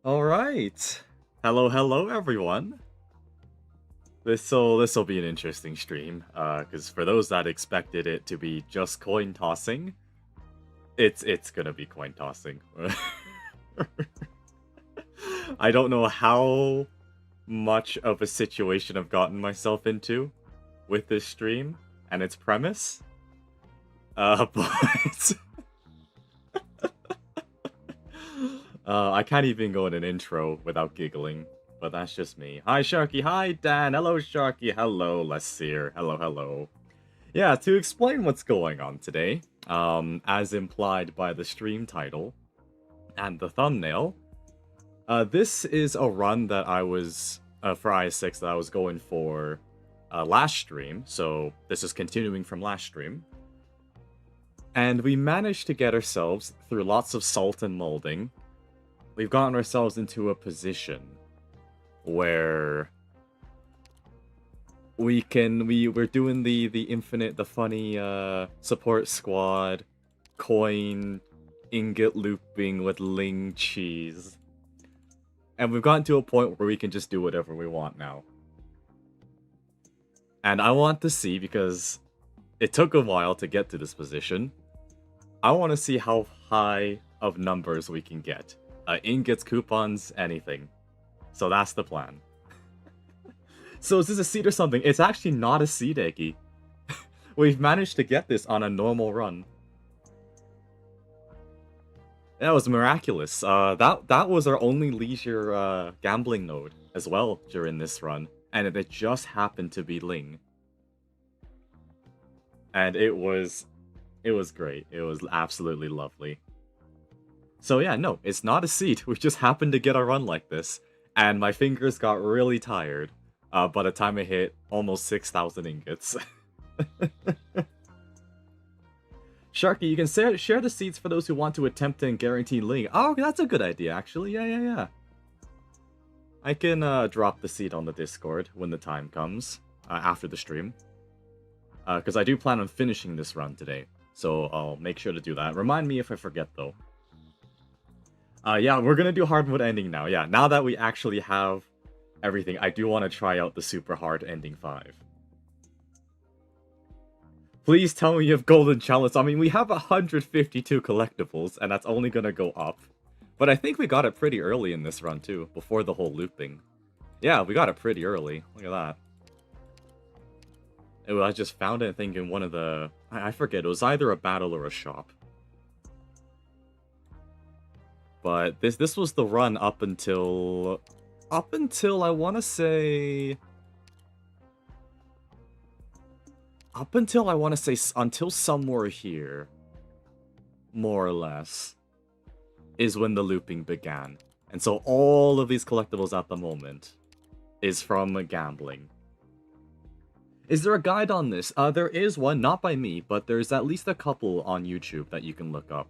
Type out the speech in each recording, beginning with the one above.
All right. Hello, everyone. This'll be an interesting stream. Because for those that expected it to be just coin tossing, it's gonna be coin tossing. I don't know how much of a situation I've gotten myself into with this stream and its premise. But I can't even go in an intro without giggling, but that's just me. Hi, Sharky. Hi, Dan. Hello, Sharky. Hello, Lessir. Hello. Yeah, to explain what's going on today, as implied by the stream title and the thumbnail, this is a run that I was, for IS6, that I was going for last stream, so this is continuing from last stream. And we managed to get ourselves, through lots of salt and molding, we've gotten ourselves into a position where we're doing the funny support squad coin ingot looping with Ling cheese. And we've gotten to a point where we can just do whatever we want now. And I want to see, because it took a while to get to this position, I want to see how high of numbers we can get. Ingots, coupons, anything. So that's the plan. So is this a seed or something? It's actually not a seed, Eggy. We've managed to get this on a normal run. That was miraculous. That was our only leisure gambling node as well during this run. And it just happened to be Ling. And it was great. It was absolutely lovely. So yeah, no, it's not a seed. We just happened to get a run like this. And my fingers got really tired by the time I hit almost 6,000 ingots. Sharky, you can share the seeds for those who want to attempt and guarantee Ling. Oh, that's a good idea, actually. Yeah. I can drop the seed on the Discord when the time comes, after the stream. Because I do plan on finishing this run today. So I'll make sure to do that. Remind me if I forget, though. Yeah, we're gonna do hard mode ending now. Yeah, now that we actually have everything, I do want to try out the super hard ending 5. Please tell me you have golden chalice. I mean, we have 152 collectibles, and that's only gonna go up. But I think we got it pretty early in this run, too, before the whole looping. Yeah, we got it pretty early. Look at that. I just found it, I think, in one of the... I forget, it was either a battle or a shop. But this was the run up until I want to say... until somewhere here, more or less, is when the looping began. And so all of these collectibles at the moment is from gambling. Is there a guide on this? There is one, not by me, but there's at least a couple on YouTube that you can look up.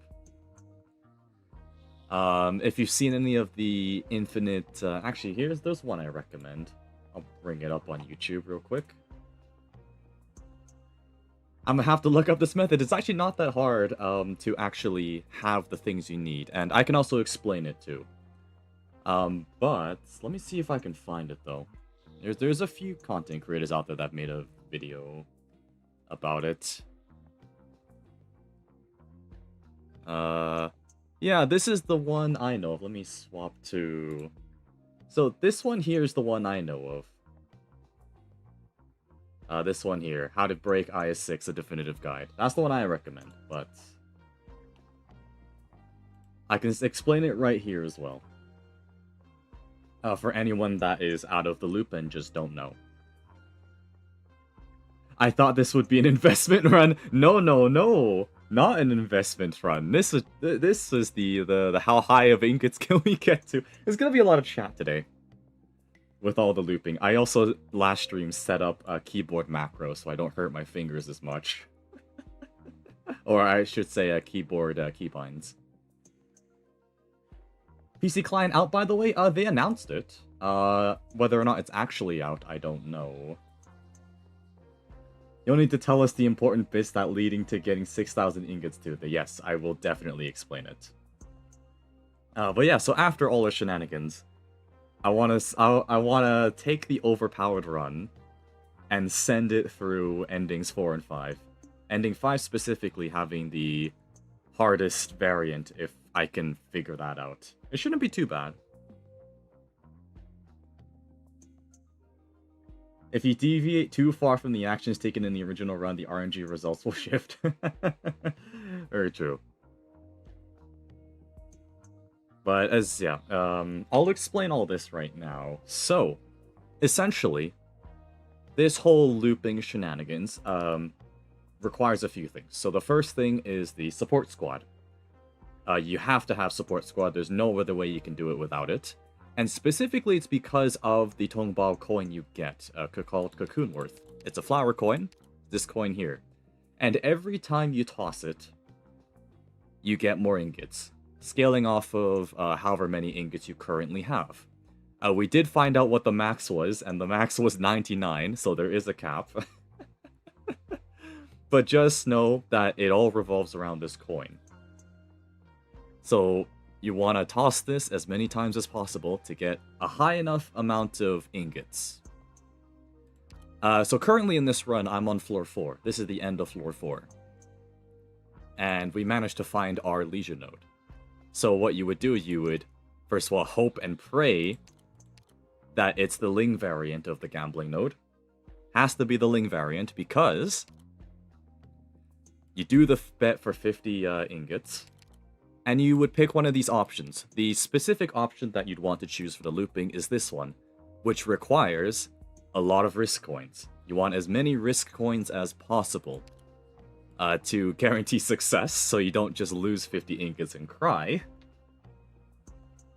If you've seen any of the infinite... actually, there's one I recommend. I'll bring it up on YouTube real quick. I'm gonna have to look up this method. It's actually not that hard to actually have the things you need. And I can also explain it too. But let me see if I can find it though. There's a few content creators out there that made a video about it. Yeah, this is the one I know of. Let me swap to... So this one here is the one I know of. This one here, How to Break IS6, a Definitive Guide. That's the one I recommend, but... I can explain it right here as well. For anyone that is out of the loop and just don't know. I thought this would be an investment run. No. Not an investment run. This is the how high of ingots can we get to. There's gonna be a lot of chat today. With all the looping. I also, last stream, set up a keyboard macro so I don't hurt my fingers as much. Or I should say a keyboard keybinds. PC client out, by the way? They announced it. Whether or not it's actually out, I don't know. You'll need to tell us the important bits that leading to getting 6,000 ingots to the... Yes, I will definitely explain it. But yeah, so after all the shenanigans, I wanna take the overpowered run and send it through endings 4 and 5. Ending 5 specifically having the hardest variant if I can figure that out. It shouldn't be too bad. If you deviate too far from the actions taken in the original run, the RNG results will shift. Very true. But yeah, I'll explain all this right now. So, essentially, this whole looping shenanigans requires a few things. So the first thing is the support squad. You have to have support squad. There's no other way you can do it without it. And specifically, it's because of the Tongbao coin you get, called Cocoon Worth. It's a flower coin, this coin here. And every time you toss it, you get more ingots, scaling off of however many ingots you currently have. We did find out what the max was, and the max was 99, so there is a cap. But just know that it all revolves around this coin. So you want to toss this as many times as possible to get a high enough amount of ingots. So currently in this run, I'm on floor 4. This is the end of floor 4. And we managed to find our Legion node. So what you would do, you would, first of all, hope and pray that it's the Ling variant of the gambling node. Has to be the Ling variant because you do the bet for 50 ingots, and you would pick one of these options. The specific option that you'd want to choose for the looping is this one, which requires a lot of risk coins. You want as many risk coins as possible to guarantee success, so you don't just lose 50 ingots and cry.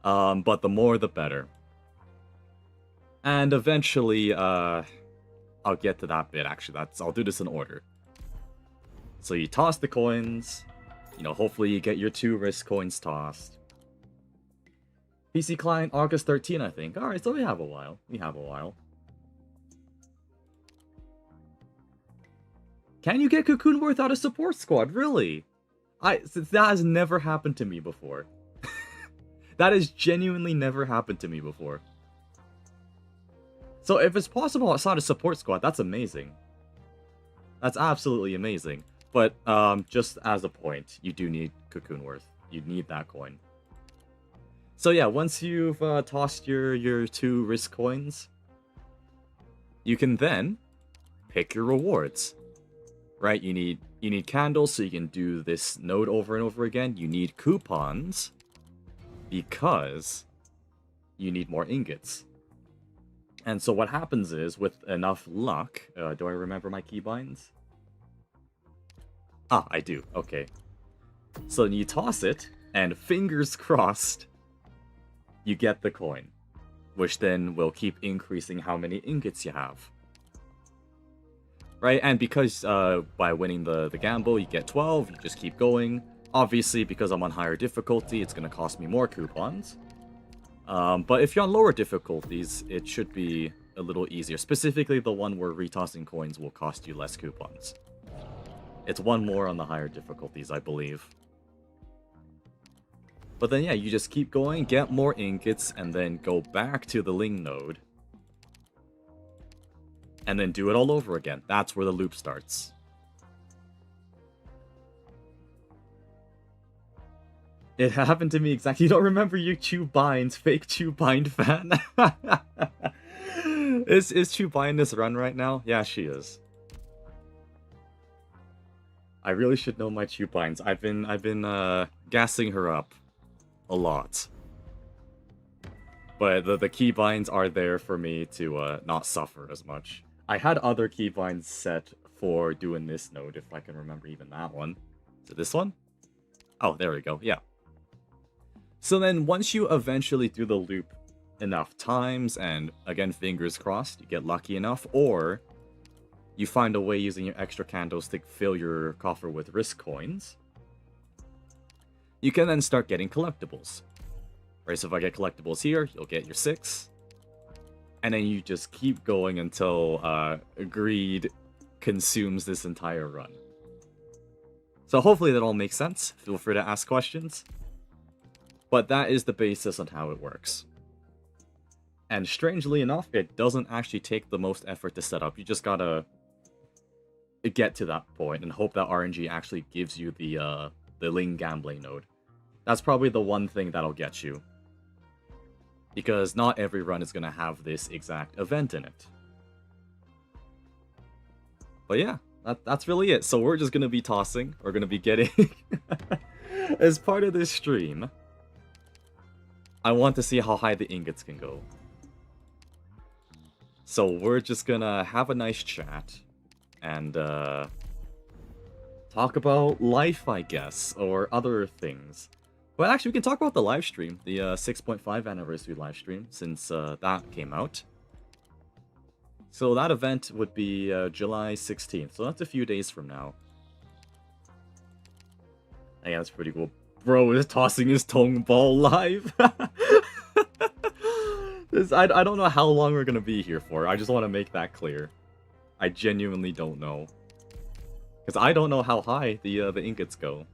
But the more, the better. And eventually, I'll get to that bit, actually. I'll do this in order. So you toss the coins. You know, hopefully you get your 2 risk coins tossed. PC client, August 13, I think. Alright, so we have a while. Can you get Cocoon Worth out of support squad? Really? That has never happened to me before. That has genuinely never happened to me before. So if it's possible outside of support squad, that's amazing. That's absolutely amazing. But just as a point, you do need Cocoon Worth. You need that coin. So yeah, once you've tossed your 2 risk coins, you can then pick your rewards. Right? You need candles so you can do this node over and over again. You need coupons because you need more ingots. And so what happens is, with enough luck, do I remember my keybinds? Ah, I do. Okay. So you toss it, and fingers crossed, you get the coin, which then will keep increasing how many ingots you have. Right, and because by winning the gamble, you get 12, you just keep going. Obviously, because I'm on higher difficulty, it's going to cost me more coupons. But if you're on lower difficulties, it should be a little easier. Specifically, the one where retossing coins will cost you less coupons. It's one more on the higher difficulties, I believe. But then, yeah, you just keep going, get more ingots, and then go back to the Ling node. And then do it all over again. That's where the loop starts. It happened to me exactly. You don't remember your Chubines, fake Chubind fan? Is Chubind this run right now? Yeah, she is. I really should know my Chubines. I've been gassing her up a lot. But the keybinds are there for me to not suffer as much. I had other keybinds set for doing this node, if I can remember even that one. Is it this one? Oh, there we go, yeah. So then, once you eventually do the loop enough times, and again, fingers crossed, you get lucky enough, or you find a way using your extra candles to fill your coffer with risk coins, you can then start getting collectibles. Right, so if I get collectibles here, you'll get your 6. And then you just keep going until greed consumes this entire run. So hopefully that all makes sense. Feel free to ask questions. But that is the basis on how it works. And strangely enough, it doesn't actually take the most effort to set up. You just gotta get to that point and hope that RNG actually gives you the Ling gambling node. That's probably the one thing that'll get you. Because not every run is gonna have this exact event in it. But yeah, that's really it. So we're just gonna be tossing. We're gonna be getting... As part of this stream, I want to see how high the ingots can go. So we're just gonna have a nice chat and talk about life, I guess, or other things. But actually, we can talk about the live stream, the 6.5 anniversary live stream, since that came out. So that event would be July 16th, so that's a few days from now. Yeah, that's pretty cool. Bro is tossing his tongue ball live. I don't know how long we're gonna be here for. I just want to make that clear. I genuinely don't know. Because I don't know how high the ingots go.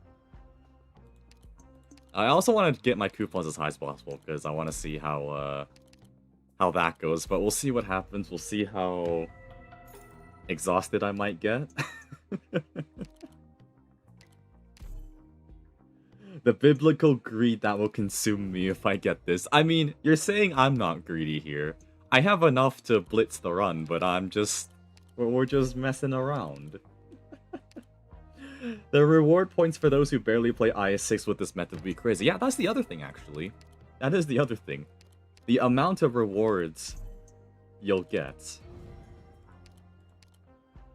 I also want to get my coupons as high as possible, because I want to see how that goes. But we'll see what happens. We'll see how exhausted I might get. The biblical greed that will consume me if I get this. I mean, you're saying I'm not greedy here. I have enough to blitz the run, but I'm just... We're just messing around. The reward points for those who barely play IS6 with this method would be crazy. Yeah, that's the other thing, actually. That is the other thing. The amount of rewards you'll get.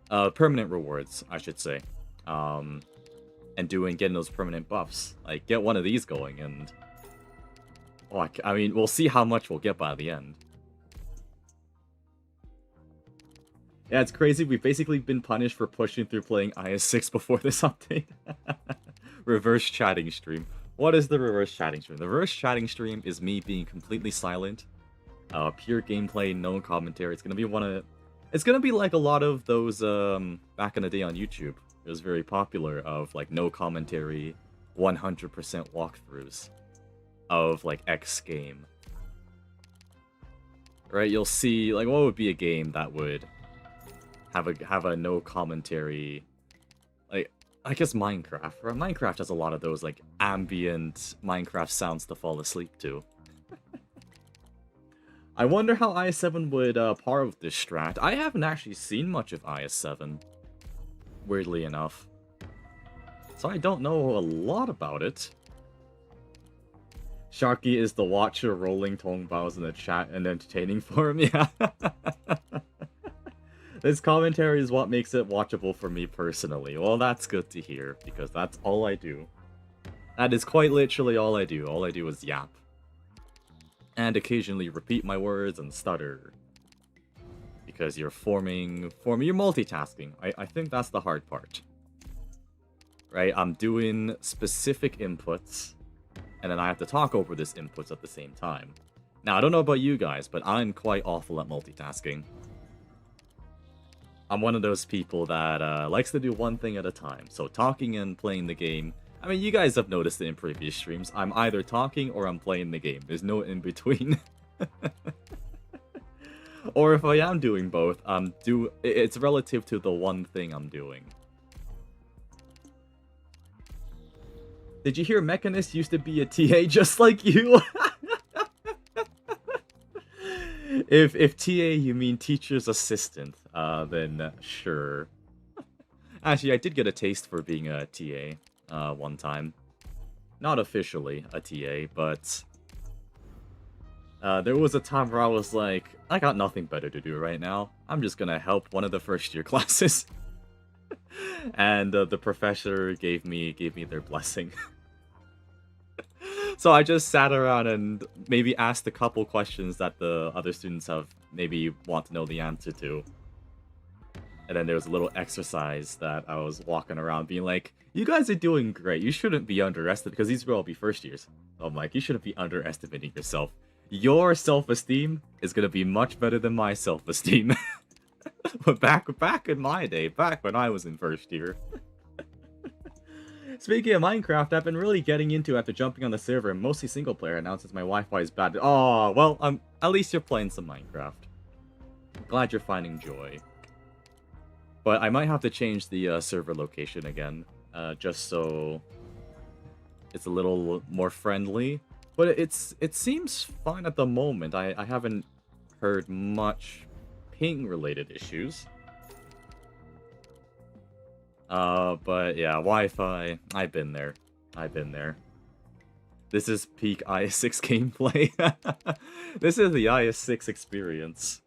Permanent rewards, I should say. And getting those permanent buffs. Like, get one of these going, and... Oh, I mean, we'll see how much we'll get by the end. Yeah, it's crazy. We've basically been punished for pushing through playing IS6 before this update. Reverse chatting stream. What is the reverse chatting stream? The reverse chatting stream is me being completely silent. Pure gameplay, no commentary. It's gonna be It's gonna be like a lot of those, back in the day on YouTube. It was very popular of, like, no commentary, 100% walkthroughs of, like, X game. Right, you'll see, like, what would be a game that would have a no commentary, like, I guess Minecraft, right? Minecraft has a lot of those, like, ambient Minecraft sounds to fall asleep to. I wonder how IS7 would par with this strat. I haven't actually seen much of IS7, weirdly enough. So I don't know a lot about it. Sharky is the watcher rolling tongboughs in the chat and entertaining for him, yeah. This commentary is what makes it watchable for me personally. Well, that's good to hear, because that's all I do. That is quite literally all I do. All I do is yap. And occasionally repeat my words and stutter. Because you're you're multitasking. I think that's the hard part. Right? I'm doing specific inputs, and then I have to talk over these inputs at the same time. Now, I don't know about you guys, but I'm quite awful at multitasking. I'm one of those people that likes to do one thing at a time. So talking and playing the game. I mean, you guys have noticed it in previous streams. I'm either talking or I'm playing the game. There's no in between. Or if I am doing both, it's relative to the one thing I'm doing. Did you hear Mechanist used to be a TA just like you? If TA you mean teacher's assistant, then sure. Actually, I did get a taste for being a TA one time. Not officially a TA, but there was a time where I was like, I got nothing better to do right now. I'm just gonna help one of the first year classes. And the professor gave me their blessing. So I just sat around and maybe asked a couple questions that the other students have maybe want to know the answer to. And then there was a little exercise that I was walking around being like, you guys are doing great. You shouldn't be underestimated, because these will all be first years. So I'm like, you shouldn't be underestimating yourself. Your self-esteem is going to be much better than my self-esteem. But back in my day, back when I was in first year. Speaking of Minecraft, I've been really getting into after jumping on the server, mostly single player now since my Wi-Fi is bad. Oh, well, at least you're playing some Minecraft. Glad you're finding joy. But I might have to change the server location again, just so it's a little more friendly. But it seems fine at the moment. I haven't heard much ping-related issues. But yeah, Wi-Fi, I've been there. I've been there. This is peak IS6 gameplay. This is the IS6 experience.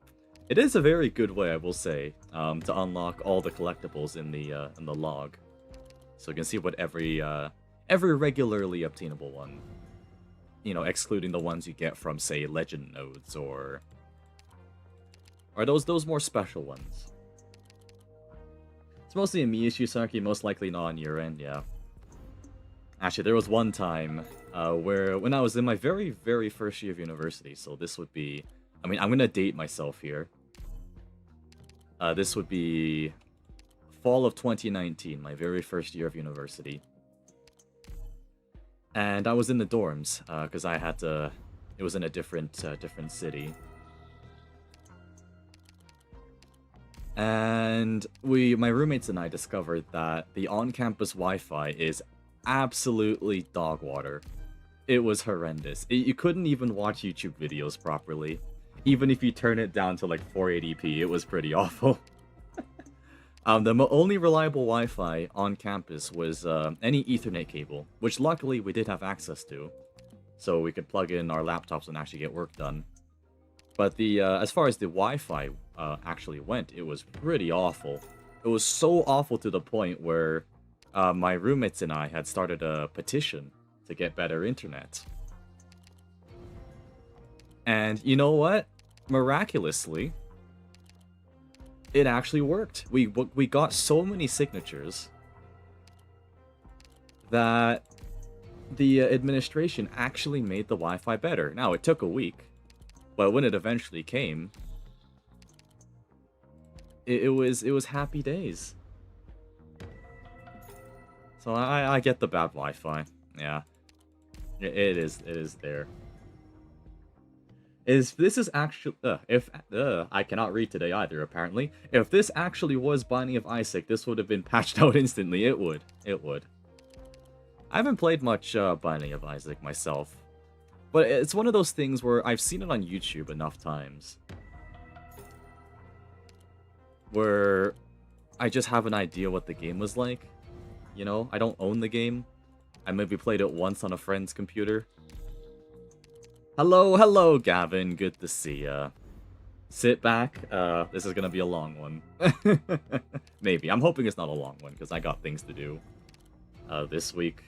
It is a very good way, I will say, to unlock all the collectibles in the log. So you can see what every regularly obtainable one, you know, excluding the ones you get from, say, legend nodes or those more special ones. It's mostly a me issue, Sarky, most likely not on your end, yeah. Actually, there was one time when I was in my very, very first year of university, so this would be, I mean, I'm gonna date myself here. This would be fall of 2019, my very first year of university. And I was in the dorms, because I had to, it was in a different city. And my roommates and I discovered that the on-campus Wi-Fi is absolutely dog water. It was horrendous. You couldn't even watch YouTube videos properly. Even if you turn it down to like 480p, it was pretty awful. The only reliable Wi-Fi on campus was any Ethernet cable, which luckily we did have access to. So we could plug in our laptops and actually get work done. But as far as the Wi-Fi actually went, it was pretty awful. It was so awful to the point where my roommates and I had started a petition to get better internet. And you know what? Miraculously, it actually worked. We got so many signatures that the administration actually made the Wi-Fi better. Now, it took a week, but when it eventually came, it was happy days. So I get the bad Wi-Fi. Yeah, it is there. This is actually I cannot read today either, apparently. If this actually was Binding of Isaac, this would have been patched out instantly. It would. I haven't played much Binding of Isaac myself, but it's one of those things where I've seen it on YouTube enough times where I just have an idea what the game was like. You know, I don't own the game. I maybe played it once on a friend's computer. Hello, Gavin. Good to see ya. Sit back. This is gonna be a long one. Maybe. I'm hoping it's not a long one, because I got things to do this week.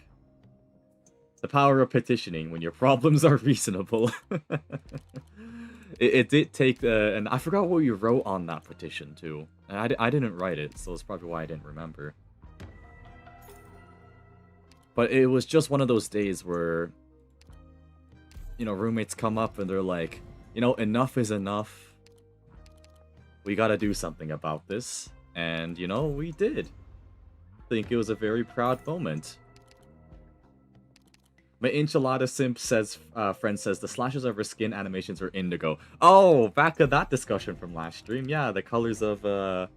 The power of petitioning when your problems are reasonable. It did take, and I forgot what you wrote on that petition, too. I didn't write it, so it's probably why I didn't remember. But it was just one of those days where, you know, roommates come up and they're like, you know, enough is enough. We gotta do something about this. And, you know, we did. I think it was a very proud moment. My enchilada simp says, friend says, the slashes of her skin animations were indigo. Oh, back to that discussion from last stream. Yeah, the colors of our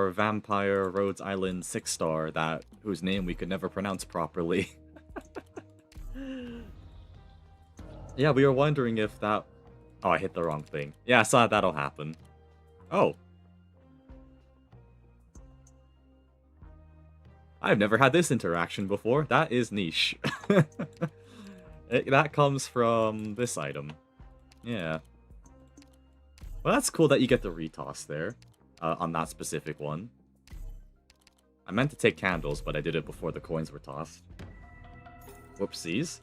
vampire Rhodes Island 6-star whose name we could never pronounce properly. Yeah, we were wondering if that... Oh, I hit the wrong thing. Yeah, I saw that'll happen. Oh. I've never had this interaction before. That is niche. That comes from this item. Yeah. Well, that's cool that you get the retoss there. On that specific one. I meant to take candles, but I did it before the coins were tossed. Whoopsies.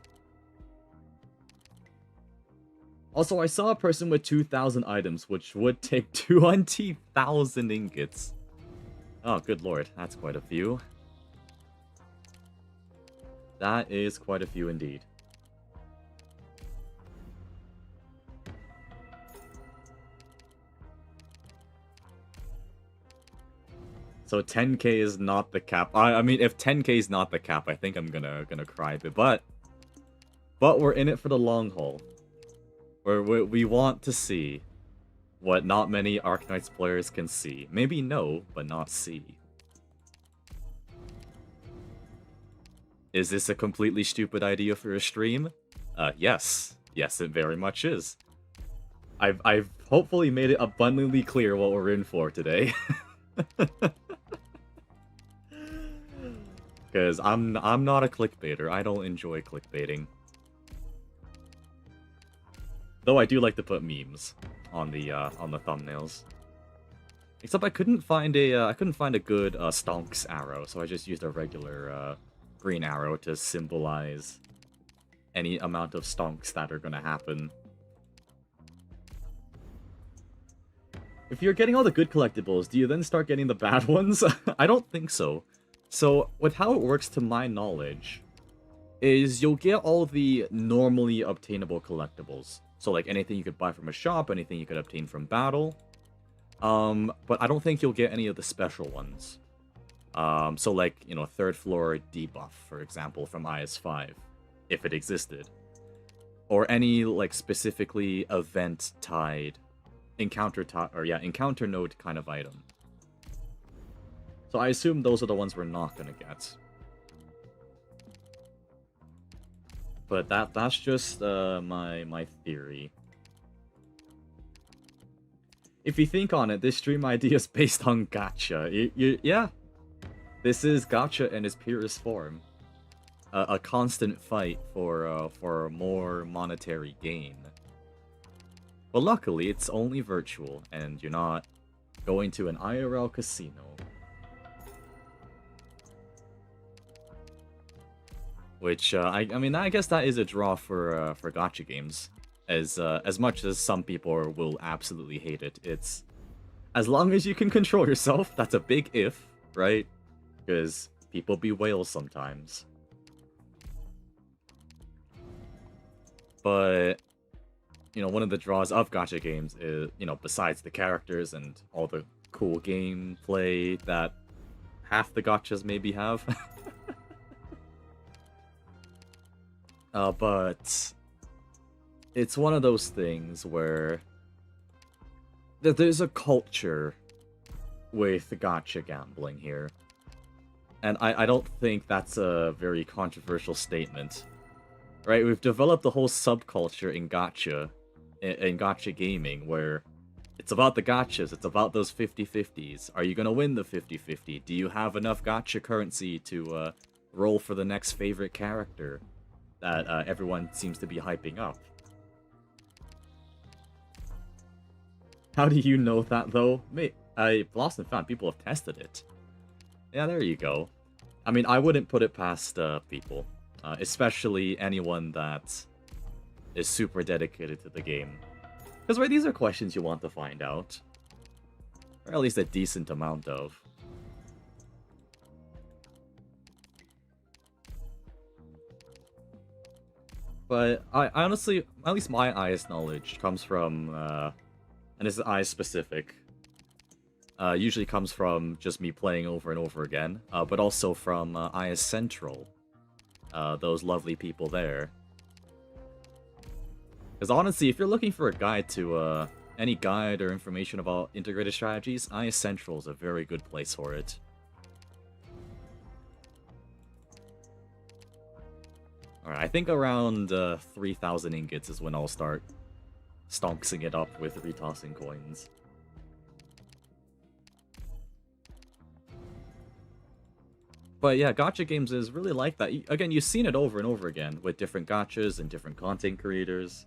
Also, I saw a person with 2,000 items, which would take 20,000 ingots. Oh, good lord. That's quite a few. That is quite a few indeed. So 10k is not the cap. I mean, if 10k is not the cap, I think I'm gonna cry a bit. But we're in it for the long haul. We want to see what not many Arknights players can see. Maybe know, but not see. Is this a completely stupid idea for a stream? Yes. Yes, it very much is. I've hopefully made it abundantly clear what we're in for today. Because I'm not a clickbaiter. I don't enjoy clickbaiting. Though I do like to put memes on the thumbnails. Except I couldn't find a good stonks arrow, so I just used a regular green arrow to symbolize any amount of stonks that are gonna happen. If you're getting all the good collectibles, do you then start getting the bad ones? I don't think so. So, with how it works to my knowledge, is you'll get all the normally obtainable collectibles. So like anything you could buy from a shop, anything you could obtain from battle. But I don't think you'll get any of the special ones. So like, you know, third floor debuff, for example, from IS5, if it existed. Or any like specifically event-tied, encounter node kind of item. So I assume those are the ones we're not gonna get. But that's just my theory. If you think on it, this stream idea is based on gacha. Yeah, this is gacha in its purest form. A constant fight for more monetary gain. But luckily, it's only virtual, and you're not going to an IRL casino. Which, I mean, I guess that is a draw for gacha games. As much as some people will absolutely hate it, it's... As long as you can control yourself, that's a big if, right? Because people be whales sometimes. But, you know, one of the draws of gacha games is, you know, besides the characters and all the cool gameplay that half the gachas maybe have... but it's one of those things where there's a culture with gacha gambling here. And I don't think that's a very controversial statement. Right? We've developed a whole subculture in gacha gaming where it's about the gachas, it's about those 50-50s. Are you gonna win the 50-50? Do you have enough gacha currency to roll for the next favorite character that everyone seems to be hyping up? How do you know that, though? Lost and Found, people have tested it. Yeah, there you go. I mean, I wouldn't put it past people. Especially anyone that is super dedicated to the game. Because, right, these are questions you want to find out. Or at least a decent amount of. But I honestly, at least my IS knowledge comes from, and this is IS specific, usually comes from just me playing over and over again, but also from IS Central, those lovely people there. Because honestly, if you're looking for a guide to, any guide or information about integrated strategies, IS Central is a very good place for it. Alright, I think around 3,000 ingots is when I'll start stonksing it up with retossing coins. But yeah, gacha games is really like that. Again, you've seen it over and over again with different gachas and different content creators.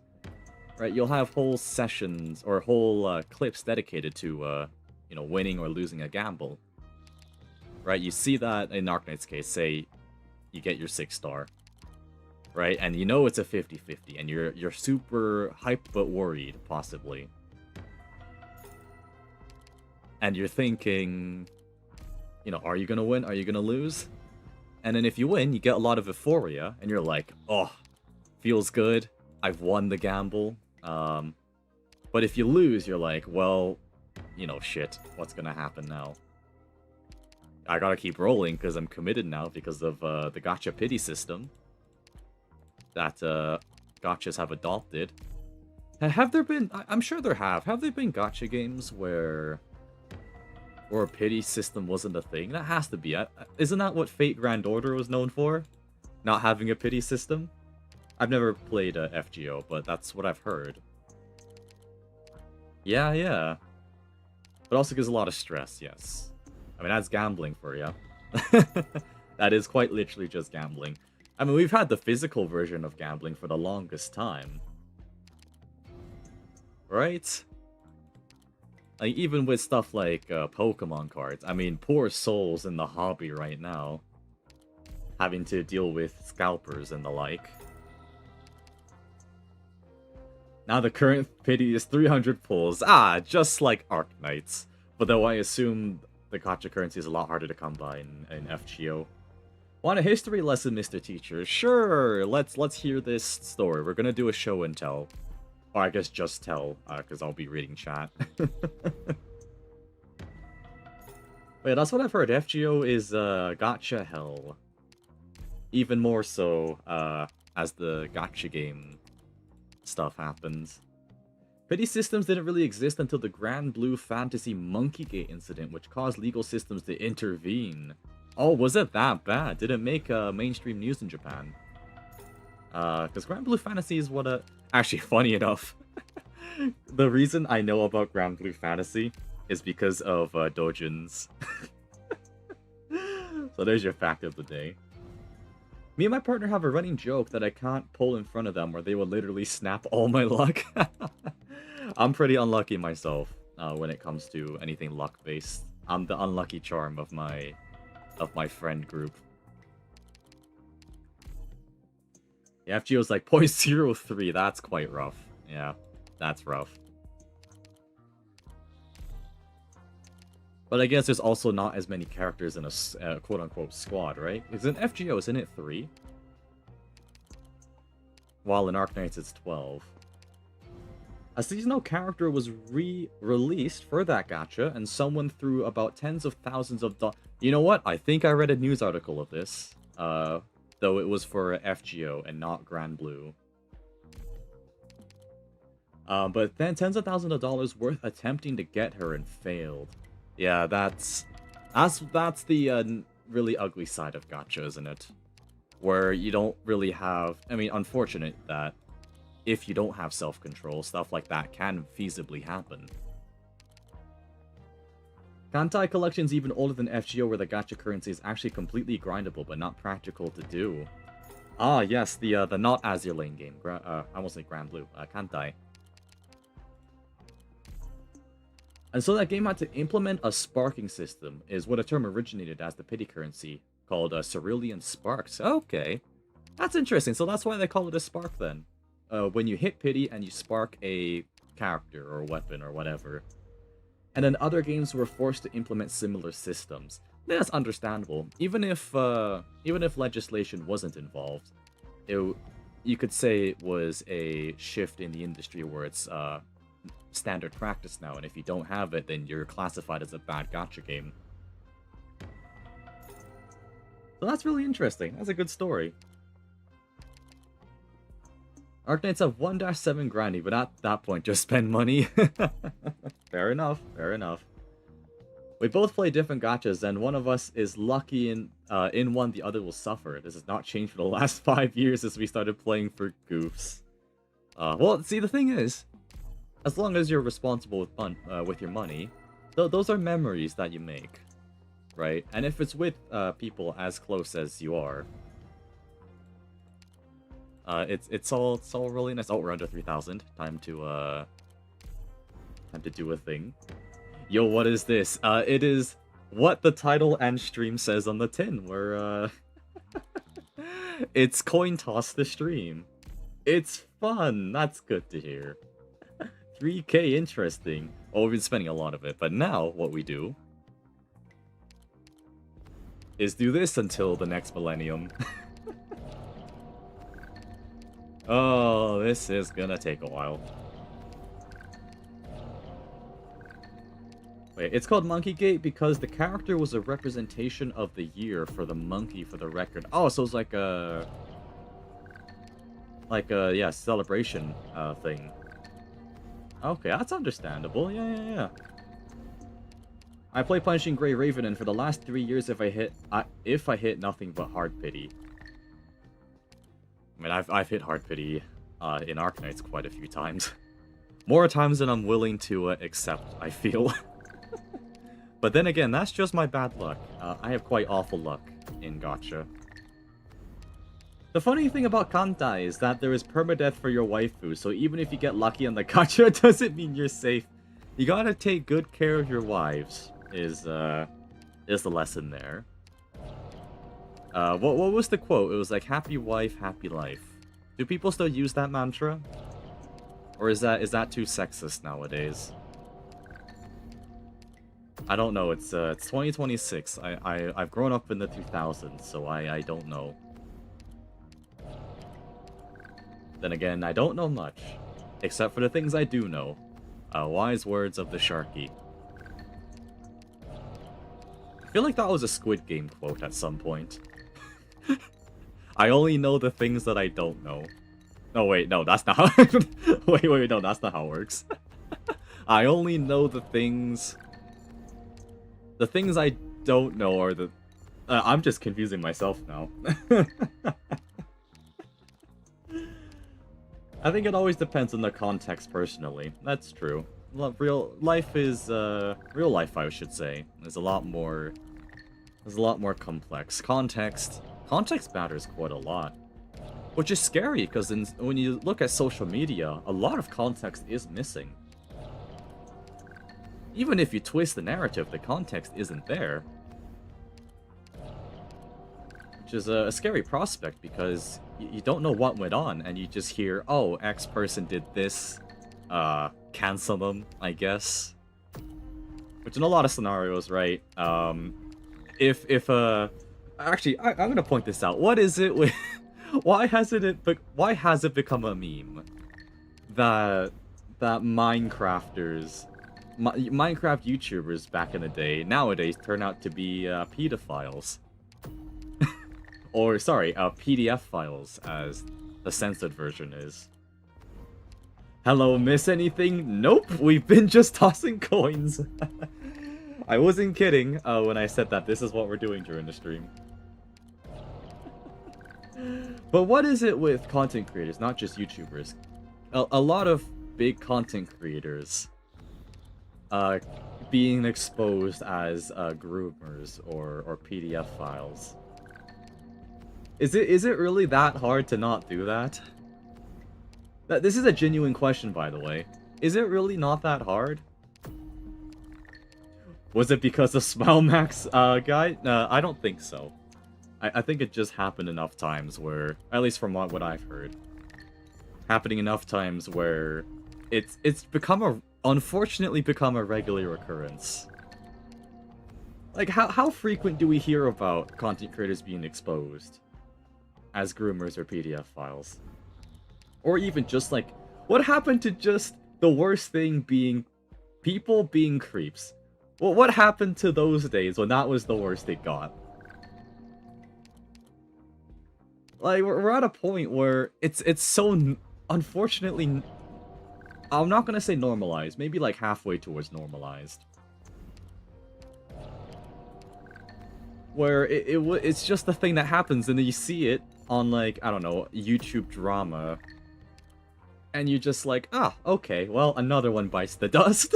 Right, you'll have whole sessions or whole clips dedicated to, you know, winning or losing a gamble. Right, you see that in Arknight's case, say you get your 6-star. Right, and you know it's a 50-50, and you're super hyped but worried, possibly. And you're thinking, you know, are you gonna win? Are you gonna lose? And then if you win, you get a lot of euphoria, and you're like, oh, feels good, I've won the gamble. But if you lose, you're like, well, you know, shit, what's gonna happen now? I gotta keep rolling because I'm committed now because of the gacha pity system that gachas have adopted. Have there been... I'm sure there have. Have there been gacha games where a pity system wasn't a thing? That has to be. Isn't that what Fate Grand Order was known for? Not having a pity system? I've never played FGO, but that's what I've heard. Yeah, yeah. But also gives a lot of stress, yes. I mean, that's gambling for you. That is quite literally just gambling. I mean, we've had the physical version of gambling for the longest time. Right? Like, even with stuff like Pokemon cards. I mean, poor souls in the hobby right now. Having to deal with scalpers and the like. Now the current pity is 300 pulls. Ah, just like Arknights. But though I assume the gacha currency is a lot harder to come by in FGO. Want a history lesson, Mr. Teacher? Sure, let's hear this story. We're gonna do a show and tell. Or I guess just tell, because I'll be reading chat. Wait, that's what I've heard. FGO is gacha hell. Even more so as the gacha game stuff happens. Pity systems didn't really exist until the Grand Blue Fantasy Monkeygate incident, which caused legal systems to intervene. Oh, was it that bad? Did it make mainstream news in Japan? Because Grand Blue Fantasy is what a... Actually, funny enough, the reason I know about Grand Blue Fantasy is because of Dojins. So there's your fact of the day. Me and my partner have a running joke that I can't pull in front of them, where they will literally snap all my luck. I'm pretty unlucky myself when it comes to anything luck-based. I'm the unlucky charm of my friend group. Yeah, FGO's like 0.03. That's quite rough. Yeah, that's rough. But I guess there's also not as many characters in a quote-unquote squad, right? Because in FGO, isn't it 3? While in Arknights, it's 12. A seasonal character was re-released for that gacha, and someone threw about tens of thousands of dollars. You know what? I think I read a news article of this. Though it was for FGO and not Grand Blue. But then tens of thousands of dollars worth attempting to get her and failed. Yeah, that's the really ugly side of gacha, isn't it? Where you don't really have... I mean, unfortunate that if you don't have self-control, stuff like that can feasibly happen. Kantai Collection's even older than FGO, where the gacha currency is actually completely grindable, but not practical to do. Ah, yes, the not Azure Lane game. I almost say Grand Blue. Kantai. And so that game had to implement a sparking system, is what a term originated as the pity currency, called Cerulean Sparks. Okay. That's interesting, so that's why they call it a spark then. When you hit pity and you spark a character or weapon or whatever. And then other games were forced to implement similar systems. That's understandable. Even if legislation wasn't involved, you could say it was a shift in the industry where it's standard practice now, and if you don't have it, then you're classified as a bad gacha game. So that's really interesting. That's a good story. Arknights have 1-7 granny, but at that point, just spend money. Fair enough, fair enough. We both play different gachas, and one of us is lucky in one, the other will suffer. This has not changed for the last 5 years as we started playing for goofs. Well, see, the thing is, as long as you're responsible with your money, those are memories that you make, right? And if it's with people as close as you are, it's all really nice. Oh, we're under 3,000. Time to do a thing. Yo, what is this? It is what the title and stream says on the tin, where it's coin toss the stream. It's fun. That's good to hear. 3K, interesting. Oh, we've been spending a lot of it, but now what we do is do this until the next millennium. Oh, this is gonna take a while. Wait, it's called Monkey Gate because the character was a representation of the year for the monkey for the record. Oh, so it's like a... yeah, celebration thing. Okay, that's understandable. Yeah. I play Punishing Grey Raven, and for the last 3 years, if I hit nothing but hard pity. I mean, I've hit hard pity in Arknights quite a few times. More times than I'm willing to accept, I feel. But then again, that's just my bad luck. I have quite awful luck in gacha. The funny thing about Kantai is that there is permadeath for your waifu, so even if you get lucky on the gacha, it doesn't mean you're safe. You gotta take good care of your wives, is the lesson there. What was the quote? It was like, happy wife, happy life. Do people still use that mantra? Or is that too sexist nowadays? I don't know, it's 2026. I've grown up in the 2000s, so I don't know. Then again, I don't know much, except for the things I do know. Wise words of the Sharky. I feel like that was a Squid Game quote at some point. I only know the things that I don't know. No, wait, no, that's not how... wait, no, that's not how it works. I only know the things... The things I don't know are the... I'm just confusing myself now. I think it always depends on the context personally. That's true. Real life is... real life, I should say, is a lot more... Is a lot more complex. Context matters quite a lot. Which is scary, because when you look at social media, a lot of context is missing. Even if you twist the narrative, the context isn't there. Which is a scary prospect, because you don't know what went on, and you just hear, oh, X person did this, cancel them, I guess. Which in a lot of scenarios, right, actually, I'm gonna point this out. What is it with... Why has it become a meme that Minecraft YouTubers back in the day nowadays turn out to be pedophiles? Or sorry, PDF files, as the censored version is. Hello, miss anything? Nope, we've been just tossing coins. I wasn't kidding when I said that this is what we're doing during the stream. But what is it with content creators, not just YouTubers? A lot of big content creators being exposed as groomers or PDF files. Is it really that hard to not do that? This is a genuine question, by the way. Is it really not that hard? Was it because of Smilemax guy? I don't think so. I think it just happened enough times where, at least from what I've heard, happening enough times where it's unfortunately become a regular occurrence. Like, how frequent do we hear about content creators being exposed as groomers or PDF files? Or even just like, what happened to just the worst thing being people being creeps? Well, what happened to those days when that was the worst it got? Like, we're at a point where it's so, unfortunately, I'm not gonna say normalized, maybe like halfway towards normalized. Where it's just the thing that happens, and then you see it on, like, I don't know, YouTube drama, and you're just like, ah, okay, well, another one bites the dust.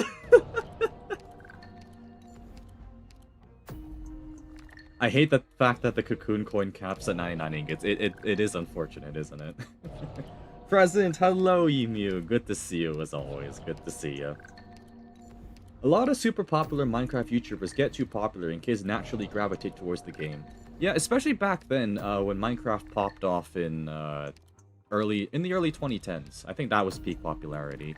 I hate the fact that the cocoon coin caps at 99 ingots. It is unfortunate, isn't it? Present, hello Emu. Good to see you as always. Good to see you. A lot of super popular Minecraft YouTubers get too popular and kids naturally gravitate towards the game. Yeah, especially back then when Minecraft popped off in the early 2010s. I think that was peak popularity.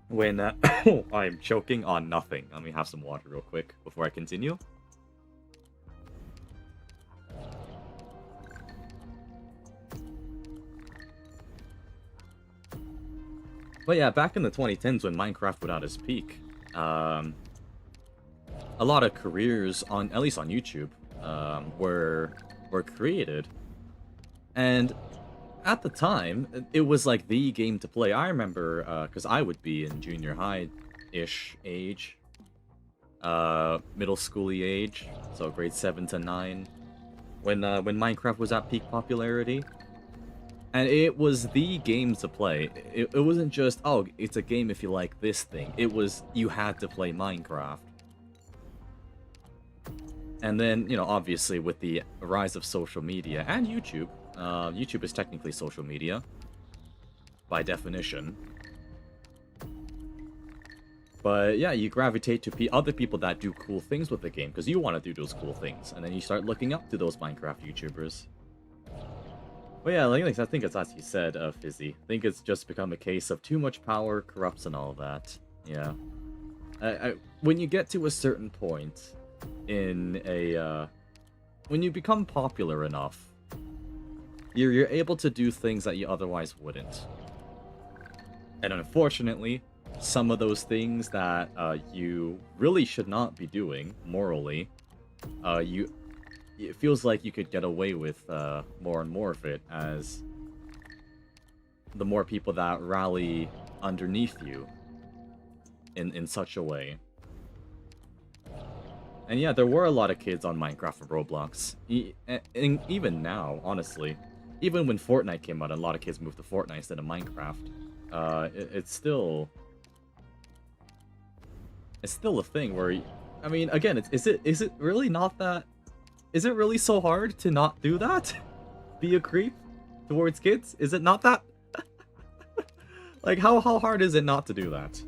When I'm choking on nothing. Let me have some water real quick before I continue. But yeah, back in the 2010s when Minecraft was at its peak, a lot of careers on, at least on YouTube, were created. And at the time, it was like the game to play. I remember, because I would be in junior high-ish age, middle schooly age, so grade 7 to 9, when Minecraft was at peak popularity. And it was the game to play. It wasn't just, oh, it's a game if you like this thing. It was, you had to play Minecraft. And then, you know, obviously with the rise of social media and YouTube, YouTube is technically social media, by definition. But yeah, you gravitate to other people that do cool things with the game, because you want to do those cool things, and then you start looking up to those Minecraft YouTubers. But yeah, like I think it's as you said, Fizzy. I think it's just become a case of too much power corrupts and all that. Yeah. When you get to a certain point in a, when you become popular enough, you're able to do things that you otherwise wouldn't. And unfortunately, some of those things that you really should not be doing morally, it feels like you could get away with more and more of it, as the more people that rally underneath you in such a way. And yeah, there were a lot of kids on Minecraft and Roblox. And even now, honestly. Even when Fortnite came out, a lot of kids moved to Fortnite instead of Minecraft. It's still a thing where, I mean, again, is it really not that? Is it really so hard to not do that? Be a creep towards kids? Is it not that? Like, how hard is it not to do that?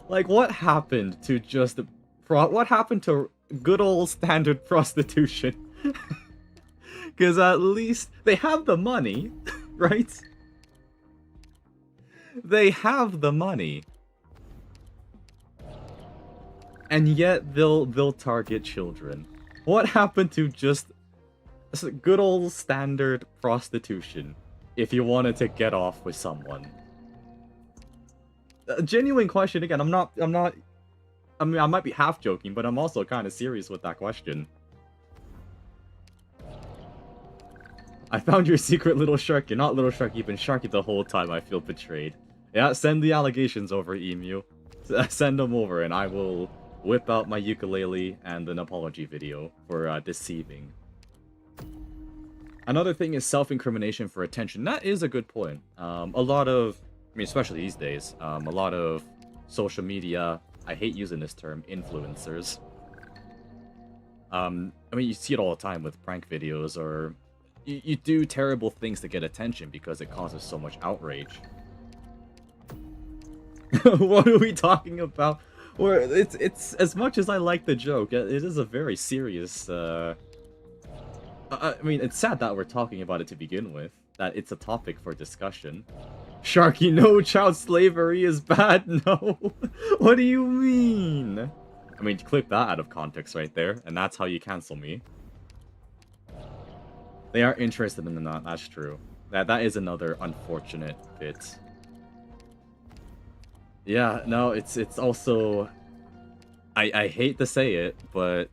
Like, what happened to just what happened to good old standard prostitution? Because at least they have the money, right? They have the money. And yet they'll target children. What happened to just good old standard prostitution if you wanted to get off with someone? A genuine question again. I mean, I might be half joking, but I'm also kind of serious with that question. I found your secret, Little Sharky. Not Little Sharky, you've been Sharky the whole time. I feel betrayed. Yeah, send the allegations over, Emu. Send them over, and I will whip out my ukulele and an apology video for deceiving. Another thing is self-incrimination for attention. That is a good point. A lot of, I mean, especially these days, a lot of social media, I hate using this term, influencers. I mean, you see it all the time with prank videos, or you do terrible things to get attention because it causes so much outrage. What are we talking about? Or it's as much as I like the joke, it is a very serious. I mean, it's sad that we're talking about it to begin with. That it's a topic for discussion. Sharky, no, child slavery is bad. No, what do you mean? I mean, clip that out of context right there, and that's how you cancel me. They are interested in that. That's true. That is another unfortunate bit. Yeah, no, it's also, I hate to say it, but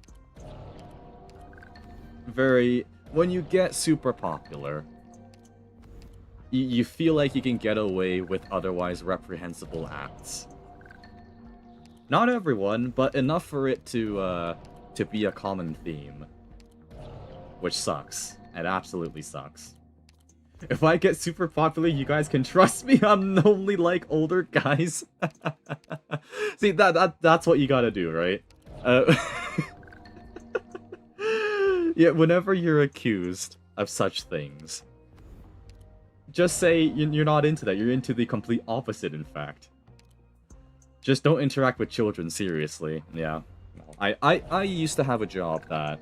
when you get super popular, you feel like you can get away with otherwise reprehensible acts. Not everyone, but enough for it to be a common theme, which sucks. It absolutely sucks. If I get super popular, you guys can trust me. I'm only like older guys. See, that's what you gotta do, right? Yeah, whenever you're accused of such things, just say you're not into that. You're into the complete opposite, in fact. Just don't interact with children, seriously. Yeah. I used to have a job that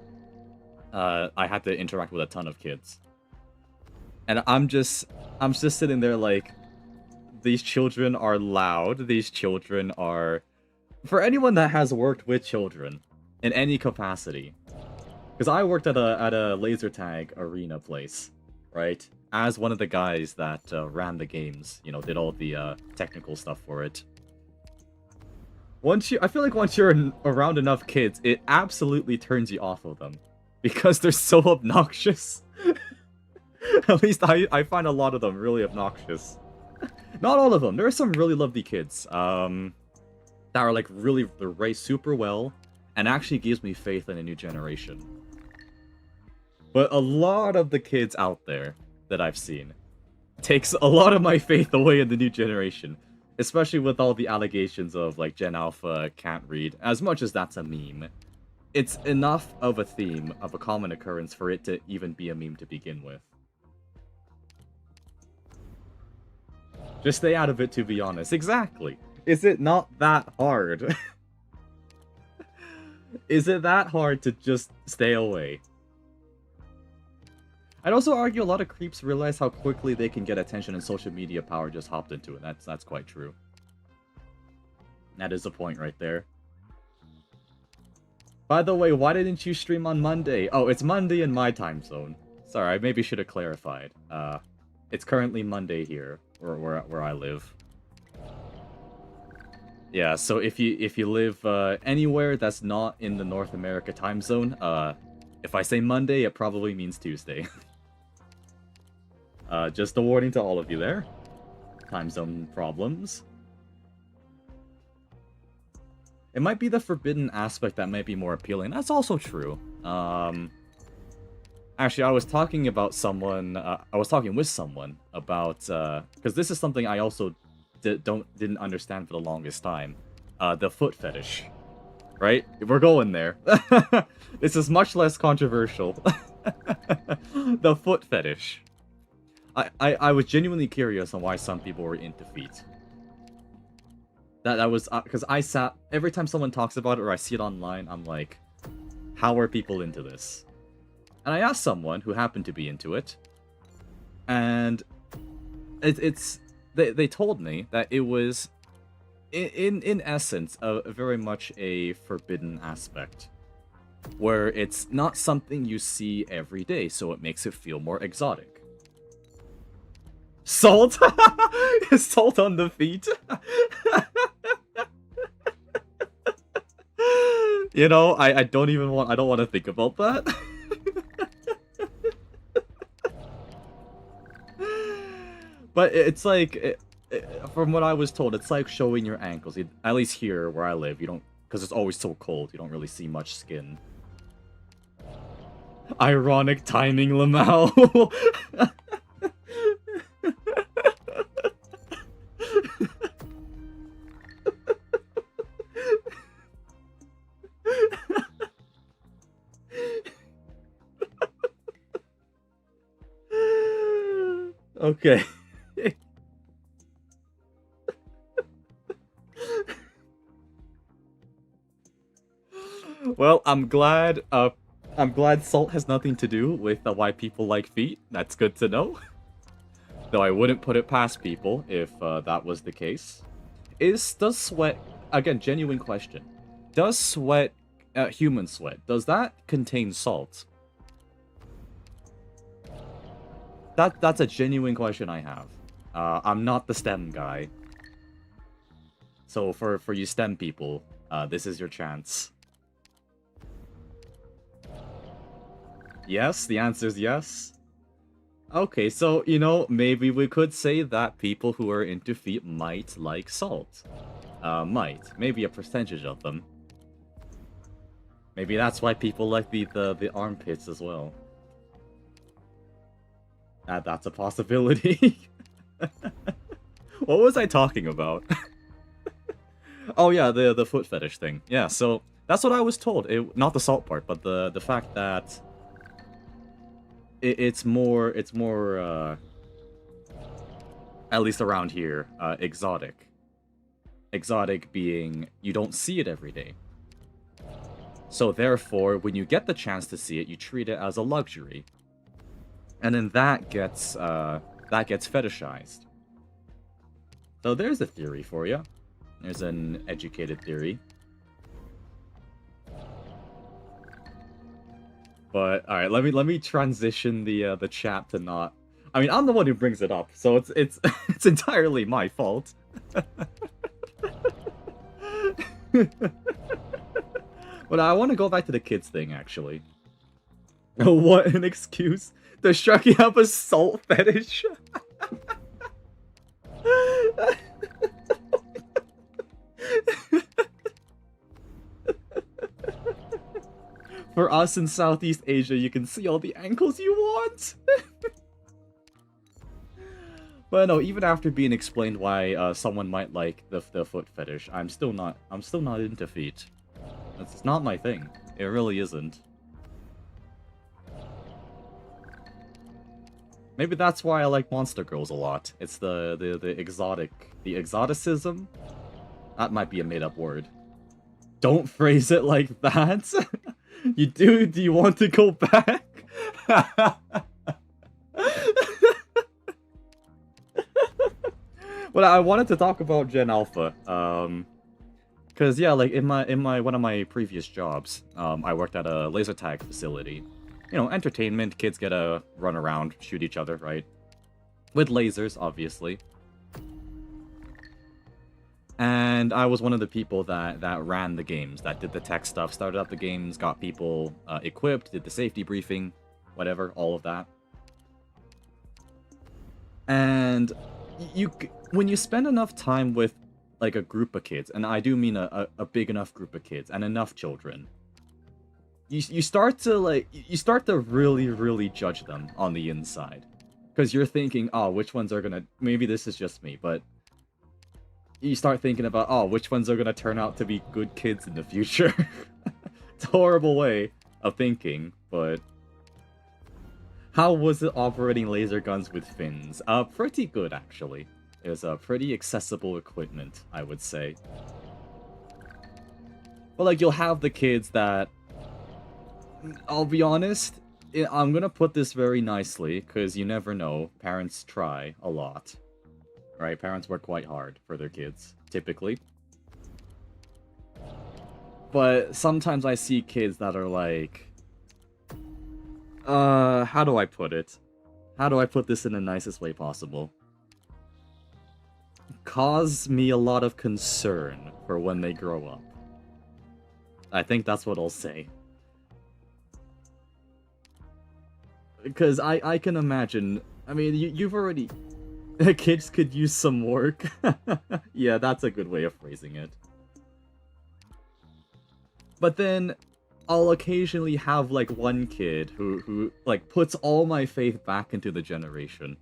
I had to interact with a ton of kids. And I'm just sitting there like, these children are loud. These children are, for anyone that has worked with children in any capacity, because I worked at a laser tag arena place, right? as one of the guys that ran the games, you know, did all the technical stuff for it. I feel like once you're around enough kids, it absolutely turns you off of them. Because they're so obnoxious. At least I find a lot of them really obnoxious. Not all of them. There are some really lovely kids. That are like really, they're raised super well. And actually gives me faith in a new generation. But a lot of the kids out there that I've seen takes a lot of my faith away in the new generation. Especially with all the allegations of, like, Gen Alpha can't read. As much as that's a meme, it's enough of a theme, of a common occurrence, for it to even be a meme to begin with. Just stay out of it, to be honest. Exactly. Is it not that hard? Is it that hard to just stay away? I'd also argue a lot of creeps realize how quickly they can get attention and social media power just hopped into it. That's quite true. That is a point right there. By the way, why didn't you stream on Monday? Oh, it's Monday in my time zone. Sorry, I maybe should have clarified. It's currently Monday here, where I live. Yeah, so if you live anywhere that's not in the North America time zone, if I say Monday, it probably means Tuesday. Just a warning to all of you there. Time zone problems. It might be the forbidden aspect that might be more appealing. That's also true. Actually, I was talking with someone about, because this is something I also didn't understand for the longest time. The foot fetish. Right? We're going there. This is much less controversial. The foot fetish. I was genuinely curious on why some people were into feet. That was because every time someone talks about it or I see it online, I'm like, how are people into this? And I asked someone who happened to be into it, and they told me that it was in essence a very much a forbidden aspect, where it's not something you see every day, so it makes it feel more exotic. Salt? Salt on the feet? You know, I don't want to think about that. But it's like, from what I was told, it's like showing your ankles. At least here where I live, you don't, because it's always so cold, you don't really see much skin. Ironic timing, Lamau. Okay. Well, I'm glad salt has nothing to do with why people like feet. That's good to know. Though I wouldn't put it past people if that was the case. Does sweat, again, genuine question, does sweat, human sweat, does that contain salt? That's a genuine question I have. I'm not the STEM guy. So for you STEM people, this is your chance. Yes, the answer is yes. Okay, so, you know, maybe we could say that people who are into feet might like salt. Might. Maybe a percentage of them. Maybe that's why people like the armpits as well. That's a possibility. What was I talking about? Oh yeah, the foot fetish thing. Yeah, so that's what I was told. Not the salt part, but the fact that it's more at least around here, exotic. Exotic being you don't see it every day. So therefore, when you get the chance to see it, you treat it as a luxury. And then that gets fetishized. So there's a theory for you. There's an educated theory. But all right, let me transition the chat to not. I mean, I'm the one who brings it up, so it's it's entirely my fault. But I want to go back to the kids thing, actually. What an excuse. Does Sharky have a salt fetish? For us in Southeast Asia, you can see all the ankles you want. But no, even after being explained why someone might like the foot fetish, I'm still not into feet. It's not my thing. It really isn't. Maybe that's why I like monster girls a lot. It's the exoticism. That might be a made-up word. Don't phrase it like that. Do you want to go back? But I wanted to talk about Gen Alpha. Cause yeah, like in one of my previous jobs, I worked at a laser tag facility. You know, entertainment, kids get to run around, shoot each other, right? With lasers, obviously. And I was one of the people that ran the games, that did the tech stuff, started up the games, got people equipped, did the safety briefing, whatever, all of that. And when you spend enough time with like a group of kids, and I do mean a big enough group of kids and enough children, you start to really judge them on the inside, because you're thinking, oh, which ones are gonna, maybe this is just me, but you start thinking about, oh, which ones are gonna turn out to be good kids in the future. It's a horrible way of thinking, but how was it operating laser guns with fins? Pretty good, actually. It was a pretty accessible equipment, I would say. But like, you'll have the kids that, I'll be honest, I'm gonna put this very nicely, because you never know, parents try a lot. Right? Parents work quite hard for their kids, typically. But sometimes I see kids that are like, how do I put it? How do I put this in the nicest way possible? Cause me a lot of concern for when they grow up. I think that's what I'll say. Because I can imagine, I mean, you've already... Kids could use some work. Yeah, that's a good way of phrasing it. But then, I'll occasionally have, like, one kid who like, puts all my faith back into the generation.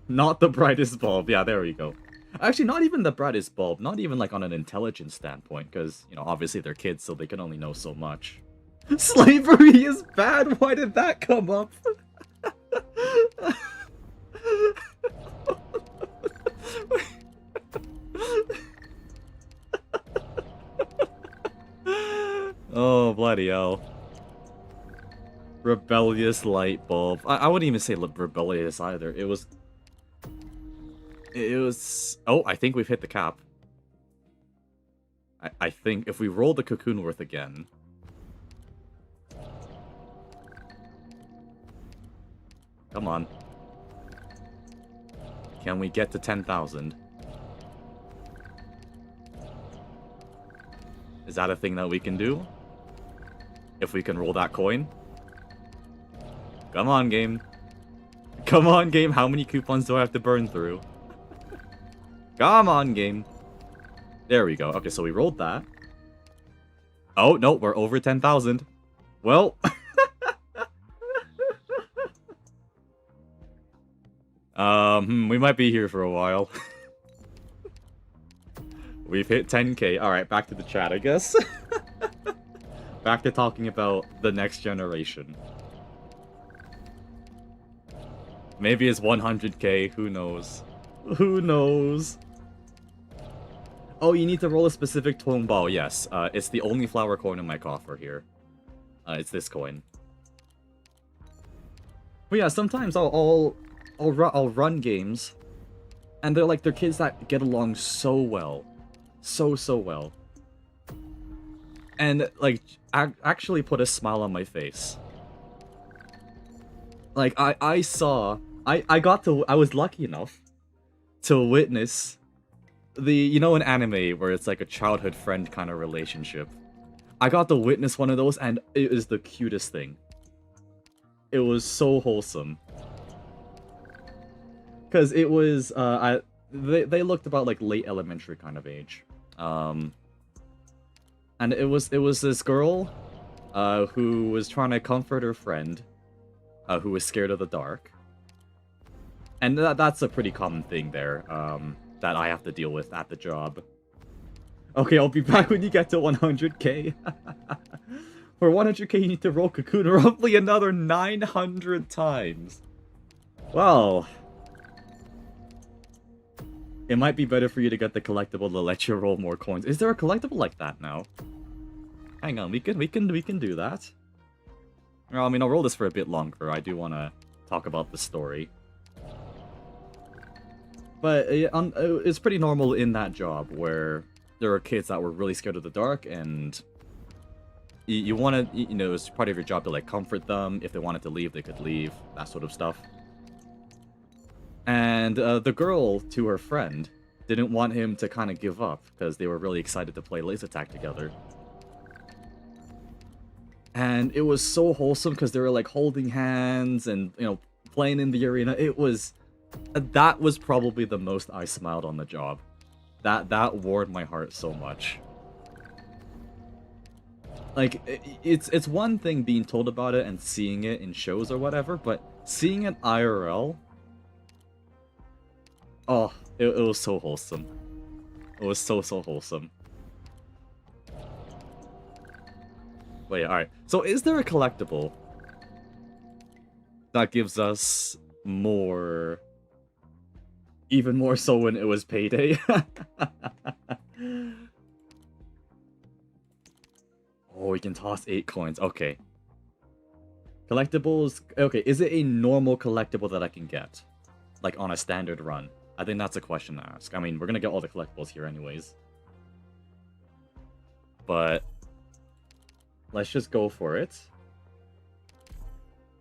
Not the brightest bulb. Yeah, there we go. Actually, not even the brightest bulb. Not even, like, on an intelligence standpoint. Because, you know, obviously they're kids, so they can only know so much. Slavery is bad! Why did that come up? Oh, bloody hell. Rebellious light bulb. I wouldn't even say rebellious either. It was... Oh, I think we've hit the cap. I think if we roll the cocoon worth again... Come on. Can we get to 10,000? Is that a thing that we can do? If we can roll that coin? Come on, game. Come on, game. How many coupons do I have to burn through? Come on, game. There we go. Okay, so we rolled that. Oh, no, we're over 10,000. Well... we might be here for a while. We've hit 10k. Alright, back to the chat, I guess. Back to talking about the next generation. Maybe it's 100k, who knows? Who knows? Oh, you need to roll a specific tone ball, yes. It's the only flower coin in my coffer here. It's this coin. But yeah, sometimes I'll run games, and they're kids that get along so well. So well. And, like, actually put a smile on my face. Like, I was lucky enough to witness you know, an anime where it's like a childhood friend kind of relationship. I got to witness one of those, and it is the cutest thing. It was so wholesome. Because it was, they looked about like late elementary kind of age. And it was this girl, who was trying to comfort her friend, who was scared of the dark. And that's a pretty common thing there, that I have to deal with at the job. Okay, I'll be back when you get to 100k. For 100k, you need to roll Cocoon roughly another 900 times. Well, it might be better for you to get the collectible to let you roll more coins. Is there a collectible like that now? Hang on, we can do that. Well, I mean, I'll roll this for a bit longer. I do want to talk about the story. But it's pretty normal in that job where there are kids that were really scared of the dark, and you want to, you know, it's part of your job to like comfort them. If they wanted to leave, they could leave, that sort of stuff. And the girl, to her friend, didn't want him to kind of give up because they were really excited to play laser tag together. And it was so wholesome because they were like holding hands and, you know, playing in the arena. That was probably the most I smiled on the job. That warmed my heart so much. Like, it's one thing being told about it and seeing it in shows or whatever, but seeing it IRL, oh, it was so wholesome. It was so wholesome. Wait, alright. So is there a collectible that gives us more... Even more so when it was payday? Oh, we can toss 8 coins. Okay. Collectibles... Okay, is it a normal collectible that I can get? Like, on a standard run? I think that's a question to ask. I mean, we're gonna get all the collectibles here anyways. But... let's just go for it.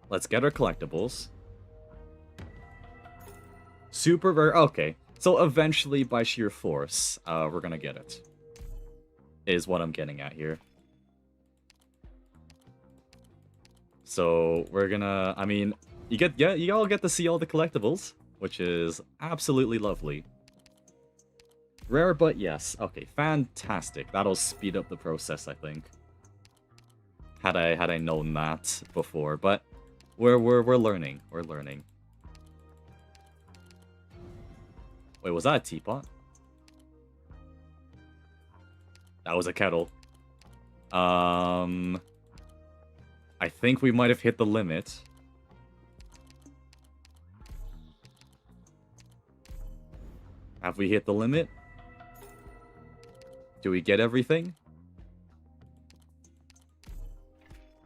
Let's get our collectibles. Super rare. Okay. So eventually, by sheer force, we're gonna get it. Is what I'm getting at here. So we're gonna... I mean, you all get to see all the collectibles, which is absolutely lovely. Rare, but yes. Okay, fantastic. That'll speed up the process, I think. Had I known that before, but we're learning. We're learning. Wait, was that a teapot? That was a kettle. I think we might have hit the limit. Have we hit the limit? Do we get everything?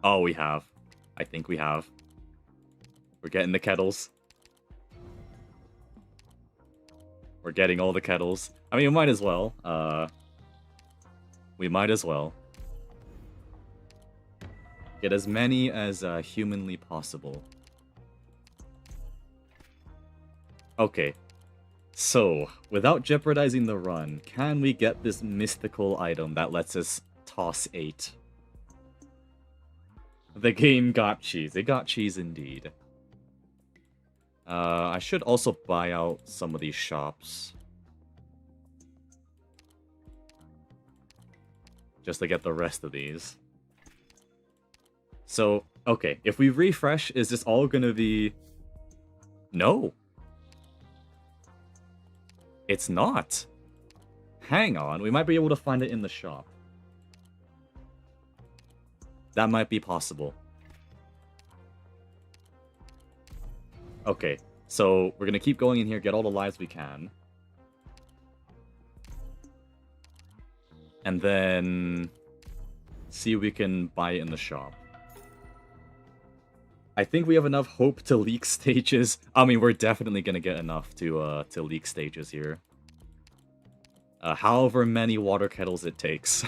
Oh, we have. I think we have. We're getting the kettles. We're getting all the kettles. I mean, we might as well. We might as well. Get as many as humanly possible. Okay. So, without jeopardizing the run, can we get this mystical item that lets us toss 8? The game got cheese. It got cheese indeed. I should also buy out some of these shops. Just to get the rest of these. So, okay. If we refresh, is this all gonna be... No. It's not. Hang on. We might be able to find it in the shop. That might be possible. Okay, so we're gonna keep going in here, get all the lives we can. And then... see if we can buy it in the shop. I think we have enough hope to leak stages. I mean, we're definitely gonna get enough to leak stages here. However many water kettles it takes.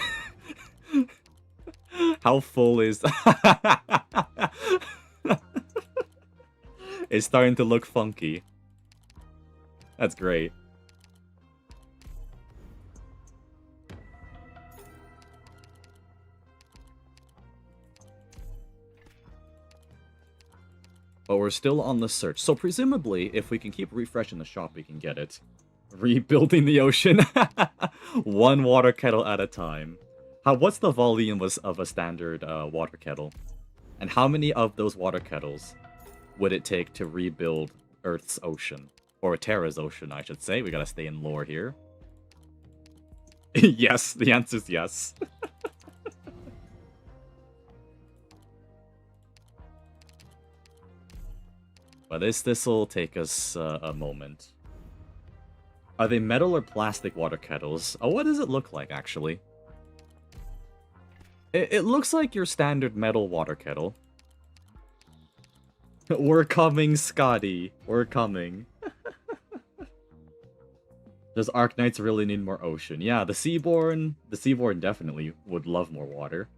How full is... It's starting to look funky. That's great. But we're still on the search. So presumably, if we can keep refreshing the shop, we can get it. Rebuilding the ocean. One water kettle at a time. What's the volume of a standard water kettle? And how many of those water kettles would it take to rebuild Earth's ocean? Or Terra's ocean, I should say. We gotta stay in lore here. Yes, the answer's yes. But this'll take us a moment. Are they metal or plastic water kettles? Oh, what does it look like, actually? It looks like your standard metal water kettle. We're coming, Scotty. We're coming. Does Arknights really need more ocean? Yeah, the Seaborn definitely would love more water.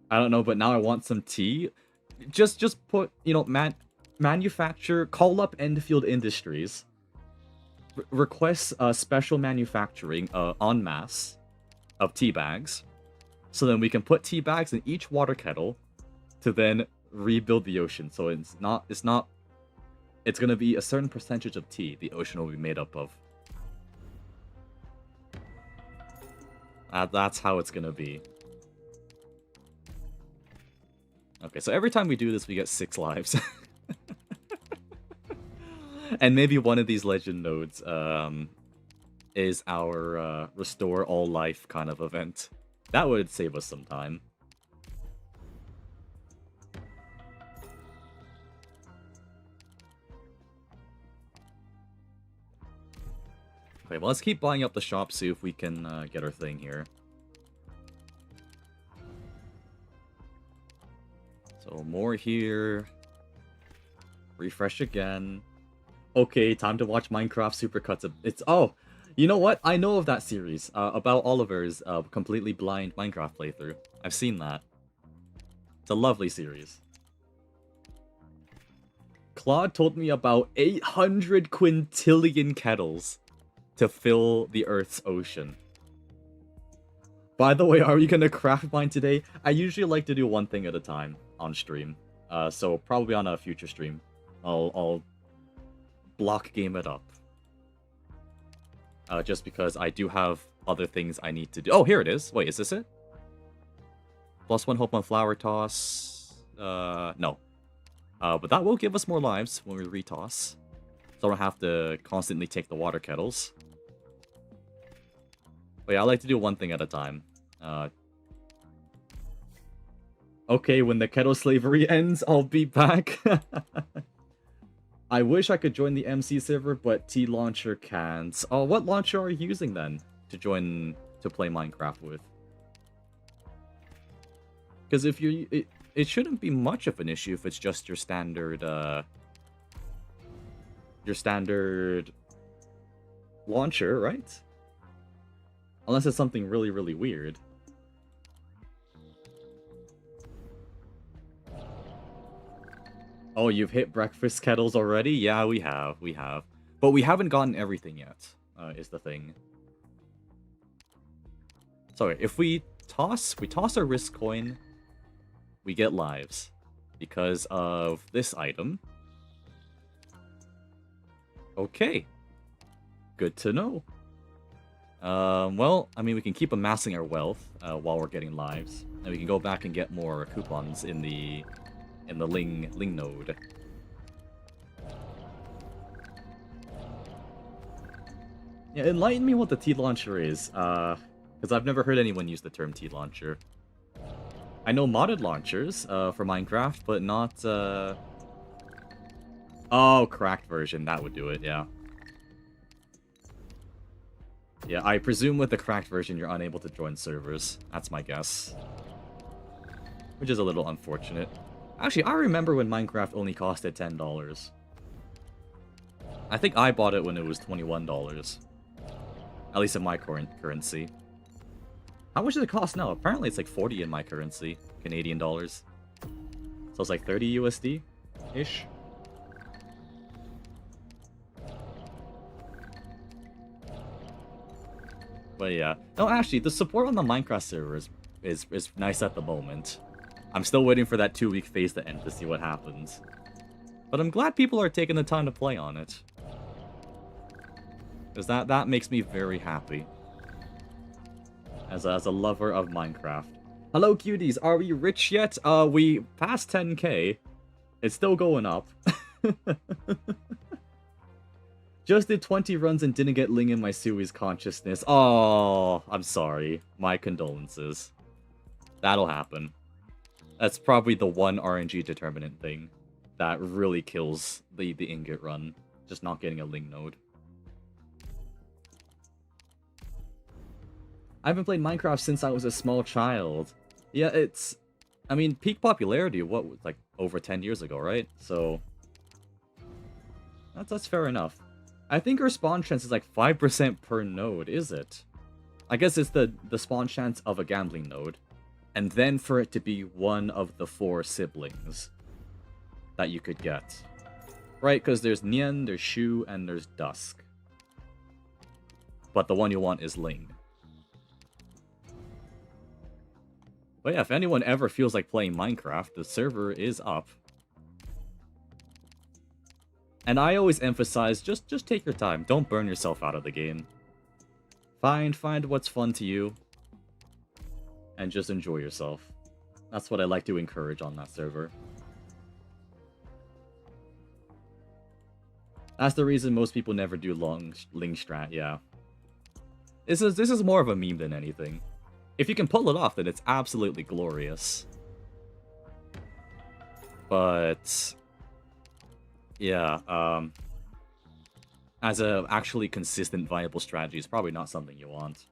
I don't know, but now I want some tea. Just put, you know, manufacture, call up Enfield Industries. Request special manufacturing en masse of tea bags. So then we can put tea bags in each water kettle to then rebuild the ocean. So it's gonna be a certain percentage of tea the ocean will be made up of. That's how it's gonna be. Okay, so every time we do this, we get 6 lives. And maybe one of these legend nodes is our restore all life kind of event. That would save us some time. Okay, well, let's keep buying up the shop, see if we can get our thing here. So more here. Refresh again. Okay, time to watch Minecraft Supercuts. Oh, you know what? I know of that series about Oliver's completely blind Minecraft playthrough. I've seen that. It's a lovely series. Claude told me about 800 quintillion kettles to fill the Earth's ocean. By the way, are you gonna craft mine today? I usually like to do one thing at a time on stream. So probably on a future stream, I'll block game it up. Just because I do have other things I need to do. Oh, here it is. Wait, is this it? +1 hope on flower toss. No. But that will give us more lives when we retoss. So I don't have to constantly take the water kettles. But yeah, I like to do one thing at a time. Okay, when the kettle slavery ends, I'll be back. I wish I could join the MC server, but T-Launcher can't. Oh, what launcher are you using then to play Minecraft with? Because if it shouldn't be much of an issue if it's just your standard launcher, right? Unless it's something really, really weird. Oh, you've hit breakfast kettles already? Yeah, we have. But we haven't gotten everything yet, is the thing. Sorry, if we toss our risk coin, we get lives. Because of this item. Okay. Good to know. Well, I mean, we can keep amassing our wealth while we're getting lives. And we can go back and get more coupons in the Ling node. Yeah, enlighten me what the T-Launcher is, because I've never heard anyone use the term T-Launcher. I know modded launchers for Minecraft, but not... Oh, cracked version, that would do it, yeah. Yeah, I presume with the cracked version you're unable to join servers. That's my guess. Which is a little unfortunate. Actually, I remember when Minecraft only costed $10. I think I bought it when it was $21. At least in my current currency. How much does it cost now? Apparently it's like 40 in my currency. Canadian dollars. So it's like 30 USD-ish. But yeah. No, actually, the support on the Minecraft server is nice at the moment. I'm still waiting for that 2-week phase to end to see what happens. But I'm glad people are taking the time to play on it. Because that makes me very happy. As a lover of Minecraft. Hello, cuties. Are we rich yet? We passed 10k. It's still going up. Just did 20 runs and didn't get Ling in my Sui's consciousness. Oh, I'm sorry. My condolences. That'll happen. That's probably the one RNG determinant thing that really kills the ingot run. Just not getting a Ling node. I haven't played Minecraft since I was a small child. Yeah, it's... I mean, peak popularity, what, like, over 10 years ago, right? So... That's fair enough. I think our spawn chance is like 5% per node, is it? I guess it's the spawn chance of a gambling node. And then for it to be one of the 4 siblings that you could get. Right, because there's Nian, there's Shu, and there's Dusk. But the one you want is Ling. But yeah, if anyone ever feels like playing Minecraft, the server is up. And I always emphasize, just take your time. Don't burn yourself out of the game. Find what's fun to you. And just enjoy yourself. That's what I like to encourage on that server. That's the reason most people never do long Ling strat, yeah. This is more of a meme than anything. If you can pull it off, then it's absolutely glorious. But... yeah, as a actually consistent, viable strategy, it's probably not something you want.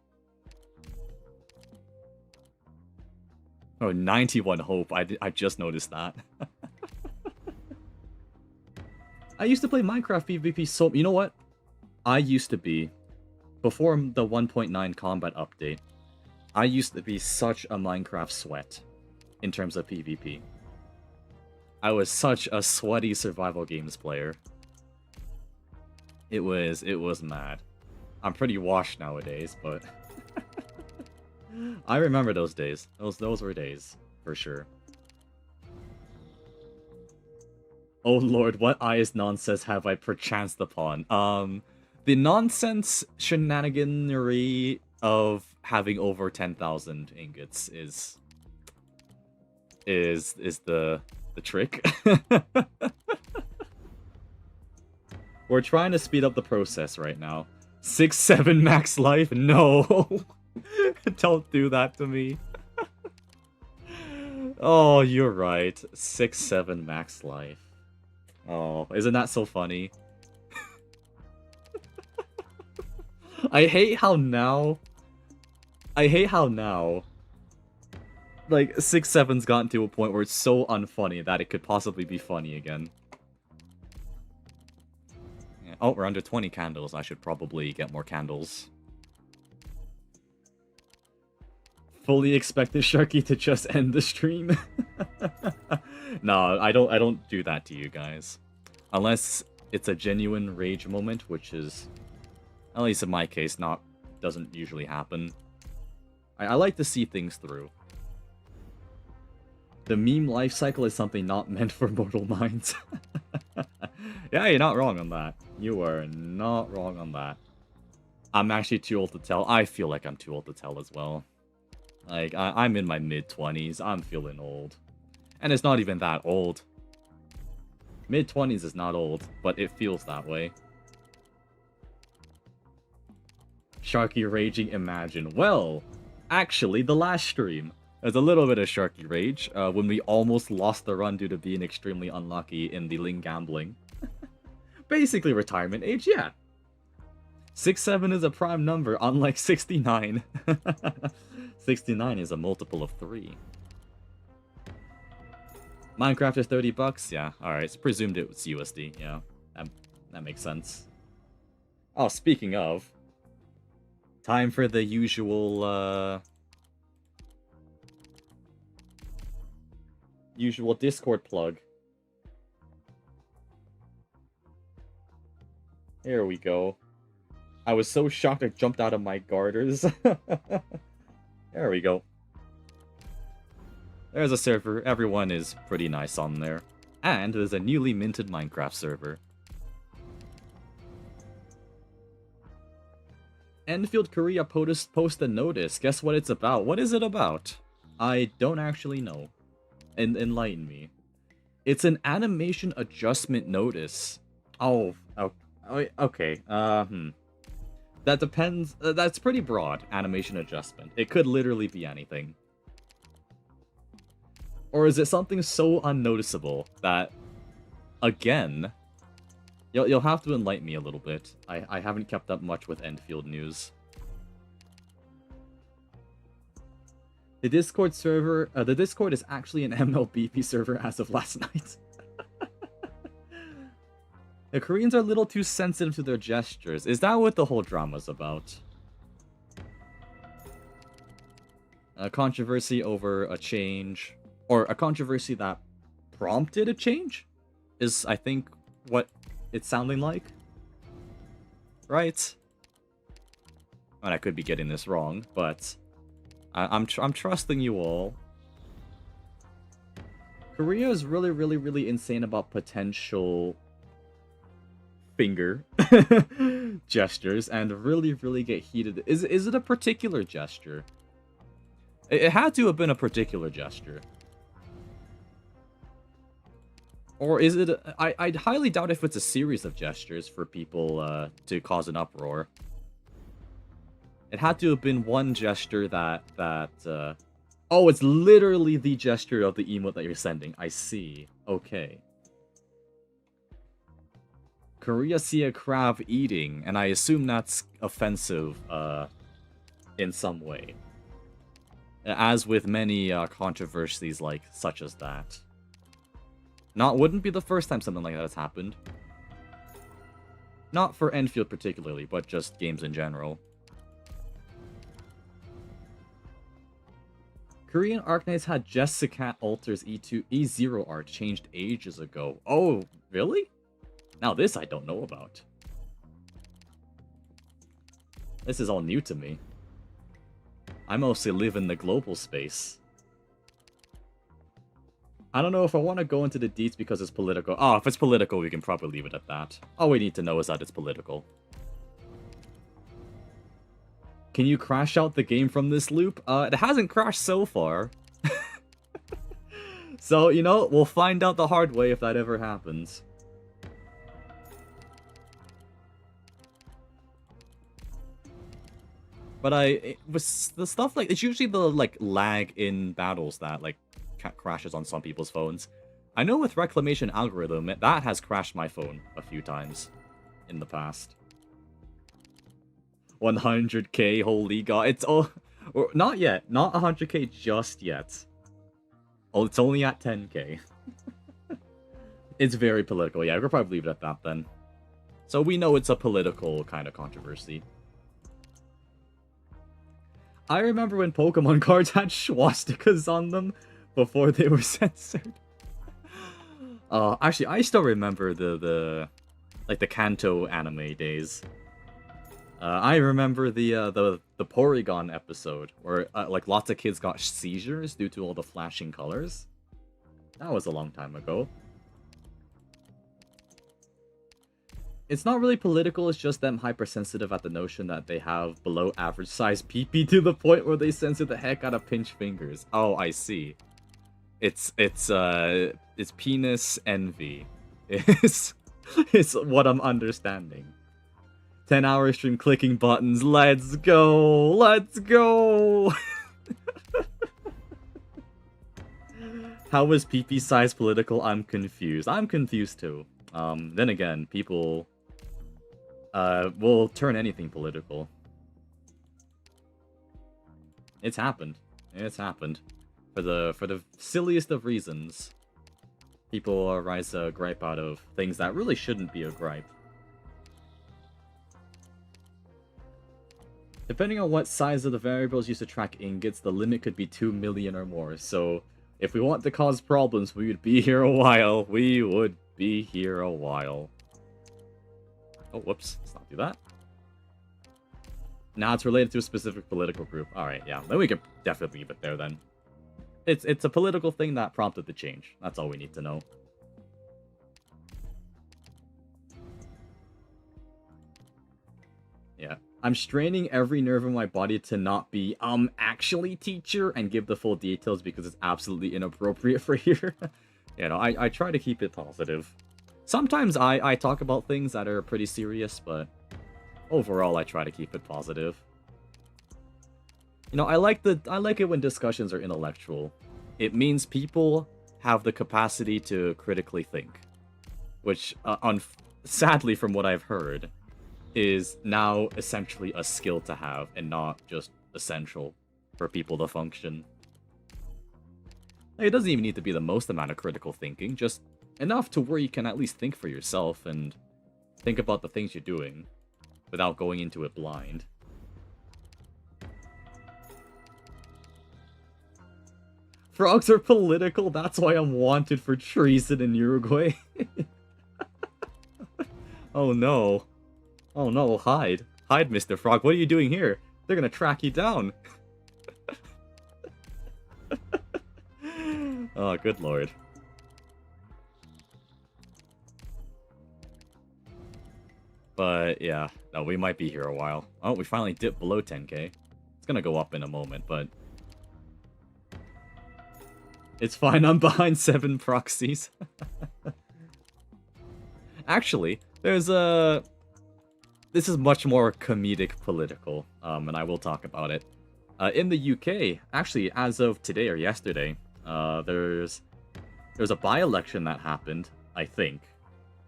Oh, 91 hope. I just noticed that. I used to play Minecraft PvP so... You know what? I used to be... Before the 1.9 combat update, I used to be such a Minecraft sweat in terms of PvP. I was such a sweaty survival games player. It was mad. I'm pretty washed nowadays, but I remember those days. Those were days, for sure. Oh lord, what IS nonsense have I perchanced upon? The nonsense shenaniganery of having over 10,000 ingots is the trick. We're trying to speed up the process right now. 6-7 max life? No! Don't do that to me. Oh, you're right. 6-7 max life. Oh, isn't that so funny? I hate how now, like, 6-7's gotten to a point where it's so unfunny that it could possibly be funny again. Yeah. Oh, we're under 20 candles. I should probably get more candles. Fully expected Sharky to just end the stream. No, I don't do that to you guys. Unless it's a genuine rage moment, which is, at least in my case, doesn't usually happen. I like to see things through. The meme life cycle is something not meant for mortal minds. Yeah, you're not wrong on that. You are not wrong on that. I'm actually too old to tell. I feel like I'm too old to tell as well. Like, I'm in my mid-20s. I'm feeling old. And it's not even that old. Mid-20s is not old, but it feels that way. Sharky raging, imagine. Well, actually, the last stream. There's a little bit of Sharky rage when we almost lost the run due to being extremely unlucky in the Ling gambling. Basically retirement age, yeah. 6-7 is a prime number, unlike 69. 69 is a multiple of 3. Minecraft is 30 bucks? Yeah, alright. It's presumed it was USD, yeah. That makes sense. Oh, speaking of... Time for the usual, usual Discord plug. Here we go. I was so shocked I jumped out of my garters. There we go. There's a server. Everyone is pretty nice on there. And there's a newly minted Minecraft server. Enfield Korea post a notice. Guess what it's about? What is it about? I don't actually know. Enlighten me. It's an animation adjustment notice. Oh, okay. That depends. That's pretty broad, animation adjustment. It could literally be anything. Or is it something so unnoticeable that, again, you'll have to enlighten me a little bit. I haven't kept up much with Enfield news. The Discord server, the Discord is actually an MLBP server as of last night. The Koreans are a little too sensitive to their gestures. Is that what the whole drama's about? A controversy over a change, or a controversy that prompted a change, is I think what it's sounding like. Right? And I could be getting this wrong, but I'm trusting you all. Korea is really insane about potential finger gestures and really get heated. Is it a particular gesture? It had to have been a particular gesture. Or is it... I'd highly doubt if it's a series of gestures for people to cause an uproar. It had to have been one gesture that oh, it's literally the gesture of the emote that you're sending. I see. Okay. Korea see a crab eating, and I assume that's offensive in some way. As with many controversies such as that. Wouldn't be the first time something like that has happened. Not for Enfield particularly, but just games in general. Korean Arknights had Jessica Alters E0 art changed ages ago. Oh, really? Now this I don't know about. This is all new to me. I mostly live in the global space. I don't know if I want to go into the deets because it's political. Oh, if it's political, we can probably leave it at that. All we need to know is that it's political. Can you crash out the game from this loop? It hasn't crashed so far. So, you know, we'll find out the hard way if that ever happens. But with the stuff it's usually the lag in battles that crashes on some people's phones. I know with Reclamation Algorithm, that has crashed my phone a few times in the past. 100k, holy god, it's not yet, not 100k just yet. Oh, it's only at 10k. It's very political, yeah, we'll probably leave it at that then. So we know it's a political kind of controversy. I remember when Pokemon cards had swastikas on them before they were censored. Actually, I still remember the Kanto anime days. I remember the Porygon episode where lots of kids got seizures due to all the flashing colors. That was a long time ago. It's not really political, it's just them hypersensitive at the notion that they have below average size PP to the point where they censor the heck out of pinch fingers. Oh, I see. It's penis envy. It's what I'm understanding. 10-hour stream clicking buttons. Let's go! Let's go! How is PP size political? I'm confused. I'm confused too. Then again, people will turn anything political. It's happened. It's happened. For the silliest of reasons, people rise a gripe out of things that really shouldn't be a gripe. Depending on what size of the variables used to track ingots, the limit could be 2 million or more. So, if we want to cause problems, we would be here a while. We would be here a while. Oh, whoops. Let's not do that. Now it's related to a specific political group. Alright, yeah. Then we could definitely leave it there then. It's a political thing that prompted the change. That's all we need to know. Yeah. I'm straining every nerve in my body to not be, actually teacher and give the full details because it's absolutely inappropriate for here. You know, I try to keep it positive. Sometimes I talk about things that are pretty serious, but overall I try to keep it positive. You know, I like it when discussions are intellectual. It means people have the capacity to critically think, which, sadly from what I've heard, is now essentially a skill to have and not just essential for people to function. It doesn't even need to be the most amount of critical thinking, just enough to where you can at least think for yourself and think about the things you're doing without going into it blind. Frogs are political, that's why I'm wanted for treason in Uruguay. Oh no. Oh no, hide. Hide, Mr. Frog. What are you doing here? They're gonna track you down. Oh, good lord. But, yeah. No, we might be here a while. Oh, we finally dipped below 10k. It's gonna go up in a moment, but... It's fine, I'm behind 7 proxies. Actually, there's a... This is much more comedic political, and I will talk about it. In the UK, actually, as of today or yesterday, there's a by-election that happened, I think,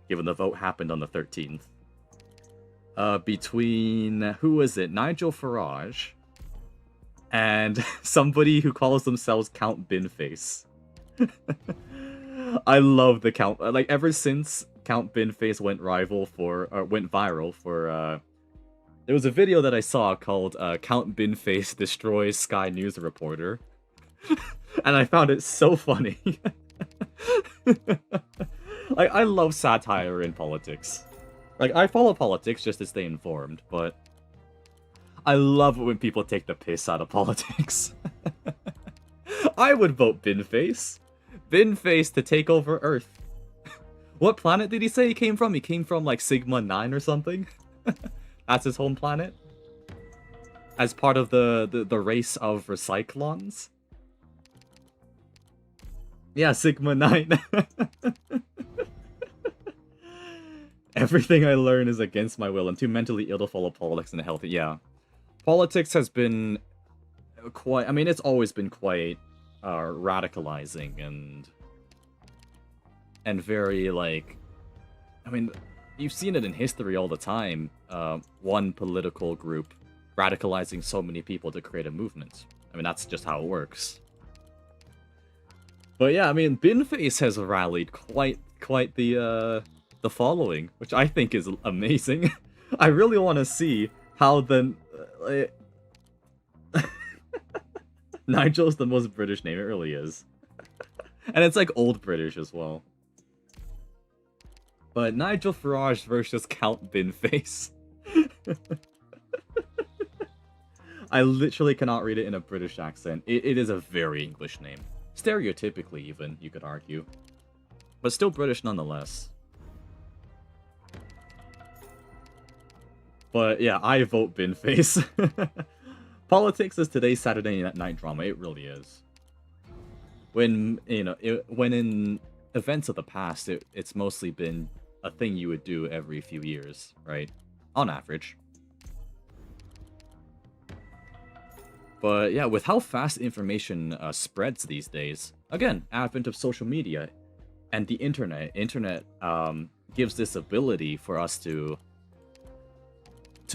given the vote happened on the 13th, between, who was it, Nigel Farage, and somebody who calls themselves Count Binface. I love the Count, like, ever since Count Binface went viral for, there was a video that I saw called Count Binface Destroys Sky News Reporter. And I found it so funny. Like, I love satire in politics. Like, I follow politics just to stay informed, but I love it when people take the piss out of politics. I would vote Binface. Binface to take over Earth. What planet did he say he came from? He came from, like, Sigma 9 or something? That's his home planet? As part of the race of Recyclons? Yeah, Sigma 9. Everything I learn is against my will. I'm too mentally ill to follow politics in a healthy... Yeah. Politics has been quite... I mean, it's always been quite radicalizing and very, like... I mean, you've seen it in history all the time. One political group radicalizing so many people to create a movement. I mean, that's just how it works. But yeah, I mean, Binface has rallied quite the following, which I think is amazing. I really want to see how the... Nigel's the most British name, it really is. And it's like old British as well. But Nigel Farage versus Count Binface. I literally cannot read it in a British accent. It is a very English name. Stereotypically, even, you could argue. But still British nonetheless. But yeah, I vote Binface. Politics is today's Saturday night drama. It really is. When, you know, when in events of the past, it's mostly been a thing you would do every few years, right? On average. But yeah, with how fast information spreads these days, again, advent of social media and the internet gives this ability for us to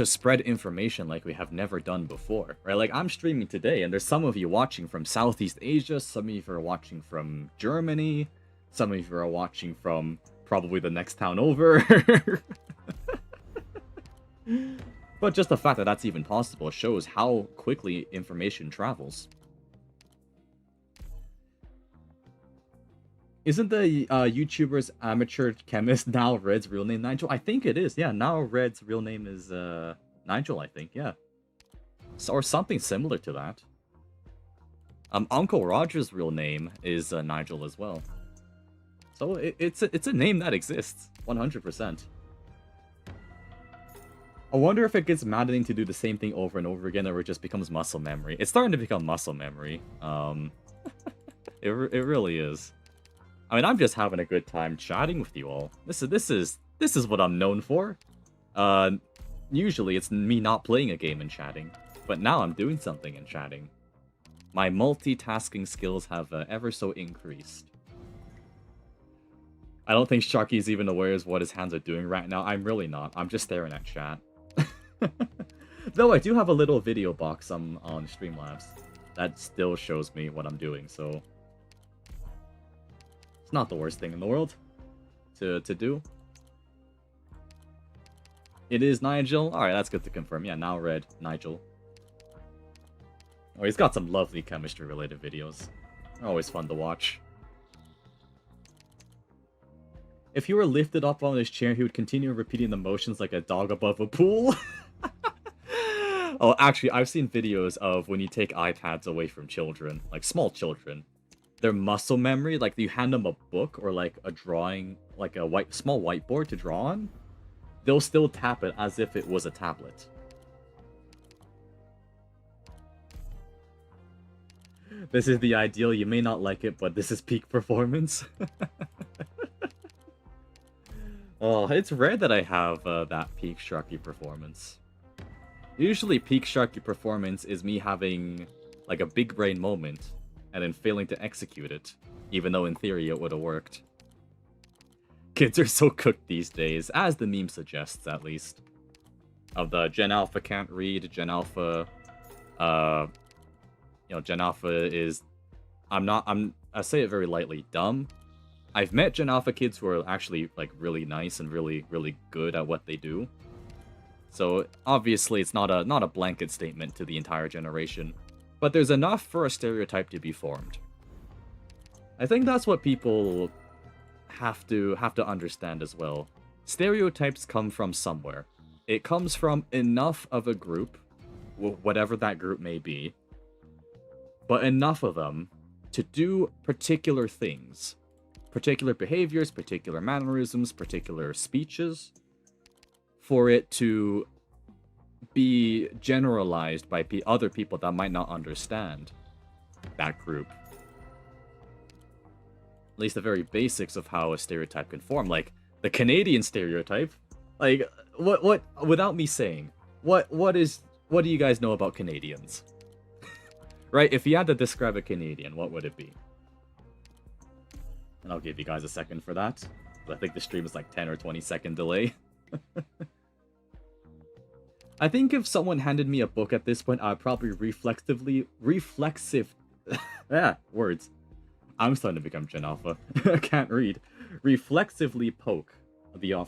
spread information like we have never done before, right? Like, I'm streaming today, and there's some of you watching from Southeast Asia, some of you are watching from Germany, some of you are watching from probably the next town over. But just the fact that that's even possible shows how quickly information travels. Isn't the YouTuber's amateur chemist now Red's real name Nigel? I think it is, yeah. Now Red's real name is Nigel, I think, yeah. Or something similar to that. Uncle Roger's real name is Nigel as well. So it's a name that exists, 100%. I wonder if it gets maddening to do the same thing over and over again, or it just becomes muscle memory. It's starting to become muscle memory. It really is. I mean, I'm just having a good time chatting with you all. This is what I'm known for. Usually it's me not playing a game and chatting, but now I'm doing something and chatting. My multitasking skills have ever so increased. I don't think Sharky's even aware of what his hands are doing right now. I'm really not. I'm just staring at chat. Though I do have a little video box on Streamlabs that still shows me what I'm doing, so it's not the worst thing in the world to do. It is Nigel. Alright, that's good to confirm. Yeah, now read Nigel. Oh, he's got some lovely chemistry-related videos. Always fun to watch. If he were lifted up on his chair, he would continue repeating the motions like a dog above a pool. Oh, actually, I've seen videos of when you take iPads away from children, like small children. Their muscle memory, like you hand them a book or like a drawing, like a small whiteboard to draw on, they'll still tap it as if it was a tablet. This is the ideal. You may not like it, but this is peak performance. Oh, it's rare that I have that peak Sharky performance. Usually peak Sharky performance is me having like a big brain moment and then failing to execute it, even though in theory it would have worked. Kids are so cooked these days, as the meme suggests at least. Of the Gen Alpha can't read, Gen Alpha, Gen Alpha is, I say it very lightly, dumb. I've met Gen Alpha kids who are actually like really nice and really, really good at what they do. So obviously it's not a blanket statement to the entire generation, but there's enough for a stereotype to be formed. I think that's what people have to understand as well. Stereotypes come from somewhere. It comes from enough of a group, whatever that group may be, but enough of them to do particular things. Particular behaviors, particular mannerisms, particular speeches, for it to be generalized by other people that might not understand that group. At least the very basics of how a stereotype can form, like the Canadian stereotype. Like, what? Without me saying, what do you guys know about Canadians? Right? If you had to describe a Canadian, what would it be? And I'll give you guys a second for that. I think the stream is like 10 or 20-second delay. I think if someone handed me a book at this point, I'd probably yeah, words. I'm starting to become Gen Alpha. I can't read. Reflexively poke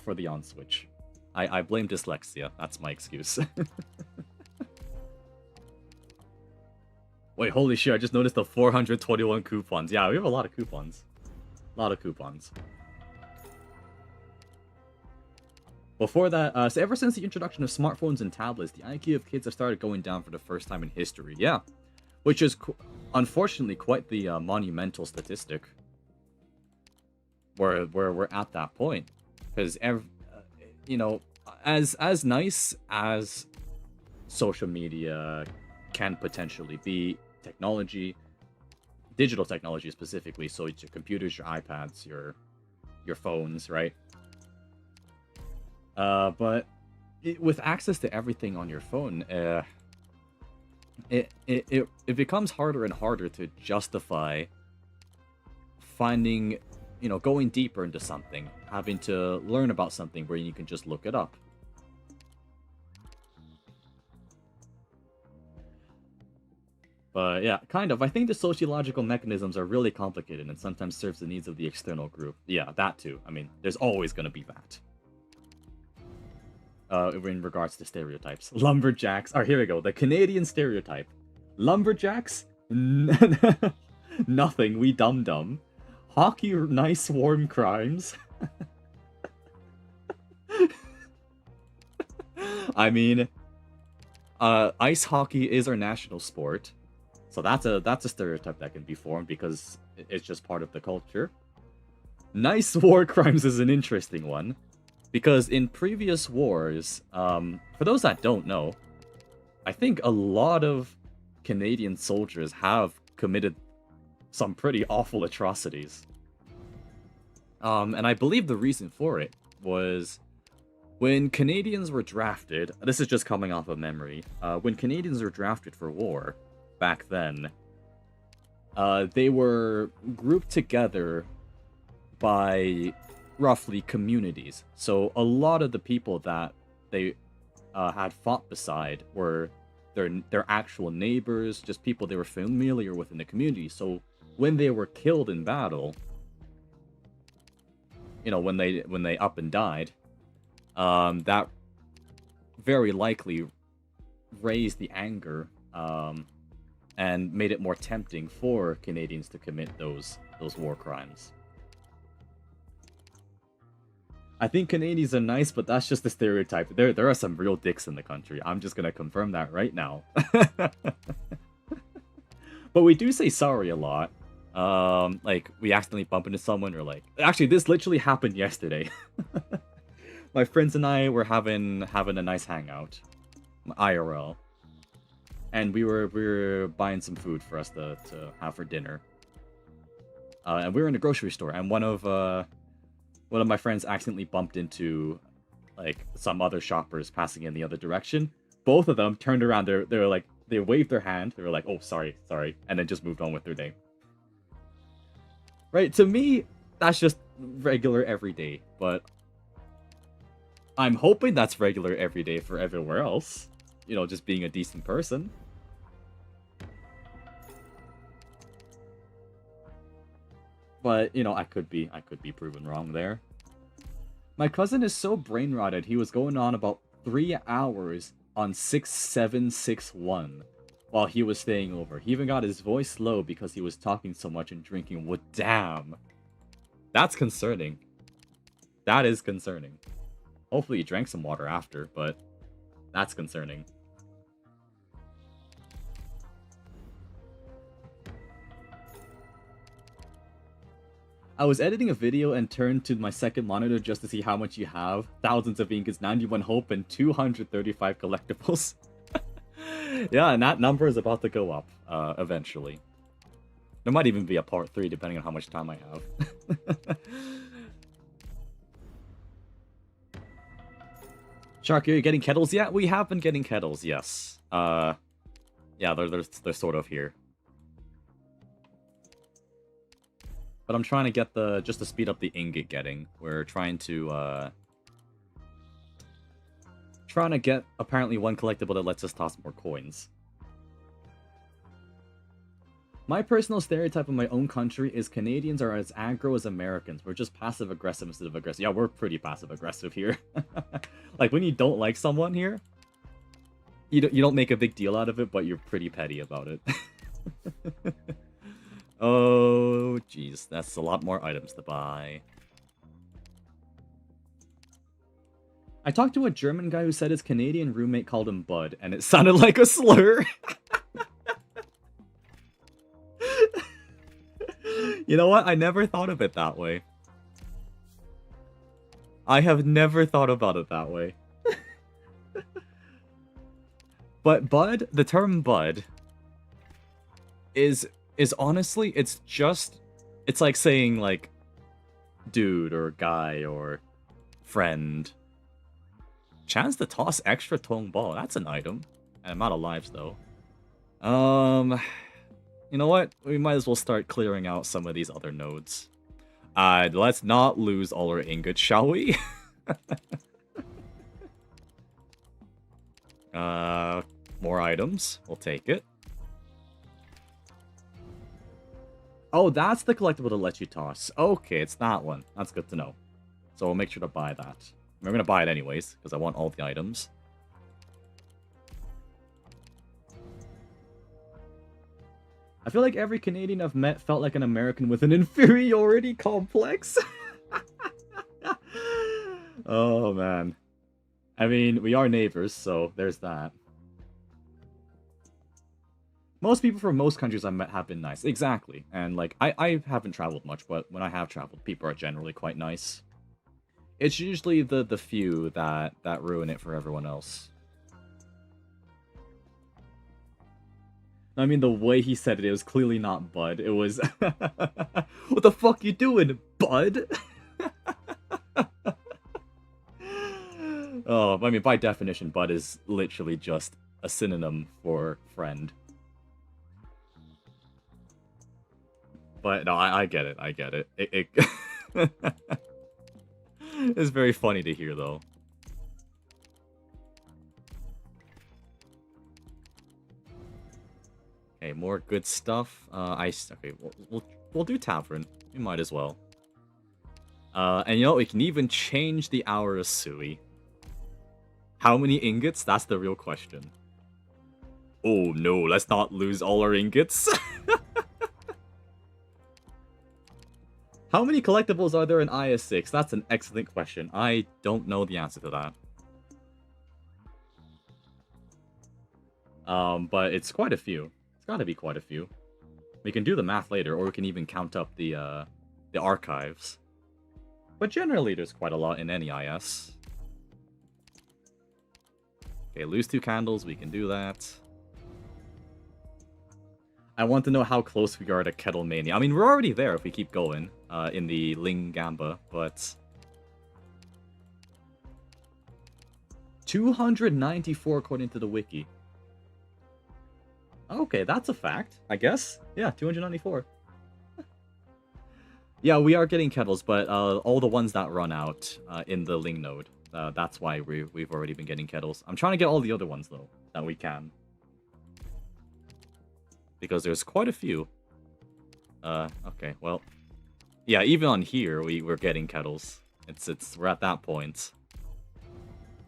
for the on switch. I blame dyslexia. That's my excuse. Wait, holy shit, I just noticed the 421 coupons. Yeah, we have a lot of coupons. A lot of coupons. Before that, so ever since the introduction of smartphones and tablets, the IQ of kids have started going down for the first time in history. Yeah, which is unfortunately quite the monumental statistic. Where we're at that point, because as nice as social media can potentially be, technology, digital technology specifically, so it's your computers, your iPads, your phones, right? But with access to everything on your phone, it becomes harder and harder to justify finding, going deeper into something, having to learn about something where you can just look it up. But yeah, kind of. I think the sociological mechanisms are really complicated and sometimes serves the needs of the external group. Yeah, that too. I mean, there's always going to be that. In regards to stereotypes. Lumberjacks. Oh, here we go. The Canadian stereotype. Lumberjacks? Nothing. We dum-dum. Hockey, nice warm crimes. I mean, Ice hockey is our national sport, so that's a stereotype that can be formed because it's just part of the culture. Nice war crimes is an interesting one, because in previous wars, for those that don't know, I think a lot of Canadian soldiers have committed some pretty awful atrocities. And I believe the reason for it was when Canadians were drafted, this is just coming off of memory, when Canadians were drafted for war back then, they were grouped together by roughly communities. So a lot of the people that they had fought beside were their actual neighbors, just people they were familiar with in the community. So when they were killed in battle, you know, when they up and died, that very likely raised the anger and made it more tempting for Canadians to commit those war crimes. I think Canadians are nice, but that's just a stereotype. There are some real dicks in the country. I'm just gonna confirm that right now. But we do say sorry a lot. Like, we accidentally bump into someone, or like... Actually, this literally happened yesterday. My friends and I were having a nice hangout. IRL. And we were buying some food for us to have for dinner. And we were in a grocery store, and one of my friends accidentally bumped into, like, some other shoppers passing in the other direction. Both of them turned around. They were like, they waved their hand. They were like, "Oh, sorry," and then just moved on with their day. Right? To me, that's just regular everyday. But I'm hoping that's regular everyday for everywhere else. You know, just being a decent person. But, you know, I could be proven wrong there. My cousin is so brain rotted, he was going on about 3 hours on 6761 while he was staying over. He even got his voice low because he was talking so much and drinking. Well, damn. That's concerning. That is concerning. Hopefully he drank some water after, but that's concerning. I was editing a video and turned to my second monitor just to see how much you have. Thousands of ingots, 91 hope, and 235 collectibles. Yeah, and that number is about to go up, eventually. There might even be a part 3, depending on how much time I have. Sharky, are you getting kettles yet? We have been getting kettles, yes. Yeah, they're sort of here. But I'm trying to get just to speed up the ingot getting. We're trying to get apparently one collectible that lets us toss more coins. My personal stereotype of my own country is Canadians are as aggro as Americans. We're just passive-aggressive instead of aggressive. Yeah, we're pretty passive-aggressive here. Like, when you don't like someone here, you don't make a big deal out of it, but you're pretty petty about it. Oh, jeez, that's a lot more items to buy. I talked to a German guy who said his Canadian roommate called him Bud, and it sounded like a slur. You know what? I never thought of it that way. I have never thought about it that way. But Bud, the term Bud, is honestly, it's like saying, like, dude or guy or friend. Chance to toss extra tong ball. That's an item. And I'm out of lives, though. You know what? We might as well start clearing out some of these other nodes. Let's not lose all our ingots, shall we? More items. We'll take it. Oh, that's the collectible that lets you toss. Okay, it's that one. That's good to know. So we'll make sure to buy that. We're going to buy it anyways, because I want all the items. I feel like every Canadian I've met felt like an American with an inferiority complex. Oh, man. I mean, we are neighbors, so there's that. Most people from most countries I met have been nice. Exactly. And, like, I haven't traveled much, but when I have traveled, people are generally quite nice. It's usually the few that ruin it for everyone else. I mean, the way he said it was clearly not Bud. It was, what the fuck you doing, Bud? Oh, I mean, by definition, Bud is literally just a synonym for friend. But no, I get it. I get it. It's very funny to hear, though. Okay, more good stuff. Okay, we'll do tavern. We might as well. And you know, we can even change the hour of Sui. How many ingots? That's the real question. Oh no, let's not lose all our ingots. How many collectibles are there in IS6? That's an excellent question. I don't know the answer to that. But it's quite a few. It's gotta be quite a few. We can do the math later, or we can even count up the archives. But generally, there's quite a lot in any IS. Okay, lose 2 candles, we can do that. I want to know how close we are to Kettle Mania. I mean, we're already there if we keep going in the Ling Gamba, but... 294 according to the wiki. Okay, that's a fact, I guess. Yeah, 294. Yeah, we are getting kettles, but all the ones that run out in the Ling node. That's why we've already been getting kettles. I'm trying to get all the other ones, though, that we can. Because there's quite a few. Okay, well... Yeah, even on here, we're getting kettles. We're at that point.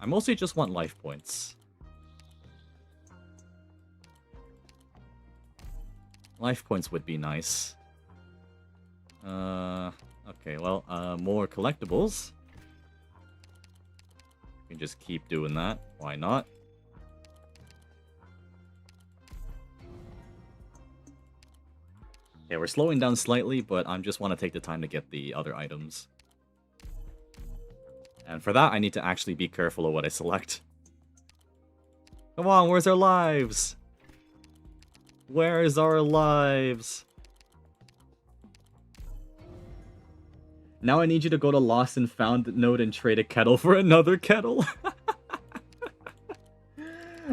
I mostly just want life points. Life points would be nice. Okay, well, more collectibles. We can just keep doing that. Why not? Okay, we're slowing down slightly, but I just want to take the time to get the other items. And for that, I need to actually be careful of what I select. Come on, where's our lives? Where's our lives? Now I need you to go to Lost and Found node and trade a kettle for another kettle.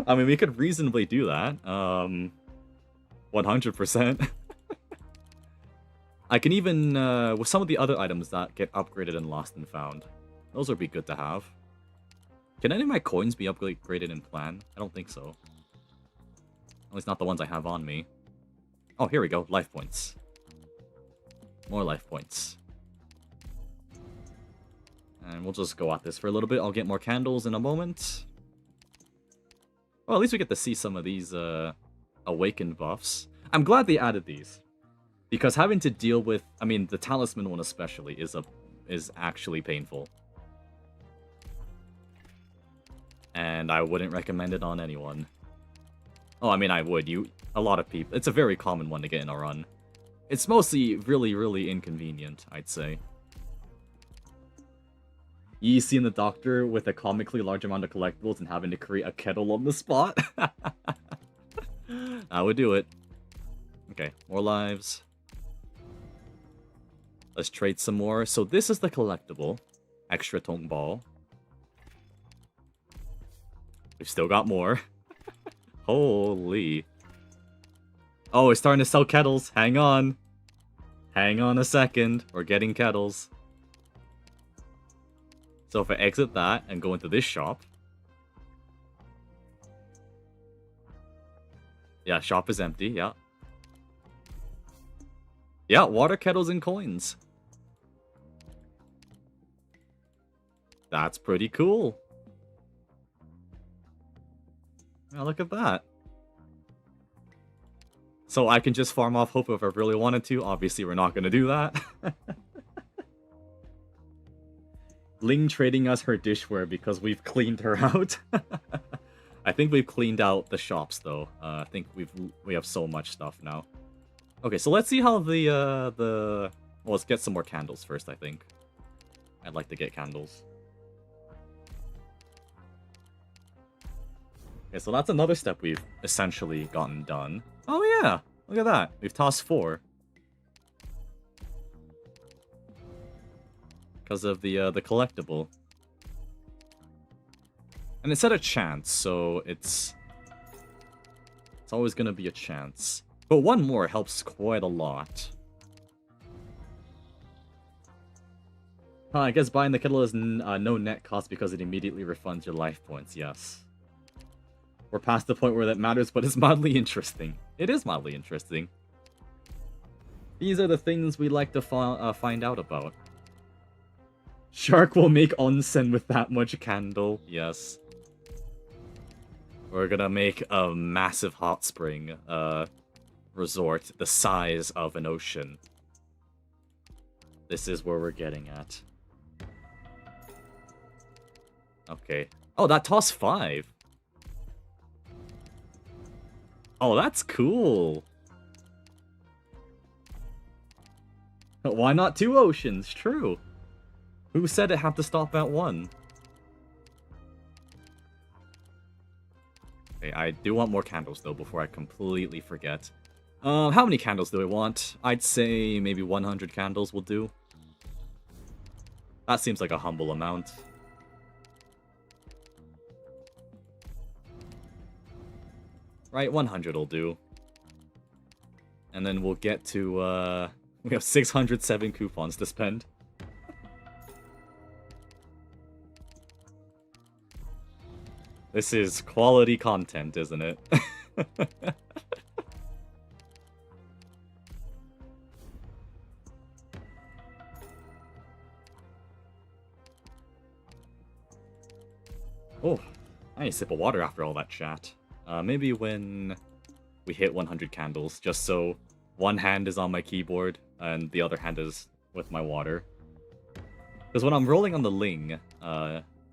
I mean, we could reasonably do that. 100%. I can even, with some of the other items that get upgraded in Lost and Found. Those would be good to have. Can any of my coins be upgraded in Plan? I don't think so. At least not the ones I have on me. Oh, here we go. Life points. More life points. And we'll just go at this for a little bit. I'll get more candles in a moment. Well, at least we get to see some of these awakened buffs. I'm glad they added these. Because having to deal with... I mean, the talisman one especially is actually painful. And I wouldn't recommend it on anyone. Oh, I mean, I would. A lot of people... It's a very common one to get in a run. It's mostly really, really inconvenient, I'd say. You seeing the doctor with a comically large amount of collectibles and having to create a kettle on the spot? I would do it. Okay, more lives. Let's trade some more. So this is the collectible. Extra Tong Ball. We've still got more. Holy. Oh, we're starting to sell kettles. Hang on. Hang on a second. We're getting kettles. So if I exit that and go into this shop. Yeah, shop is empty, yeah. Yeah, water kettles and coins. That's pretty cool. Now look at that. So I can just farm off Hope if I really wanted to. Obviously, we're not going to do that. Ling trading us her dishware because we've cleaned her out. I think we've cleaned out the shops though. I think we have so much stuff now. Okay, so let's see how well, let's get some more candles first, I think. I'd like to get candles. Okay, so that's another step we've essentially gotten done. Oh yeah, look at that. We've tossed 4. Because of the collectible. And it said a chance, so it's always gonna be a chance. But one more helps quite a lot. I guess buying the kettle is no net cost because it immediately refunds your life points, yes. We're past the point where that matters, but it's mildly interesting. It is mildly interesting. These are the things we like to find out about. Shark will make onsen with that much candle, yes. We're gonna make a massive hot spring resort the size of an ocean. This is where we're getting at. Okay. Oh, that tossed 5. Oh, that's cool. Why not 2 oceans? True. Who said it had to stop at 1? Okay, I do want more candles, though, before I completely forget. How many candles do I want? I'd say maybe 100 candles will do. That seems like a humble amount. Right, 100 will do. And then we'll get to, we have 607 coupons to spend. This is quality content, isn't it? Oh, I need a sip of water after all that chat. Maybe when we hit 100 candles, just so one hand is on my keyboard and the other hand is with my water. Because when I'm rolling on the Ling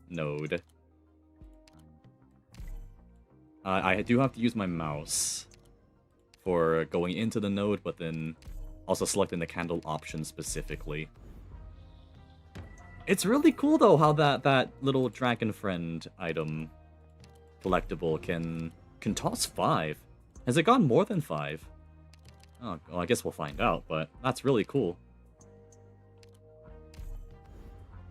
node, I do have to use my mouse for going into the node, but then also selecting the candle option specifically. It's really cool though how that little dragon friend item collectible can toss 5. Has it gone more than 5? Oh, well, I guess we'll find out, but that's really cool.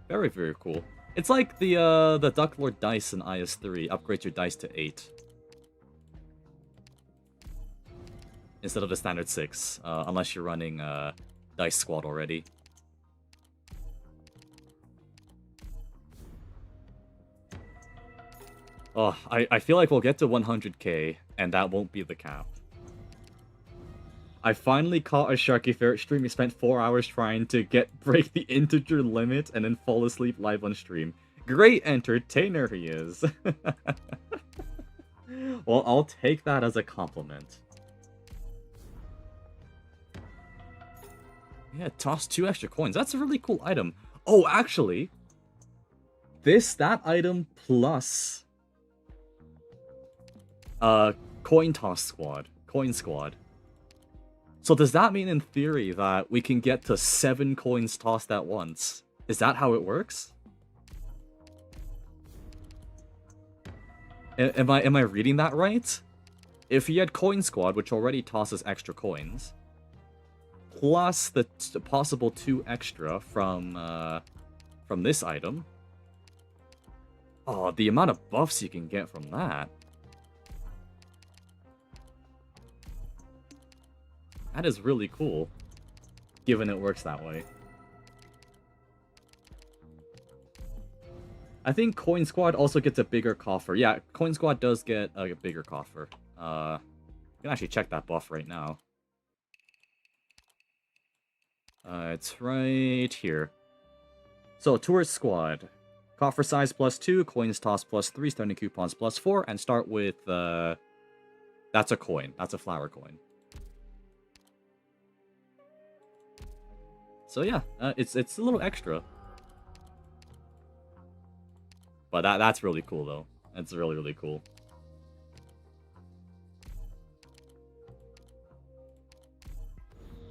Very, very cool. It's like the Ducklord dice in IS3 upgrades your dice to 8. Instead of the standard 6, unless you're running Dice Squad already. Oh, I feel like we'll get to 100k, and that won't be the cap. I finally caught a Sharky Ferret stream. He spent 4 hours trying to break the integer limit and then fall asleep live on stream. Great entertainer he is. Well, I'll take that as a compliment. Yeah, toss 2 extra coins. That's a really cool item. Oh, actually, that item plus coin squad. So does that mean in theory that we can get to 7 coins tossed at once? Is that how it works? Am I reading that right? If you had coin squad, which already tosses extra coins, plus the possible 2 extra from this item. Oh, the amount of buffs you can get from that. That is really cool, given it works that way. I think Coin Squad also gets a bigger coffer. Yeah, Coin Squad does get a bigger coffer. You can actually check that buff right now. It's right here. So, Tourist Squad. Coffer size +2, coins toss +3, starting coupons +4, and start with, that's a coin. That's a flower coin. So yeah, it's a little extra. But that's really cool, though. That's really, really cool.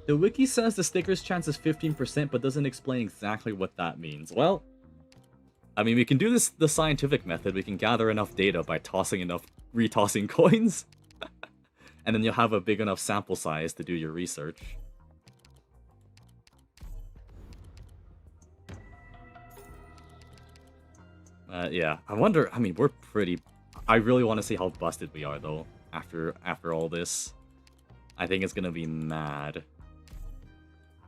The wiki says the sticker's chance is 15%, but doesn't explain exactly what that means. Well, I mean, we can do this the scientific method. We can gather enough data by retossing coins. And then you'll have a big enough sample size to do your research. Yeah, I wonder, I mean, we're pretty... I really want to see how busted we are, though, after all this. I think it's gonna be mad.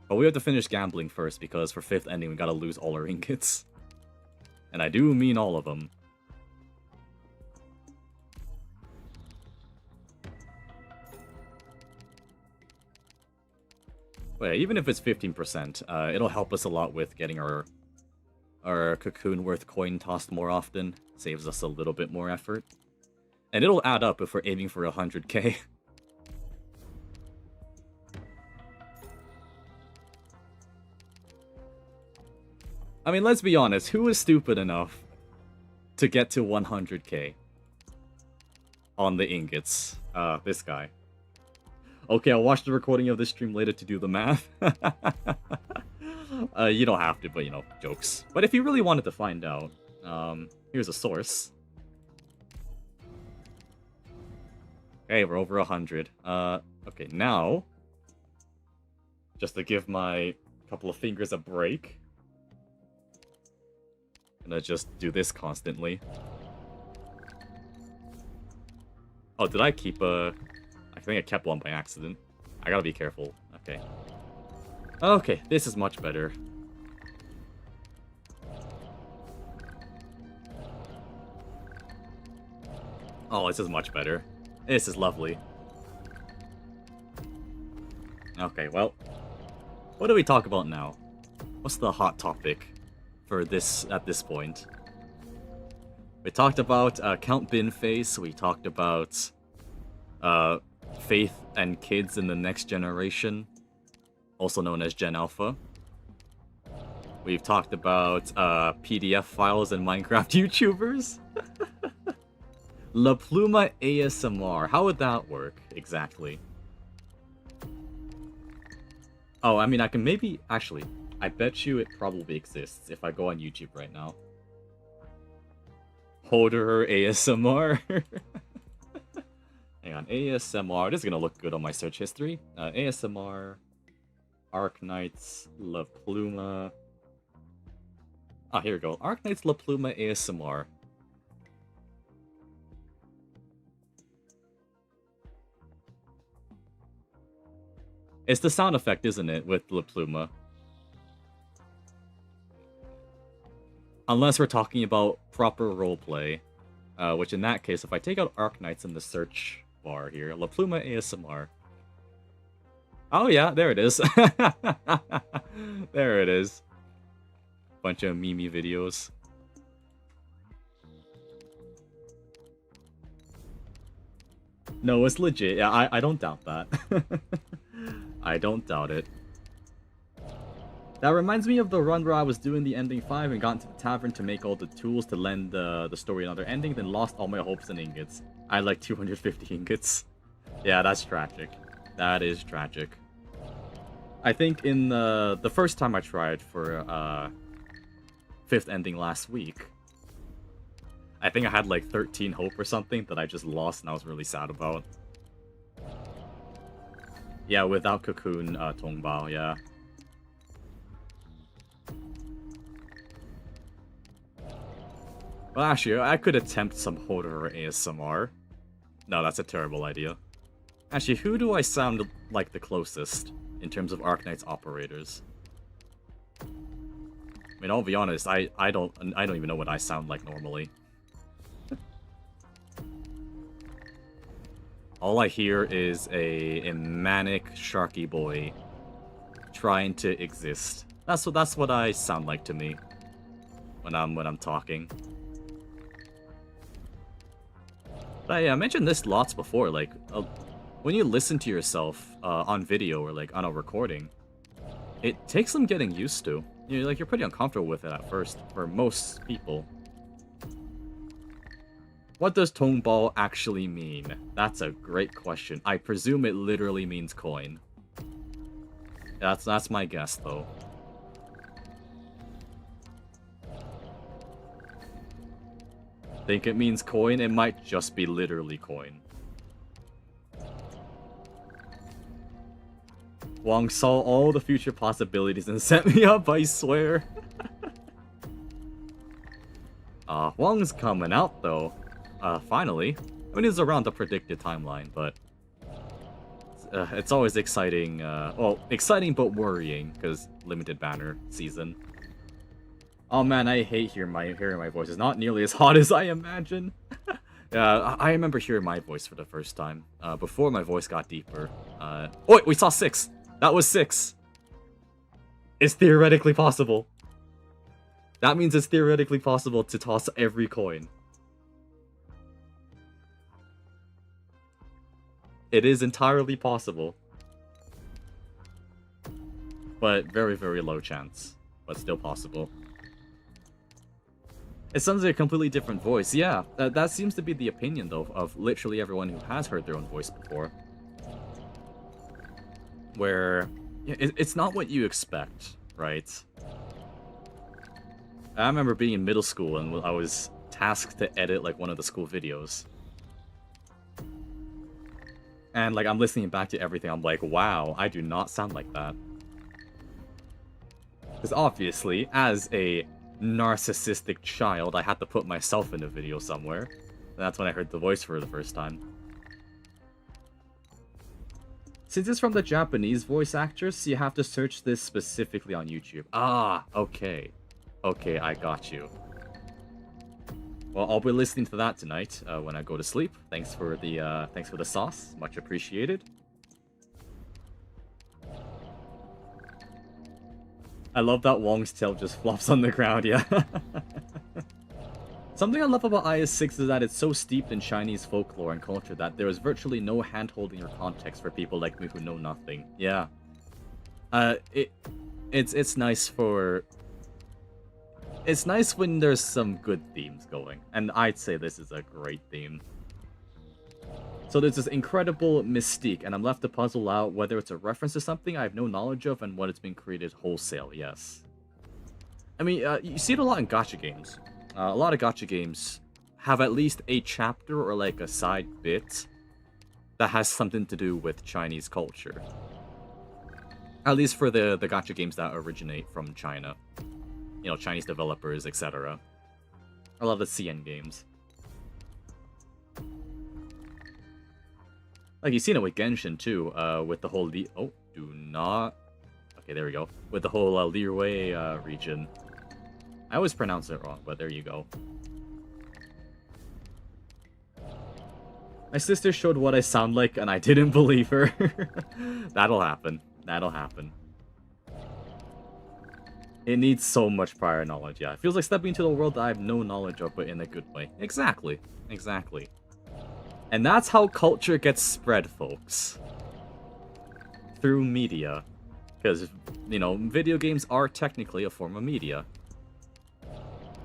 But we have to finish gambling first, because for 5th ending, we gotta lose all our ingots. And I do mean all of them. But yeah, even if it's 15%, it'll help us a lot with getting our cocoon worth coin tossed more often. Saves us a little bit more effort. And it'll add up if we're aiming for 100k. I mean, let's be honest, who is stupid enough to get to 100k on the ingots? This guy. Okay, I'll watch the recording of this stream later to do the math. You don't have to, but you know, jokes. But if you really wanted to find out, here's a source. Okay, we're over 100. Okay, now, just to give my couple of fingers a break, I'm gonna just do this constantly. Oh, did I keep a... I think I kept one by accident. I gotta be careful. Okay. Okay, this is much better. Oh, this is much better. This is lovely. Okay, well, what do we talk about now? What's the hot topic for this at this point? We talked about Count Binface. We talked about Faith and kids in the next generation, also known as Gen Alpha. We've talked about PDF files and Minecraft YouTubers. La Pluma ASMR. How would that work exactly? Oh, I mean, I can maybe... Actually, I bet you it probably exists if I go on YouTube right now. Holder ASMR. Hang on, ASMR. This is gonna look good on my search history. ASMR, Arknights, La Pluma. Ah, here we go. Arknights La Pluma ASMR. It's the sound effect, isn't it, with La Pluma? Unless we're talking about proper roleplay. Which in that case, if I take out Arknights in the search bar here, La Pluma ASMR. Oh yeah, there it is. There it is. Bunch of meme videos. No, it's legit. Yeah, I don't doubt that. I don't doubt it. That reminds me of the run where I was doing the ending 5 and got into the tavern to make all the tools to lend the story another ending, then lost all my hopes and ingots. I had like 250 ingots. Yeah, that's tragic. That is tragic. I think in the first time I tried for 5th ending last week, I think I had like 13 hope or something that I just lost and I was really sad about. Yeah, without Cocoon Tongbao, yeah. Well, actually, I could attempt some Holder ASMR. No, that's a terrible idea. Actually, who do I sound like the closest in terms of Arknights operators? I mean, I'll be honest, I don't even know what I sound like normally. All I hear is a manic Sharky boy trying to exist. That's what I sound like to me when I'm talking. But yeah, I mentioned this lots before. Like, when you listen to yourself on video or like on a recording, it takes some getting used to. You're pretty uncomfortable with it at first for most people. What does Tongbao actually mean? That's a great question. I presume it literally means coin. That's my guess, though. Think it means coin? It might just be literally coin. Wong saw all the future possibilities and set me up, I swear. Wong's coming out, though. Finally. I mean, it's around the predicted timeline, but... it's always exciting, well, exciting but worrying, because limited banner season. Oh man, I hate hearing my voice. It's not nearly as hot as I imagine. I remember hearing my voice for the first time, before my voice got deeper. Oh, wait, we saw 6! That was 6! It's theoretically possible. That means it's theoretically possible to toss every coin. It is entirely possible. But very, very low chance. But still possible. It sounds like a completely different voice. Yeah, that seems to be the opinion, though, of literally everyone who has heard their own voice before. Where it's not what you expect, right? I remember being in middle school and I was tasked to edit like one of the school videos. And like I'm listening back to everything, I'm like, wow, I do not sound like that. Because obviously, as a narcissistic child, I had to put myself in a video somewhere. And that's when I heard the voice for the first time. Since it's from the Japanese voice actress, you have to search this specifically on YouTube. Ah, okay. Okay, I got you. Well, I'll be listening to that tonight when I go to sleep. Thanks for the sauce, much appreciated. I love that Wong's tail just flops on the ground. Yeah. Something I love about IS6 is that it's so steeped in Chinese folklore and culture that there is virtually no hand-holding or context for people like me who know nothing. Yeah. It's nice for... It's nice when there's some good themes going, and I'd say this is a great theme. So there's this incredible mystique, and I'm left to puzzle out whether it's a reference to something I have no knowledge of and what it's been created wholesale, yes. I mean, you see it a lot in gacha games. A lot of gacha games have at least a chapter or like a side bit that has something to do with Chinese culture. At least for the gacha games that originate from China. You know, Chinese developers, etc. I love the CN games. Like, you've seen it with Genshin, too, with the whole oh, do not... Okay, there we go. With the whole Liyue region. I always pronounce it wrong, but there you go. My sister showed what I sound like, and I didn't believe her. That'll happen. That'll happen. It needs so much prior knowledge, yeah. It feels like stepping into the world that I have no knowledge of, but in a good way. Exactly. Exactly. And that's how culture gets spread, folks. Through media. Because, you know, video games are technically a form of media.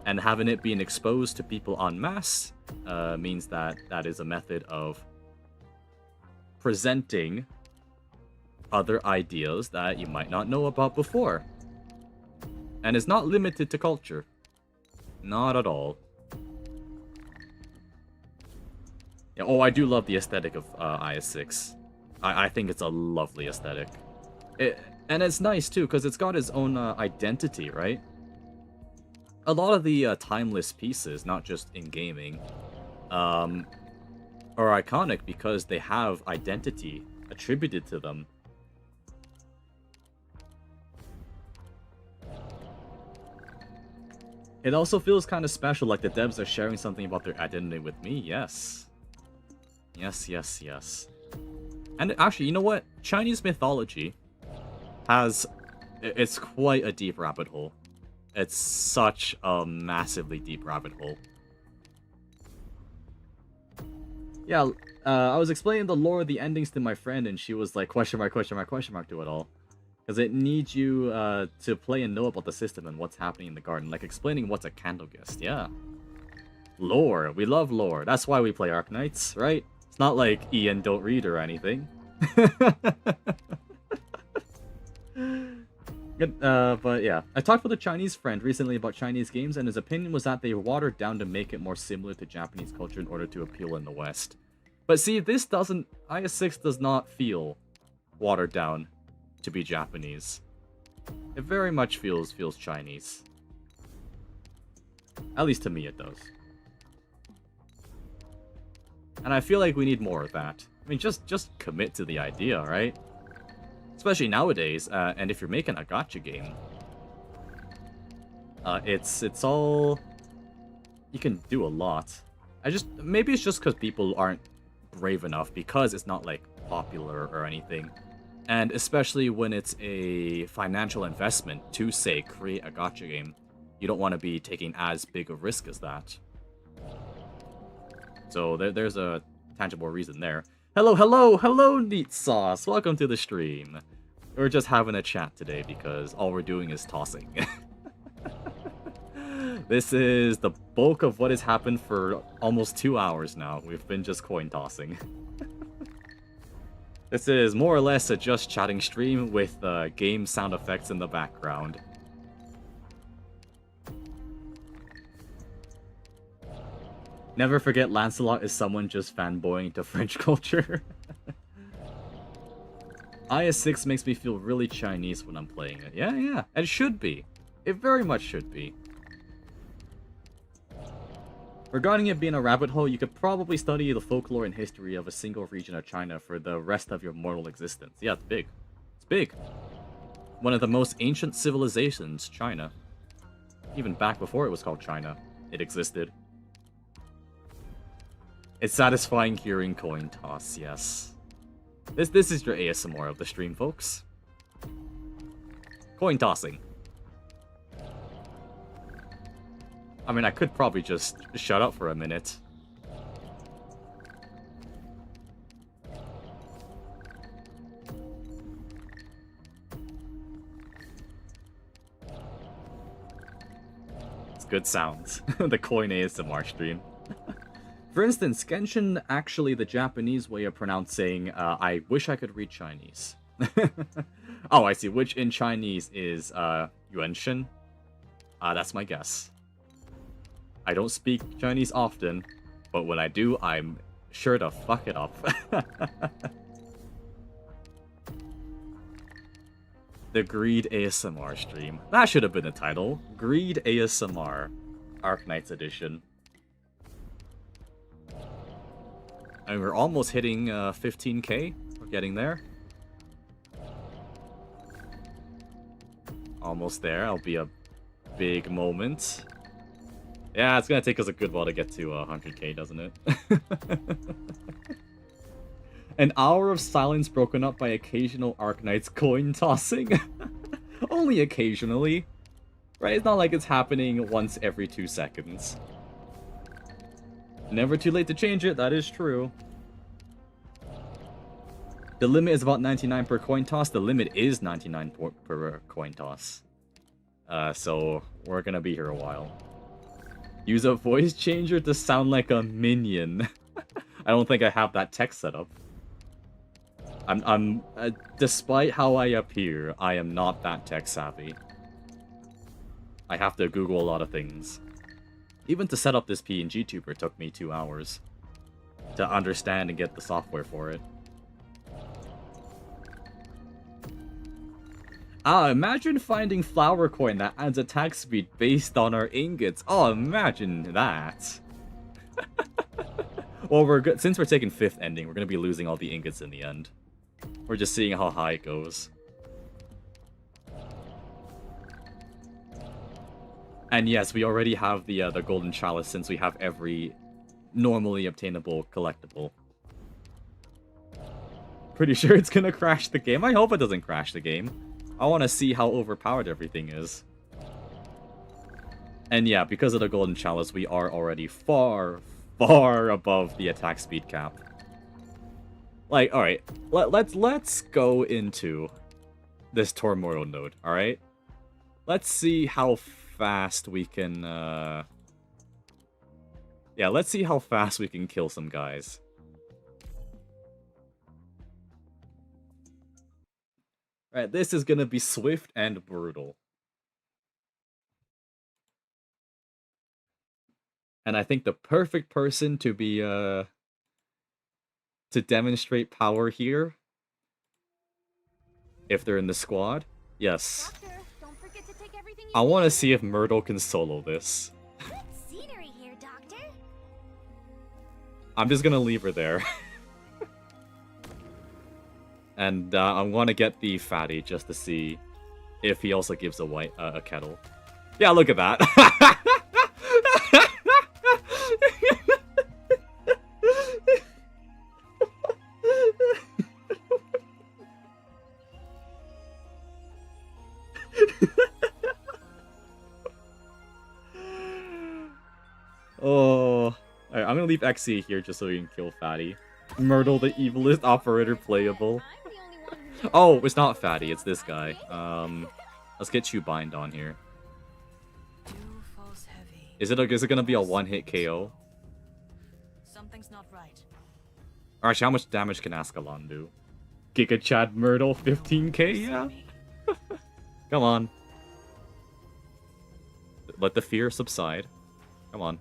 And having it being exposed to people en masse means that that is a method of presenting other ideas that you might not know about before. And it's not limited to culture. Not at all. Yeah, oh, I do love the aesthetic of IS6. I think it's a lovely aesthetic. And it's nice, too, because it's got its own identity, right? A lot of the timeless pieces, not just in gaming, are iconic because they have identity attributed to them. It also feels kind of special, like the devs are sharing something about their identity with me. Yes. Yes, yes, yes. And actually, you know what? Chinese mythology has... It's quite a deep rabbit hole. It's such a massively deep rabbit hole. Yeah, I was explaining the lore of the endings to my friend, and she was like, question mark to it all. Because it needs you to play and know about the system and what's happening in the garden. Like explaining what's a candle guest, yeah. Lore, we love lore. That's why we play Arknights, right? It's not like Ian don't read or anything. But yeah, I talked with a Chinese friend recently about Chinese games, and his opinion was that they watered down to make it more similar to Japanese culture in order to appeal in the West. But see, this doesn't... IS6 does not feel watered down to be Japanese. It very much feels Chinese. At least to me it does. And I feel like we need more of that. I mean, just commit to the idea, right? Especially nowadays, and if you're making a gacha game, it's all... You can do a lot. Maybe it's just because people aren't brave enough, because it's not, like, popular or anything. And especially when it's a financial investment to, say, create a gacha game, you don't want to be taking as big a risk as that. So there's a tangible reason there. Hello, Neat Sauce! Welcome to the stream. We're just having a chat today because all we're doing is tossing. This is the bulk of what has happened for almost 2 hours now. We've been just coin tossing. This is more or less a just chatting stream with game sound effects in the background. Never forget Lancelot is someone just fanboying to French culture. IS6 makes me feel really Chinese when I'm playing it. Yeah, it should be. It very much should be. Regarding it being a rabbit hole, you could probably study the folklore and history of a single region of China for the rest of your mortal existence. Yeah, it's big. It's big. One of the most ancient civilizations, China. Even back before it was called China, it existed. It's satisfying hearing coin toss, yes. This is your ASMR of the stream, folks. Coin tossing. I mean, I could probably just shut up for a minute. It's good sounds. The coin ASMR stream. For instance, Genshin actually the Japanese way of pronouncing I wish I could read Chinese. Oh, I see. Which in Chinese is Yuanshin. That's my guess. I don't speak Chinese often, but when I do, I'm sure to fuck it up. The Greed ASMR stream. That should have been the title. Greed ASMR. Arknights edition. And we're almost hitting 15k. We're getting there. Almost there. That'll be a big moment. Yeah, it's gonna take us a good while to get to 100k, doesn't it? An hour of silence broken up by occasional Arknights coin tossing. Only occasionally. Right? It's not like it's happening once every 2 seconds. Never too late to change it, that is true. The limit is about 99 per coin toss. The limit is 99 per coin toss. So we're gonna be here a while. Use a voice changer to sound like a minion. I don't think I have that text set up. Despite how I appear, I am not that tech savvy. I have to Google a lot of things. Even to set up this PNG tuber took me 2 hours to understand and get the software for it. Imagine finding flower coin that adds attack speed based on our ingots. Oh, imagine that. Well, since we're taking 5th ending, we're going to be losing all the ingots in the end. We're just seeing how high it goes. And yes, we already have the golden chalice since we have every normally obtainable collectible. Pretty sure it's gonna crash the game. I hope it doesn't crash the game. I want to see how overpowered everything is. And yeah, because of the golden chalice, we are already far, far above the attack speed cap. Like, alright, let's go into this Tormoro node, alright? Let's see how fast we can, yeah, let's see how fast we can kill some guys. Right, this is gonna be swift and brutal. And I think the perfect person to be, to demonstrate power here, if they're in the squad, yes. Doctor, don't forget to take everything you I want to need. see if Myrtle can solo this. Good scenery here, Doctor. I'm just gonna leave her there. And I want to get the fatty just to see if he also gives a kettle. Yeah, look at that. Oh, alright, I'm gonna leave Xe here just so we can kill Fatty. Myrtle, the evilest operator playable. Oh, it's not Fatty, it's this guy. Let's get Bind on here. Is it gonna be a one-hit KO? Something's not right. Or actually, how much damage can Ascalon do? Giga Chad Myrtle, 15k? Yeah. Come on. Let the fear subside. Come on.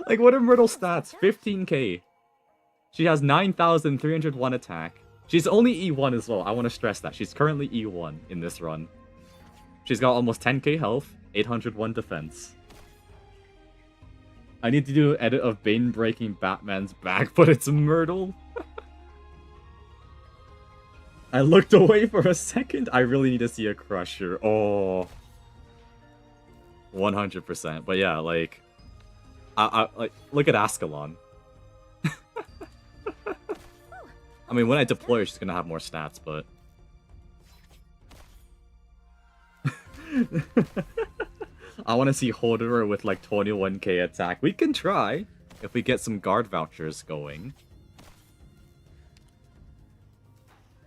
Like, what are Myrtle's stats? 15k. She has 9,301 attack. She's only E1 as well. I want to stress that. She's currently E1 in this run. She's got almost 10k health, 801 defense. I need to do an edit of Bane breaking Batman's back, but it's Myrtle. I looked away for a second. I really need to see a Crusher. Oh. 100%. But yeah, like... like, look at Ascalon. I mean, when I deploy her, she's gonna have more stats, but... I want to see Holderer with like 21k attack. We can try if we get some guard vouchers going.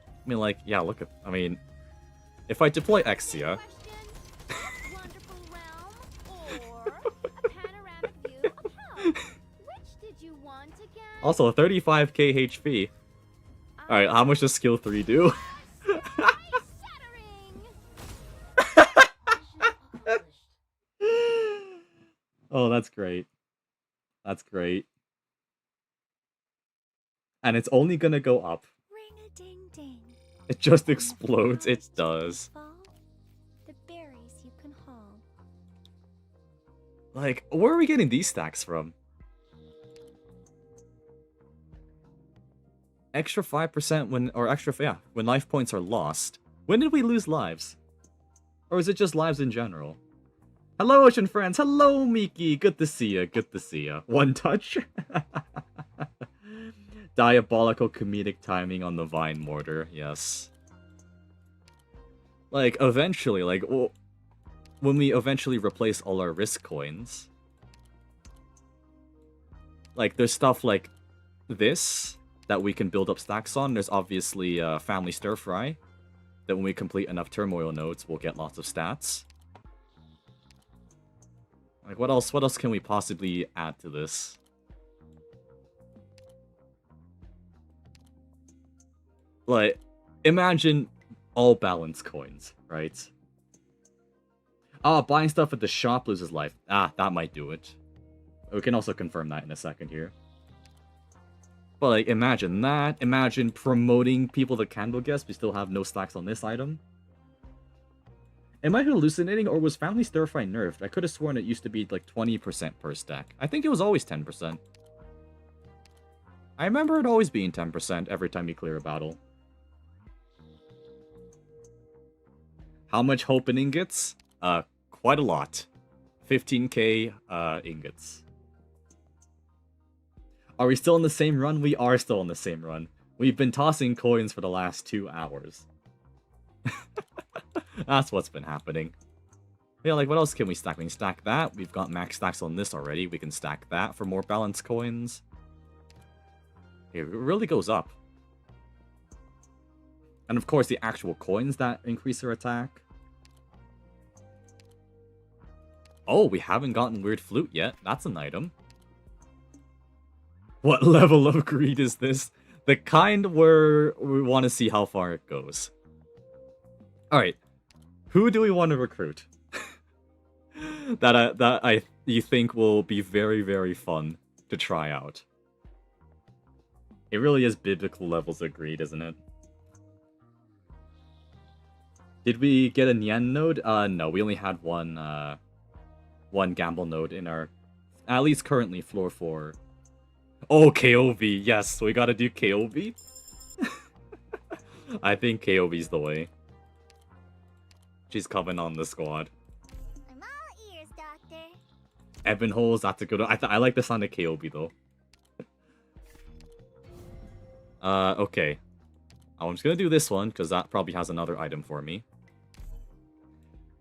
I mean, like, yeah, look at... I mean, if I deploy Exia... Also, 35k HP. Alright, how much does skill 3 do? Oh, that's great. That's great. And it's only gonna go up. Ring-a-ding-ding. It just explodes. It does. The berries you can haul. Like, where are we getting these stacks from? Extra 5% when, or extra, yeah, when life points are lost. When did we lose lives? Or is it just lives in general? Hello, Ocean friends. Hello, Miki. Good to see ya. Good to see ya. One touch. Diabolical comedic timing on the Vine Mortar. Yes. Like, eventually, like, when we eventually replace all our risk coins, like, there's stuff like this that we can build up stacks on. There's obviously Family Stir Fry, that when we complete enough Turmoil nodes, we'll get lots of stats. Like, what else can we possibly add to this? Like, imagine all balance coins, right? Ah, buying stuff at the shop loses life. Ah, that might do it. We can also confirm that in a second here. But, like, imagine that. Imagine promoting people to Candle Guest. We still have no stacks on this item. Am I hallucinating, or was Family Stir Fry nerfed? I could have sworn it used to be, like, 20% per stack. I think it was always 10%. I remember it always being 10% every time you clear a battle. How much hope in ingots? Quite a lot. 15k, ingots. Are we still in the same run? We are still in the same run. We've been tossing coins for the last 2 hours. That's what's been happening. Yeah, like, what else can we stack? We can stack that. We've got max stacks on this already. We can stack that for more balance coins. It really goes up. And of course, the actual coins that increase their attack. Oh, we haven't gotten Weird Flute yet. That's an item. What level of greed is this? The kind where we want to see how far it goes. Alright. Who do we want to recruit? that you think will be very, very fun to try out. It really is biblical levels of greed, isn't it? Did we get a Nyan node? No, we only had one gamble node in our, at least currently, floor 4. Oh, KOV, yes, we gotta do KOV. I think KOV's the way. She's coming on the squad. I'm all ears, Doctor. Evan Holes, that's a good one. I like the sound of KOV though. Okay. I'm just gonna do this one, because that probably has another item for me.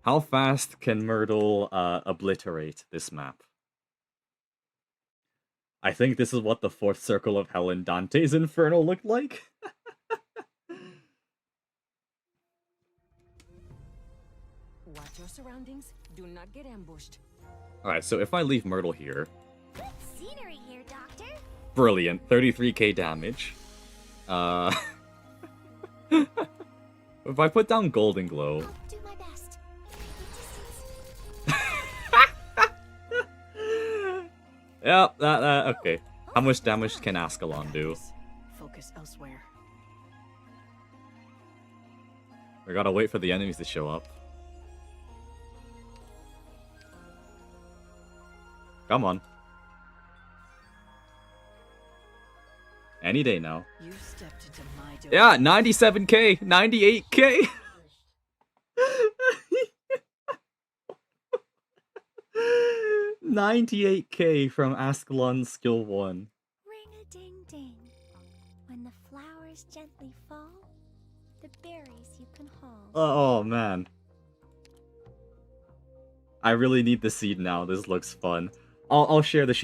How fast can Myrtle obliterate this map? I think this is what the 4th circle of hell in Dante's Inferno looked like. Watch your surroundings. Do not get ambushed. Alright, so if I leave Myrtle here... Good scenery here, Doctor. Brilliant. 33k damage. If I put down Golden Glow... I'll do my best. Yeah, okay. How much damage can Ascalon do? Focus elsewhere. We gotta wait for the enemies to show up. Come on. Any day now. You stepped into my domain. Yeah, 97k, 98k. 98k from Ascalon's skill 1. Ring-a-ding-ding. When the flowers gently fall, the berries you can haul. Oh man. I really need the seed now. This looks fun. I'll share the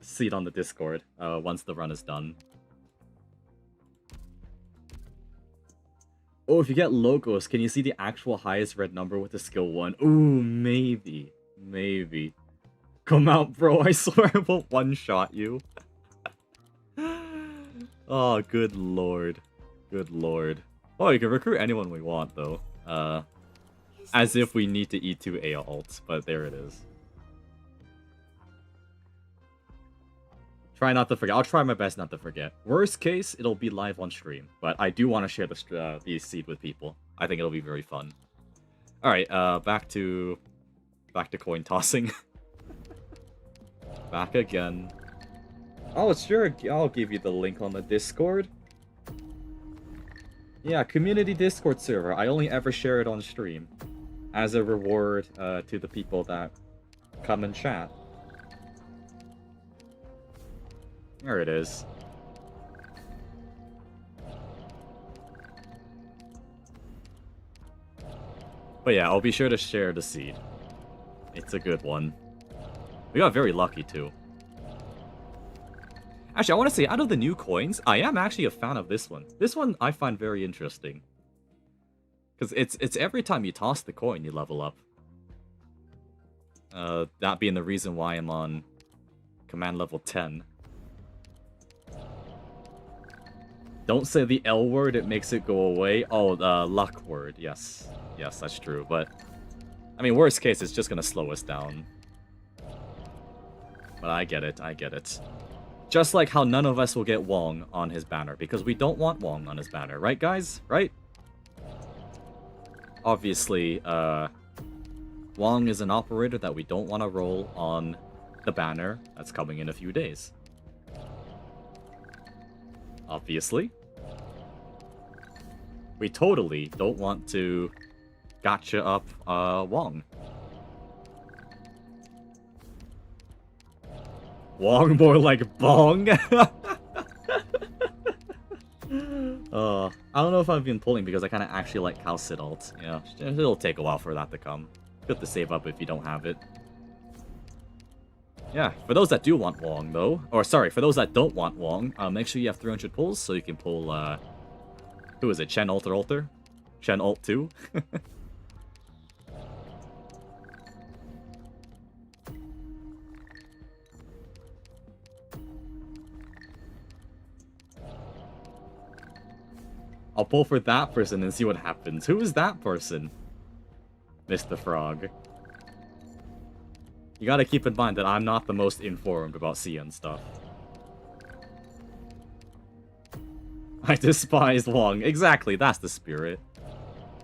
seed on the Discord once the run is done. Oh, if you get Logos, can you see the actual highest red number with the skill 1? Ooh, maybe. Maybe. Come out, bro. I swear I will one-shot you. Oh, good lord. Good lord. Oh, you can recruit anyone we want, though. As if we need to E2 A alts, but there it is. Try not to forget. I'll try my best not to forget. Worst case, it'll be live on stream, but I do want to share the seed with people. I think it'll be very fun. All right, back to coin tossing. Back again. Oh, sure. I'll give you the link on the Discord. Yeah, community Discord server. I only ever share it on stream as a reward to the people that come and chat. There it is. But yeah, I'll be sure to share the seed. It's a good one. We got very lucky too. Actually, I want to say, out of the new coins, I am actually a fan of this one. This one I find very interesting. Because it's every time you toss the coin, you level up. That being the reason why I'm on command level 10. Don't say the L word, it makes it go away. Oh, the luck word, yes. Yes, that's true, but... I mean, worst case, it's just gonna slow us down. But I get it, I get it. Just like how none of us will get Wong on his banner, because we don't want Wong on his banner, right guys? Right? Obviously, Wong is an operator that we don't want to roll on the banner that's coming in a few days. Obviously. We totally don't want to gotcha up Wong. Wong more like Bong? I don't know if I've been pulling because I kind of actually like Cal Sid ult. Yeah, it'll take a while for that to come. Good to save up if you don't have it. Yeah, for those that do want Wong, though, or sorry, for those that don't want Wong, make sure you have 300 pulls so you can pull, who is it, Chen Alter? Chen Alt 2? I'll pull for that person and see what happens. Who is that person? Mr. Frog. You gotta keep in mind that I'm not the most informed about CN stuff. I despise Wong. Exactly, that's the spirit.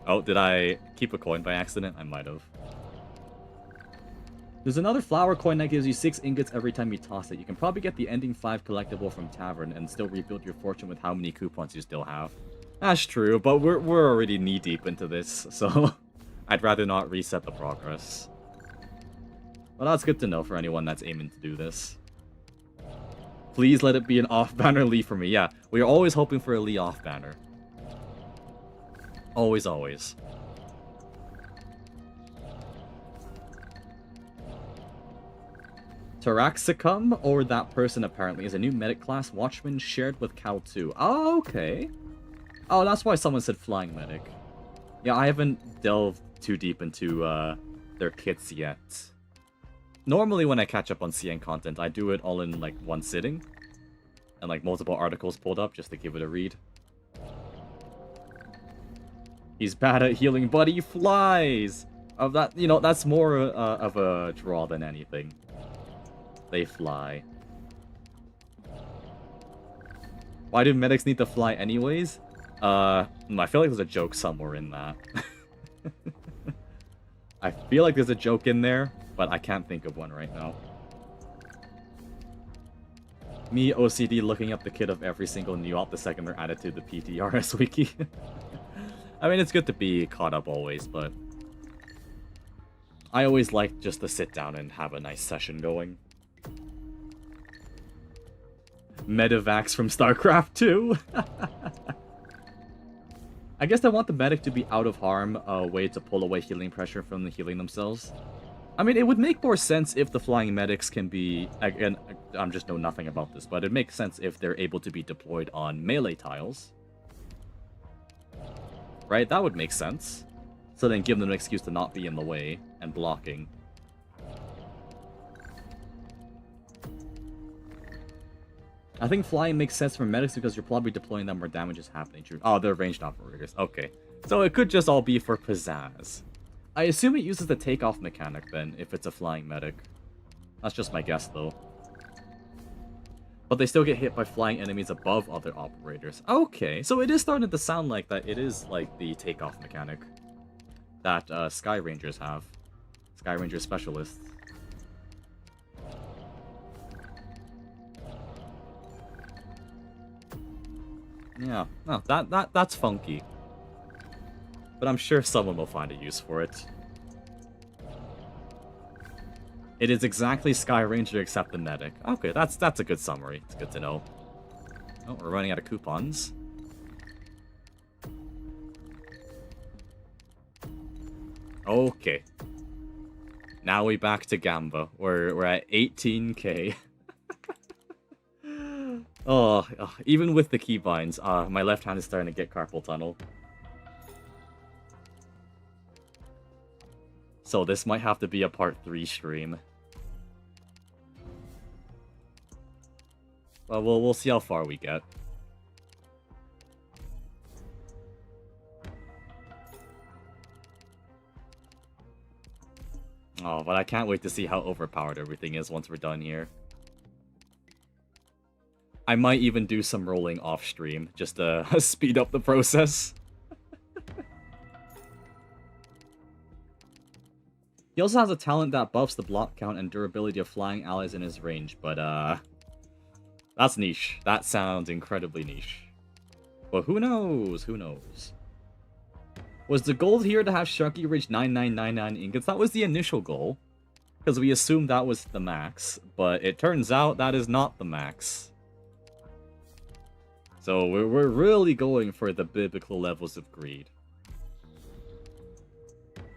Oh, did I keep a coin by accident? I might have. There's another flower coin that gives you 6 ingots every time you toss it. You can probably get the ending 5 collectible from Tavern and still rebuild your fortune with how many coupons you still have. That's true, but we're already knee-deep into this, so I'd rather not reset the progress. Well, that's good to know for anyone that's aiming to do this. Please let it be an off-banner Lee for me. Yeah, we are always hoping for a Lee off-banner. Always, always. Taraxicum, or that person apparently, is a new medic class Watchman shared with Cal 2. Oh, okay. Oh, that's why someone said Flying Medic. Yeah, I haven't delved too deep into their kits yet. Normally when I catch up on CN content, I do it all in like one sitting. And like multiple articles pulled up just to give it a read. He's bad at healing, but he flies! Of that, you know, that's more of a draw than anything. They fly. Why do medics need to fly anyways? I feel like there's a joke somewhere in that. I feel like there's a joke in there, but I can't think of one right now. Me, OCD, looking up the kit of every single new op the second they're added to the PTRS wiki. I mean, it's good to be caught up always, but I always like just to sit down and have a nice session going. Medivacs from StarCraft 2. I guess I want the medic to be out of harm, a way to pull away healing pressure from the healing themselves. I mean, it would make more sense if the flying medics can be... Again, I just know nothing about this, but it makes sense if they're able to be deployed on melee tiles. Right? That would make sense. So then give them an excuse to not be in the way and blocking. I think flying makes sense for medics because you're probably deploying them where damage is happening. Oh, they're ranged operators. Okay. So it could just all be for pizzazz. I assume it uses the takeoff mechanic then, if it's a flying medic. That's just my guess, though. But they still get hit by flying enemies above other operators. Okay, so it is starting to sound like that it is like the takeoff mechanic that Sky Rangers have. Sky Ranger specialists. Yeah, no, that's funky. But I'm sure someone will find a use for it. It is exactly Sky Ranger except the medic. Okay, that's a good summary. It's good to know. Oh, we're running out of coupons. Okay. Now we back to Gamba. We're at 18k. Oh, even with the keybinds, my left hand is starting to get carpal tunnel. So this might have to be a part 3 stream. Well, we'll see how far we get. Oh, but I can't wait to see how overpowered everything is once we're done here. I might even do some rolling off stream, just to speed up the process. He also has a talent that buffs the block count and durability of flying allies in his range, but that's niche. That sounds incredibly niche. But who knows? Who knows? Was the goal here to have Sharky reach 9999 ingots? That was the initial goal, because we assumed that was the max, but it turns out that is not the max. So we're really going for the biblical levels of greed.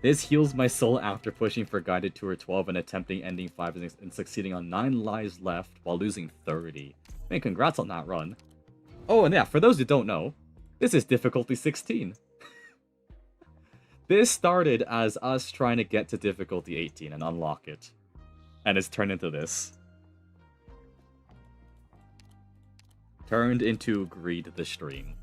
This heals my soul after pushing for Guided Tour 12 and attempting ending 5 and succeeding on 9 lives left while losing 30. Man, congrats on that run. Oh, and yeah, for those who don't know, this is difficulty 16. This started as us trying to get to difficulty 18 and unlock it. And it's turned into this. Turned into Greed the Stream.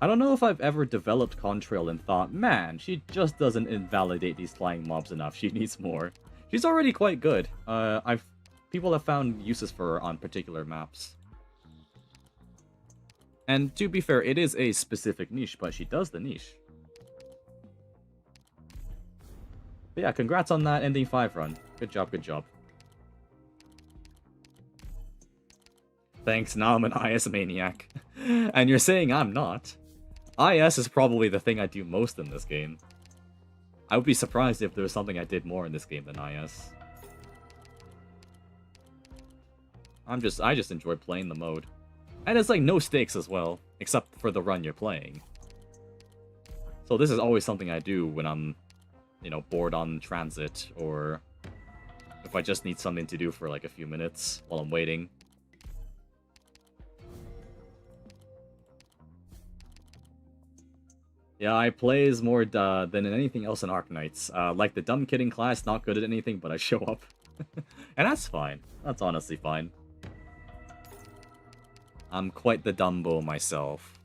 I don't know if I've ever developed Contrail and thought, man, she just doesn't invalidate these flying mobs enough. She needs more. She's already quite good. People have found uses for her on particular maps. And to be fair, it is a specific niche, but she does the niche. But yeah, congrats on that ending 5 run. Good job, good job. Thanks, now I'm an IS maniac. And you're saying I'm not. IS is probably the thing I do most in this game. I would be surprised if there was something I did more in this game than IS. I just enjoy playing the mode. And it's like no stakes as well, except for the run you're playing. So this is always something I do when I'm, you know, bored on transit, or if I just need something to do for like a few minutes while I'm waiting. Yeah, I play as more than in anything else in Arknights. Like the dumb kidding class, not good at anything, but I show up. And that's fine. That's honestly fine. I'm quite the Dumbo myself.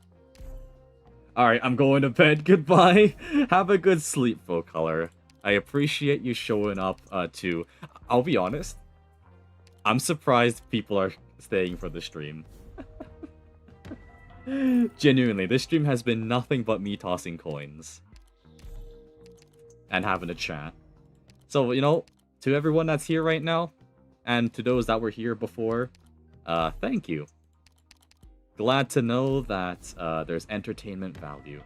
Alright, I'm going to bed. Goodbye. Have a good sleep, Color. I appreciate you showing up, too. I'll be honest. I'm surprised people are staying for the stream. Genuinely, this stream has been nothing but me tossing coins. And having a chat. So, you know, to everyone that's here right now, and to those that were here before, thank you. Glad to know that there's entertainment value.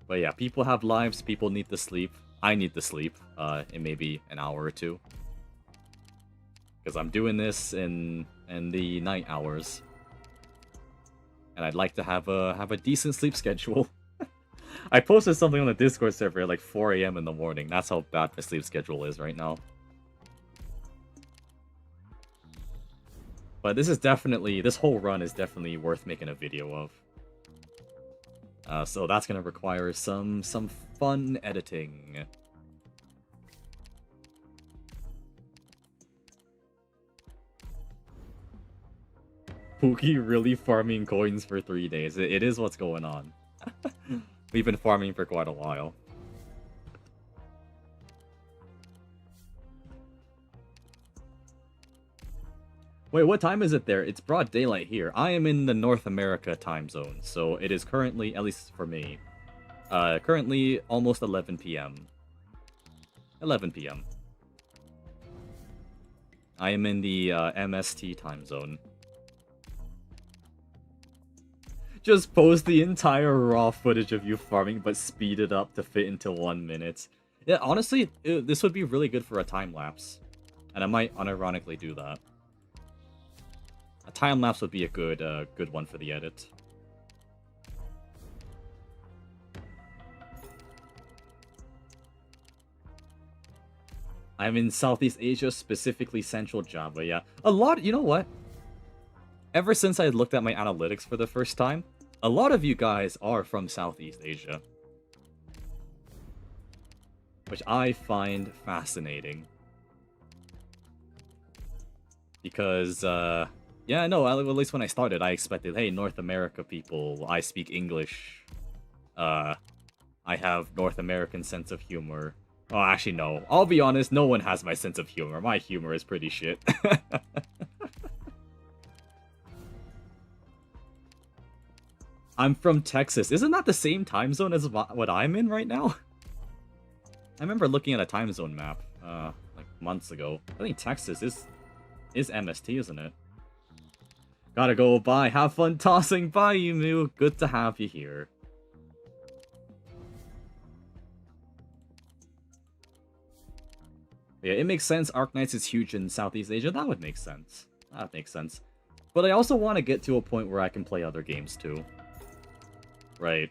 But yeah, people have lives, people need to sleep. I need to sleep in maybe an hour or two. Because I'm doing this in the night hours. And I'd like to have a decent sleep schedule. I posted something on the Discord server at like 4 AM in the morning. That's how bad my sleep schedule is right now. But this whole run is definitely worth making a video of. So that's gonna require some fun editing. Pookie really farming coins for 3 days. It is what's going on. We've been farming for quite a while. Wait, what time is it there? It's broad daylight here. I am in the North America time zone, so it is currently, at least for me, currently almost 11 p.m. 11 p.m. I am in the MST time zone. Just post the entire raw footage of you farming, but speed it up to fit into 1 minute. Yeah, honestly, this would be really good for a time lapse, and I might unironically do that. A time lapse would be a good one for the edit. I'm in Southeast Asia, specifically Central Java. Yeah, you know what? Ever since I looked at my analytics for the first time, a lot of you guys are from Southeast Asia, which I find fascinating. Because, yeah, no, at least when I started, I expected, hey, North America people, I speak English. I have North American sense of humor. Oh, actually, no. I'll be honest, no one has my sense of humor. My humor is pretty shit. I'm from Texas. Isn't that the same time zone as what I'm in right now? I remember looking at a time zone map, like months ago. I think Texas is MST, isn't it? Gotta go, bye. Have fun tossing. Bye, Emu. Good to have you here. Yeah, it makes sense. Arknights is huge in Southeast Asia. That would make sense. That makes sense. But I also want to get to a point where I can play other games too. Right.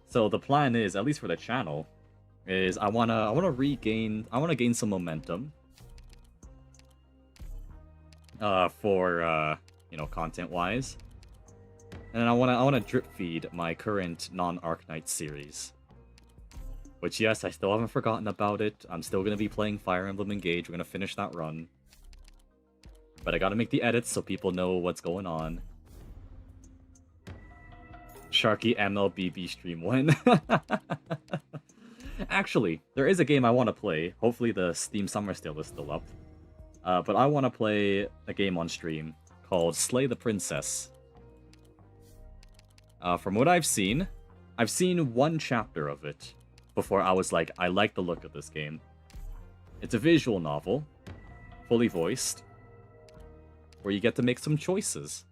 So the plan is, at least for the channel, is I wanna gain some momentum. For you know, content-wise. And then I wanna drip feed my current non-Arknights series. Which, yes, I still haven't forgotten about it. I'm still gonna be playing Fire Emblem Engage. We're gonna finish that run. But I gotta make the edits so people know what's going on. Sharky MLBB stream when? Actually, there is a game I want to play. Hopefully the Steam Summer Sale is still up. But I want to play a game on stream called Slay the Princess. From what I've seen one chapter of it before I was like, I like the look of this game. It's a visual novel, fully voiced, where you get to make some choices.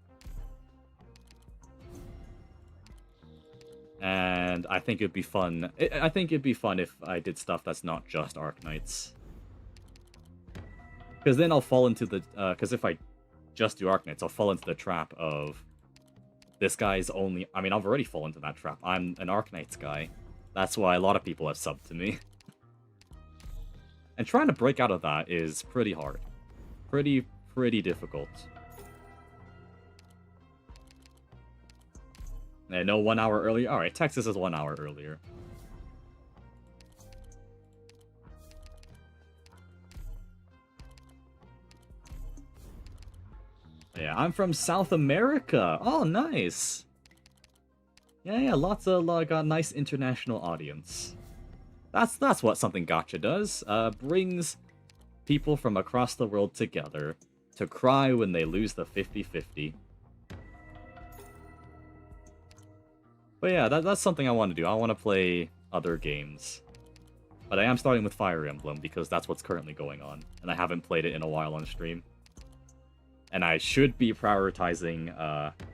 And I think it'd be fun. I think it'd be fun if I did stuff that's not just Arknights. Because then I'll fall into the... Because if I just do Arknights, I'll fall into the trap of... This guy's only... I mean, I've already fallen into that trap. I'm an Arknights guy. That's why a lot of people have subbed to me. And trying to break out of that is pretty hard. Pretty difficult. I know 1 hour earlier. Alright, Texas is 1 hour earlier. Yeah, I'm from South America. Oh, nice. Yeah, lots of got nice international audience. That's what something gacha does. Brings people from across the world together to cry when they lose the 50-50. But yeah, that's something I want to do. I want to play other games. But I am starting with Fire Emblem because that's what's currently going on. And I haven't played it in a while on stream. And I should be prioritizing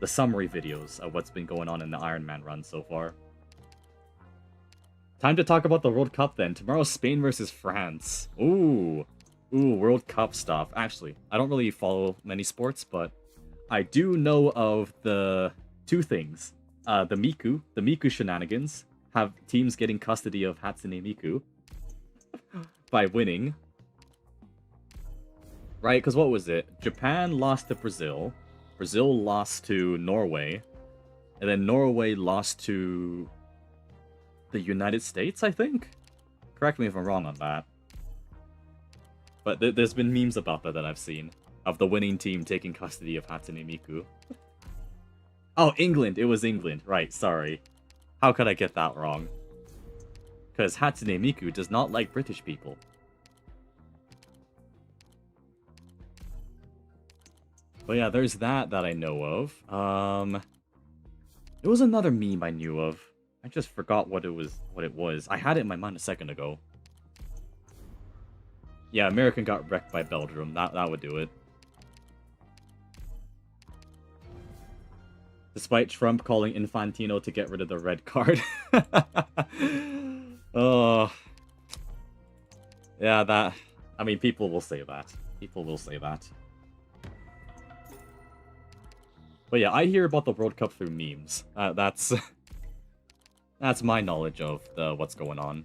the summary videos of what's been going on in the Iron Man run so far. Time to talk about the World Cup then. Tomorrow, Spain versus France. Ooh, World Cup stuff. Actually, I don't really follow many sports, but I do know of the two things. The Miku shenanigans. Have teams getting custody of Hatsune Miku by winning. Right, because what was it? Japan lost to Brazil. Brazil lost to Norway. And then Norway lost to the United States, I think? Correct me if I'm wrong on that. But there's been memes about that I've seen. Of the winning team taking custody of Hatsune Miku. Oh, England! It was England. Right, sorry. How could I get that wrong? Because Hatsune Miku does not like British people. But yeah, there's that I know of. It was another meme I knew of. I just forgot what it was. I had it in my mind a second ago. Yeah, America got wrecked by Belgium. That would do it. Despite Trump calling Infantino to get rid of the red card. Oh. Yeah, that... I mean, people will say that. People will say that. But yeah, I hear about the World Cup through memes. That's my knowledge of what's going on.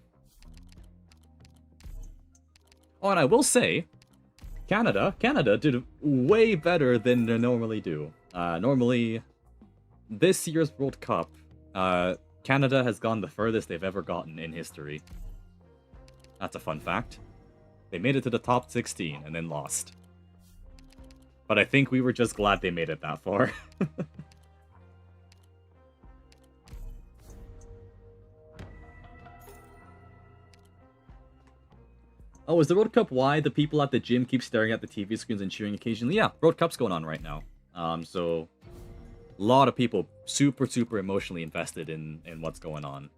Oh, and I will say, Canada did way better than they normally do. Normally, this year's World Cup, Canada has gone the furthest they've ever gotten in history. That's a fun fact. They made it to the top 16 and then lost. But I think we were just glad they made it that far. Oh, is the World Cup why the people at the gym keep staring at the TV screens and cheering occasionally? Yeah, World Cup's going on right now. So a lot of people super emotionally invested in what's going on.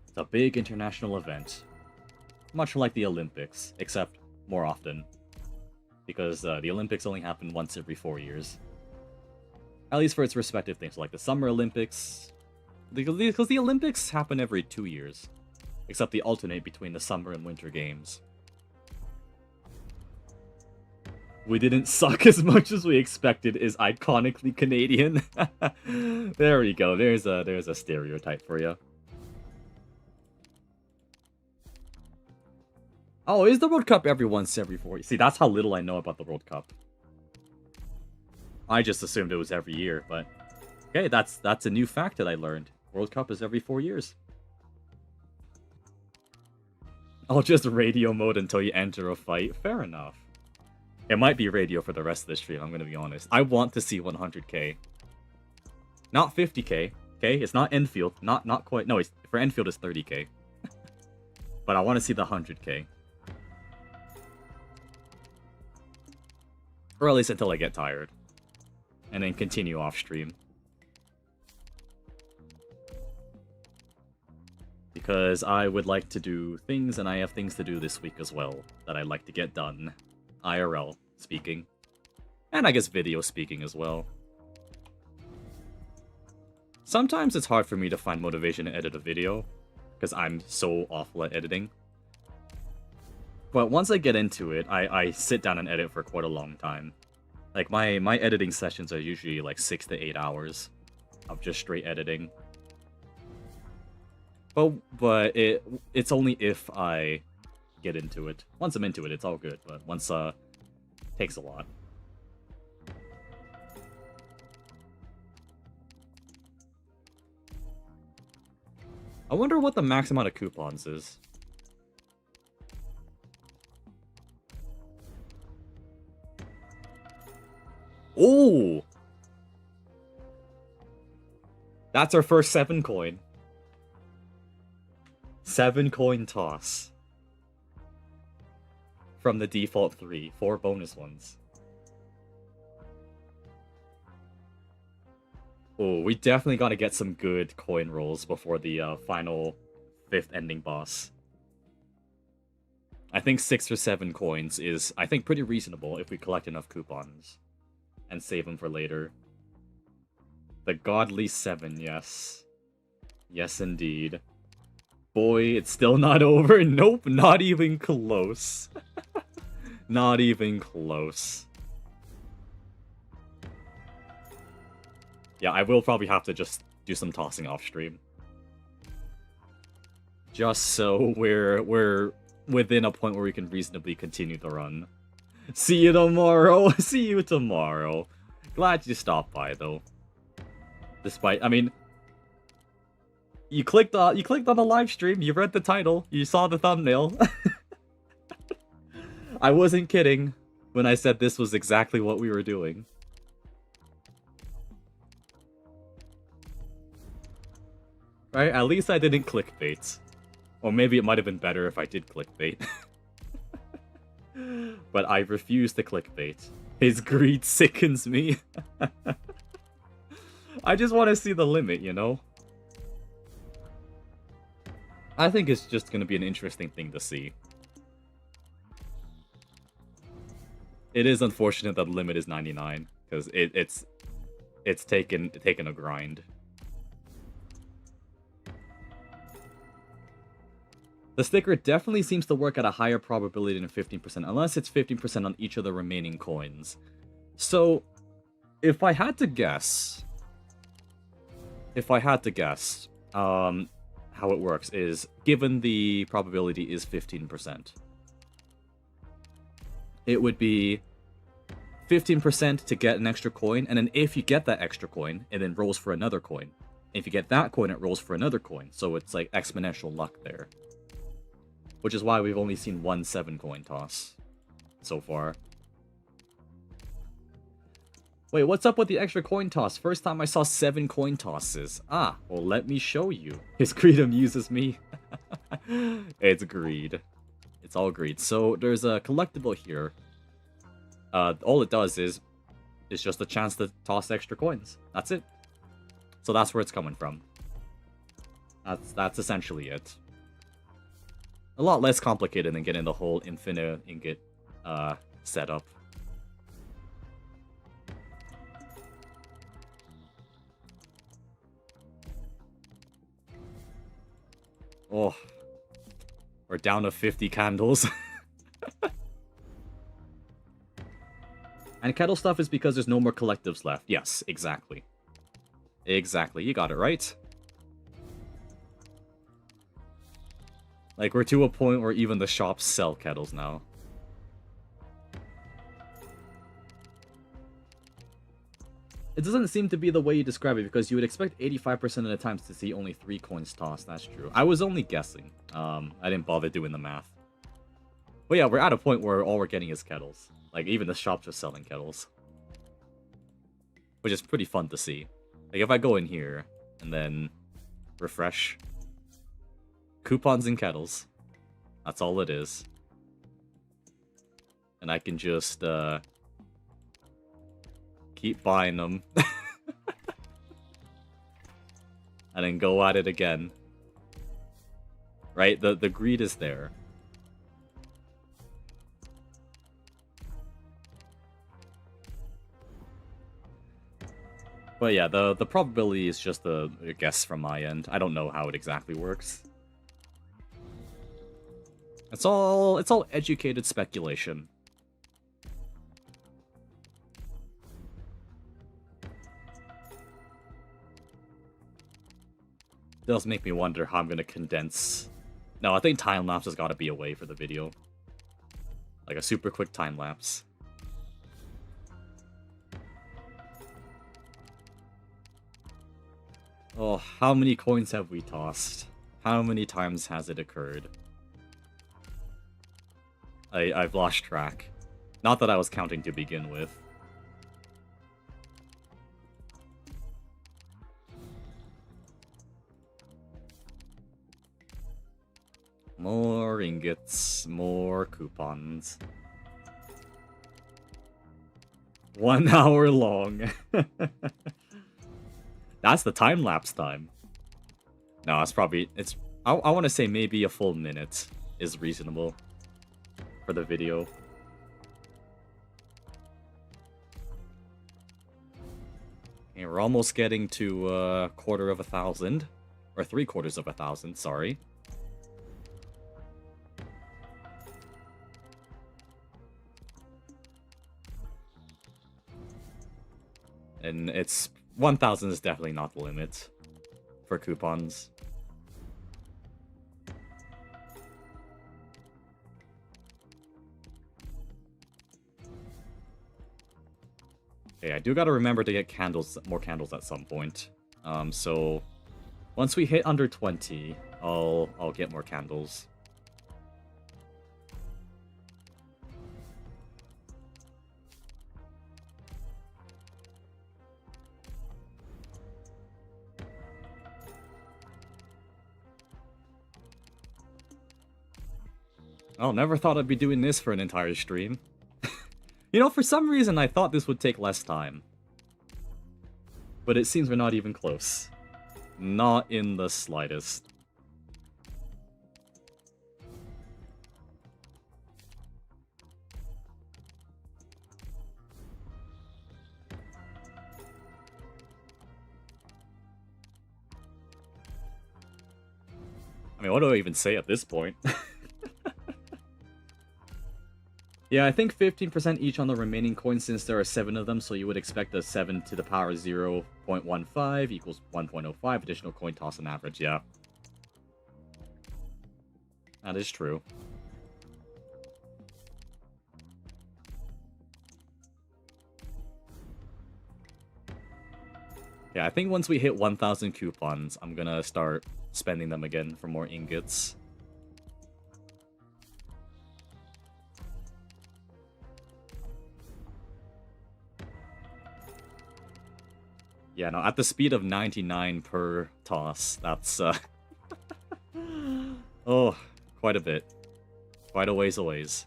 It's a big international event. Much like the Olympics, except more often. Because the Olympics only happen once every 4 years. At least for its respective things, like the Summer Olympics. Because the Olympics happen every 2 years. Except they alternate between the Summer and Winter Games. We didn't suck as much as we expected is iconically Canadian. There we go, there's a stereotype for you. Oh, is the World Cup every 4 years? See, that's how little I know about the World Cup. I just assumed it was every year, but... Okay, that's a new fact that I learned. World Cup is every 4 years. I'll just radio mode until you enter a fight. Fair enough. It might be radio for the rest of the stream, I'm gonna be honest. I want to see 100k. Not 50k, okay? It's not Enfield. Not quite. No, for Enfield it's 30k. But I want to see the 100k. Or at least until I get tired. And then continue off stream. Because I would like to do things, and I have things to do this week as well that I'd like to get done. IRL speaking. And I guess video speaking as well. Sometimes it's hard for me to find motivation to edit a video, because I'm so awful at editing. But once I get into it, I sit down and edit for quite a long time. Like, my editing sessions are usually like 6 to 8 hours of just straight editing. But it's only if I get into it. Once I'm into it, it's all good, but once, it takes a lot. I wonder what the max amount of coupons is. Oh! That's our first 7 coin. 7 coin toss. From the default 3. 4 bonus ones. Oh, we definitely gotta get some good coin rolls before the final 5th ending boss. I think 6 or 7 coins is, I think, pretty reasonable if we collect enough coupons. And save them for later. The godly 7, yes. Yes, indeed. Boy, it's still not over. Nope, not even close. Not even close. Yeah, I will probably have to just do some tossing off stream. Just so we're within a point where we can reasonably continue the run. See you tomorrow. See you tomorrow. Glad you stopped by though. Despite, I mean, you clicked on the live stream, you read the title, you saw the thumbnail. I wasn't kidding when I said this was exactly what we were doing. Right? At least I didn't clickbait. Or maybe it might have been better if I did clickbait. But I refuse to clickbait. His greed sickens me. I just want to see the limit, you know? I think it's just going to be an interesting thing to see. It is unfortunate that the limit is 99, because it's taken a grind. The sticker definitely seems to work at a higher probability than 15%, unless it's 15% on each of the remaining coins. So, if I had to guess, how it works is, given the probability is 15%, it would be 15% to get an extra coin, and then if you get that extra coin, it then rolls for another coin. If you get that coin, it rolls for another coin, so it's like exponential luck there. Which is why we've only seen 1 7 coin toss so far. Wait, what's up with the extra coin toss? First time I saw 7 coin tosses. Ah, well let me show you. His greed amuses me. It's greed. It's all greed. So there's a collectible here. All it does is just a chance to toss extra coins. That's it. So that's where it's coming from. That's essentially it. A lot less complicated than getting the whole infinite ingot setup. Oh, we're down to 50 candles. And kettle stuff is because there's no more collectives left. Yes, exactly. Exactly, you got it right. Like, we're to a point where even the shops sell kettles now. It doesn't seem to be the way you describe it, because you would expect 85% of the times to see only 3 coins tossed. That's true. I was only guessing. I didn't bother doing the math. But yeah, we're at a point where all we're getting is kettles. Like, even the shops are selling kettles. Which is pretty fun to see. Like, if I go in here, and then refresh. Coupons and kettles. That's all it is. And I can just, keep buying them. And then go at it again. Right? The greed is there. But yeah, the probability is just a guess from my end. I don't know how it exactly works. It's all educated speculation. It does make me wonder how I'm gonna condense. No, I think time lapse has got to be a way for the video. Like a super quick time lapse. Oh, how many coins have we tossed? How many times has it occurred? I've lost track. Not that I was counting to begin with. More ingots, more coupons. 1 hour long. That's the time-lapse time. No, it's probably... I want to say maybe a full minute is reasonable for the video. Okay, we're almost getting to 250,000. Or 750,000, sorry. And it's... 1,000 is definitely not the limit for coupons. Okay, I do gotta remember to get candles, more candles at some point. So once we hit under 20, I'll get more candles. Oh, never thought I'd be doing this for an entire stream. You know, for some reason I thought this would take less time. But it seems we're not even close. Not in the slightest. I mean, what do I even say at this point? Yeah, I think 15% each on the remaining coins since there are 7 of them, so you would expect a 7 to the power 0.15 equals 1.05 additional coin toss on average, yeah. That is true. Yeah, I think once we hit 1,000 coupons, I'm gonna start spending them again for more ingots. Yeah, no, at the speed of 99 per toss, that's, oh, quite a bit. Quite a ways a ways.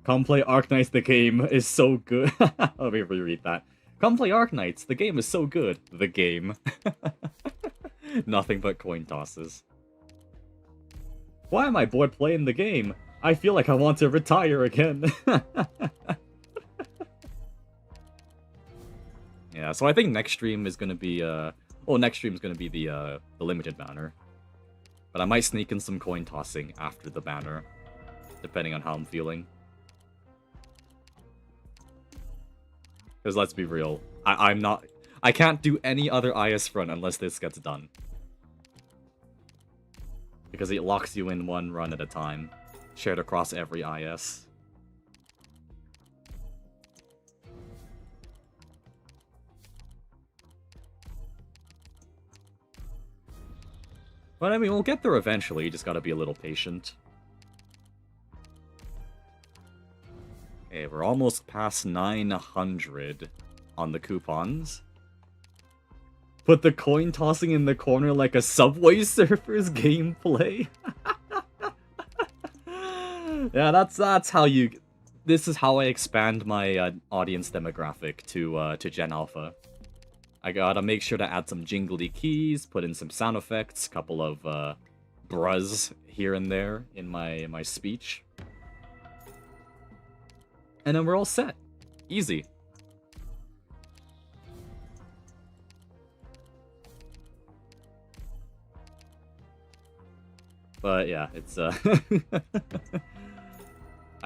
Come play Arknights, the game is so good. Let me reread that. Come play Arknights, the game is so good. The game. Nothing but coin tosses. Why am I bored playing the game? I feel like I want to retire again. Yeah, so I think next stream is gonna be next stream is gonna be the limited banner. But I might sneak in some coin tossing after the banner, depending on how I'm feeling. Because let's be real, I can't do any other IS run unless this gets done. Because it locks you in one run at a time, shared across every IS. But I mean, we'll get there eventually, you just gotta be a little patient. Okay, we're almost past 900 on the coupons. Put the coin tossing in the corner like a Subway Surfers gameplay. Yeah, that's how you... This is how I expand my audience demographic to Gen Alpha. I gotta make sure to add some jingly keys, put in some sound effects, couple of bruzz here and there in my speech. And then we're all set. Easy. But yeah, it's I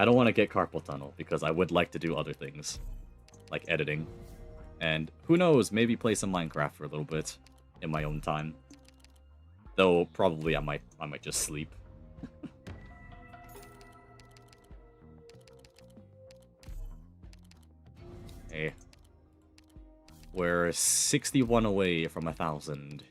don't want to get carpal tunnel because I would like to do other things, like editing. And who knows, maybe play some Minecraft for a little bit in my own time. Though probably I might just sleep. Hey. We're 61 away from 1,000.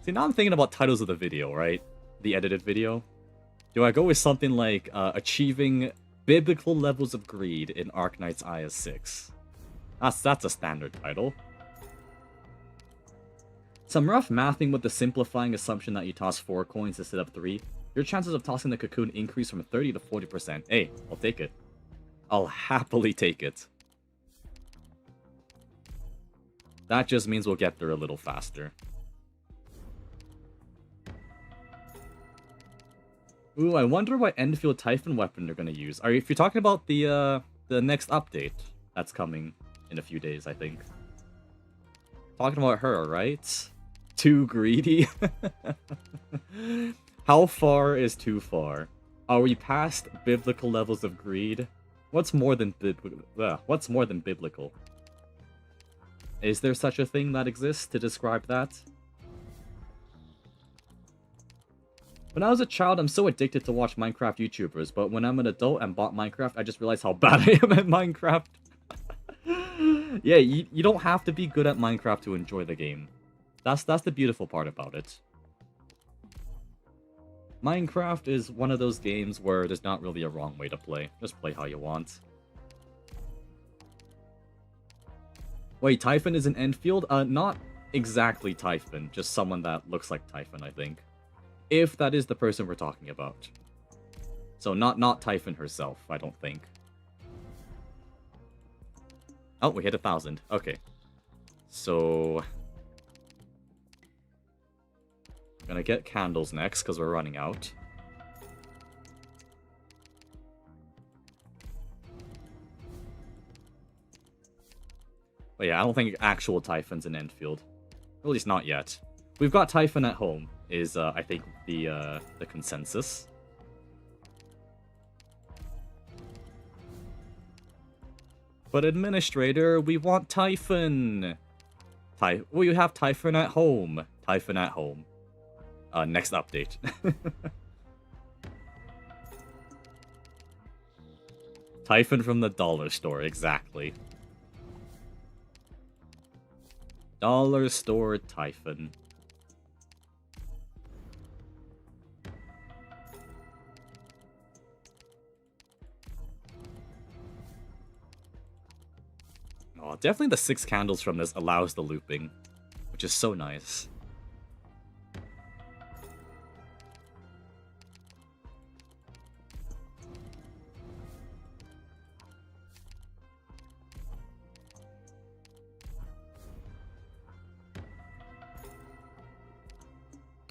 See, now I'm thinking about titles of the video, right? The edited video. Do I go with something like achieving biblical levels of greed in Arknights IS6? That's a standard title. Some rough mathing with the simplifying assumption that you toss 4 coins instead of 3. Your chances of tossing the cocoon increase from 30 to 40%. Hey, I'll take it. I'll happily take it. That just means we'll get there a little faster. Ooh, I wonder what Enfield Typhon weapon they're gonna use. If you're talking about the next update that's coming in a few days, I think. Talking about her, right? Too greedy? How far is too far? Are we past biblical levels of greed? What's more than biblical? Is there such a thing that exists to describe that? When I was a child, I'm so addicted to watch Minecraft YouTubers, but when I'm an adult and bought Minecraft, I just realized how bad I am at Minecraft. Yeah, you don't have to be good at Minecraft to enjoy the game. That's the beautiful part about it. Minecraft is one of those games where there's not really a wrong way to play. Just play how you want. Wait, Typhon is an Enfield? Not exactly Typhon, just someone that looks like Typhon, I think. If that is the person we're talking about. So not Typhon herself, I don't think. Oh, we hit 1,000. Okay. So... I'm gonna get candles next, because we're running out. But yeah, I don't think actual Typhon's in Enfield. At least not yet. We've got Typhon at home, is I think the consensus. But Administrator, we want Typhon! We have Typhon at home. Typhon at home. Next update. Typhon from the dollar store, exactly. Dollar store Typhon. Oh, definitely the 6 candles from this allows the looping, which is so nice.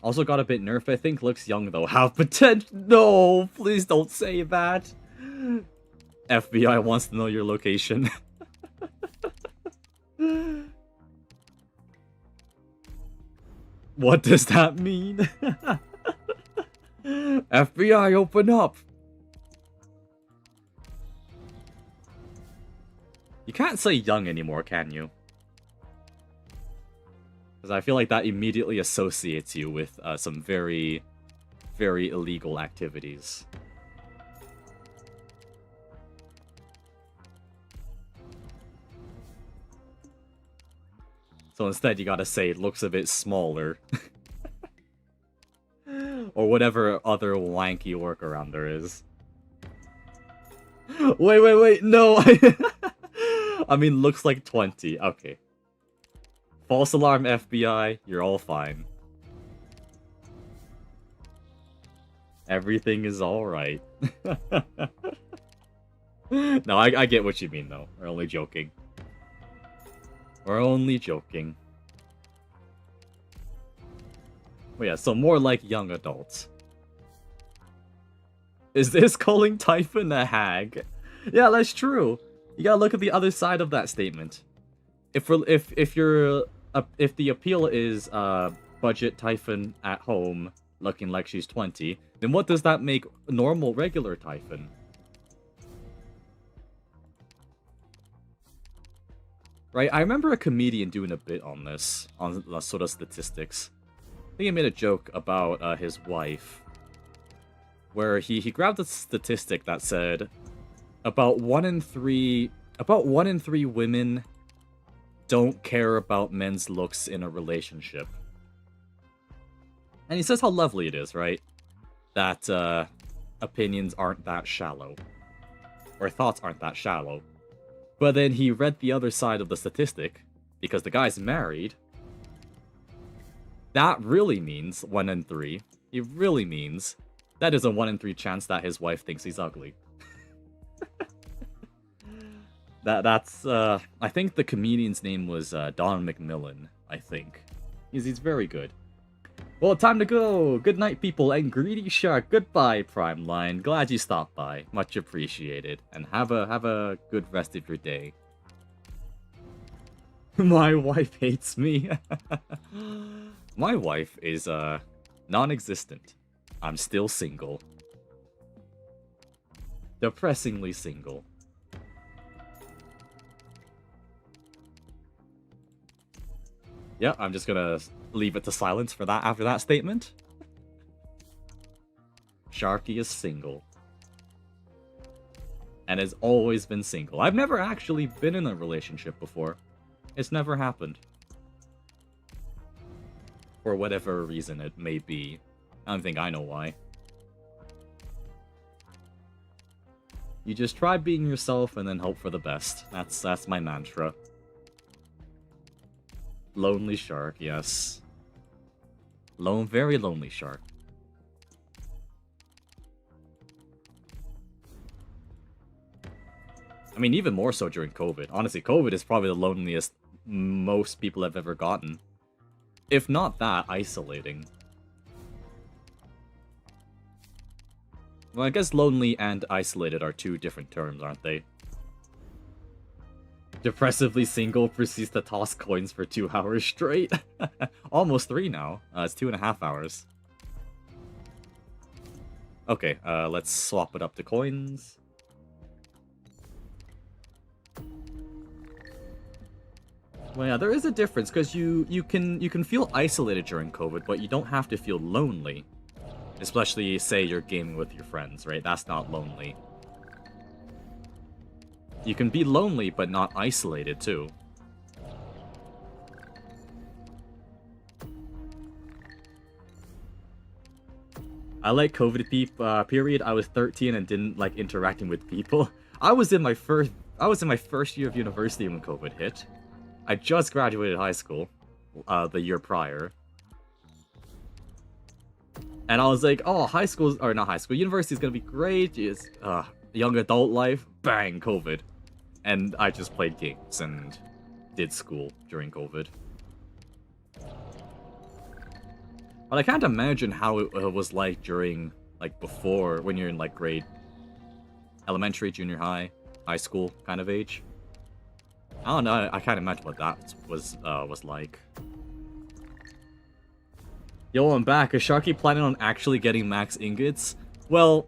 Also got a bit nerfed, I think. Looks young though. Have potential. No, please don't say that. FBI wants to know your location. What does that mean? FBI, open up. You can't say young anymore, can you? Because I feel like that immediately associates you with some very, very illegal So instead you gotta say it looks a bit smaller. Or whatever other wanky workaround there is. Wait, no! I mean, looks like 20, okay. False alarm, FBI, you're all fine. Everything is alright. No, I get what you mean, though. We're only joking. We're only joking. But yeah, so more like young adults. Is this calling Typhon a hag? Yeah, that's true. You gotta look at the other side of that statement. If the appeal is budget Typhon at home looking like she's 20, then what does that make normal regular Typhon? Right, I remember a comedian doing a bit on this, on sort of statistics. I think he made a joke about his wife, where he grabbed a statistic that said about 1 in 3 women don't care about men's looks in a relationship. And he says how lovely it is, right? That opinions aren't that shallow. Or thoughts aren't that shallow. But then he read the other side of the statistic, because the guy's married. That really means 1 in 3. It really means that is a 1 in 3 chance that his wife thinks he's ugly. That's I think the comedian's name was Don McMillan, I think. He's very good. Well, time to go! Good night, people, and Greedy Shark, goodbye, Prime Line. Glad you stopped by. Much appreciated. And have a good rest of your day. My wife hates me. My wife is, non-existent. I'm still single. Depressingly single. Yeah, I'm just gonna leave it to silence for that after that statement. Sharky is single. And has always been single. I've never actually been in a relationship before. It's never happened. For whatever reason it may be. I don't think I know why. You just try being yourself and then hope for the best. That's my mantra. Lonely shark, yes. Very lonely shark. I mean, even more so during COVID. Honestly, COVID is probably the loneliest most people have ever gotten. If not that, isolating. Well, I guess lonely and isolated are two different terms, aren't they? Depressively single proceeds to toss coins for 2 hours straight. Almost 3 now. It's 2.5 hours. Okay, let's swap it up to coins. Well, yeah, there is a difference because you can feel isolated during COVID, but you don't have to feel lonely. Especially, say you're gaming with your friends, right? That's not lonely. You can be lonely, but not isolated, too. I like COVID period. I was 13 and didn't like interacting with people. I was in my first year of university when COVID hit. I just graduated high school, the year prior. And I was like, oh, university's gonna be great. It's young adult life. Bang, COVID. And I just played games and did school during COVID. But I can't imagine how it was like during, like, before, when you're in, like, grade elementary, junior high, high school kind of age. I don't know, I can't imagine what that was like. Yo, I'm back. Is Sharky planning on actually getting max ingots? Well,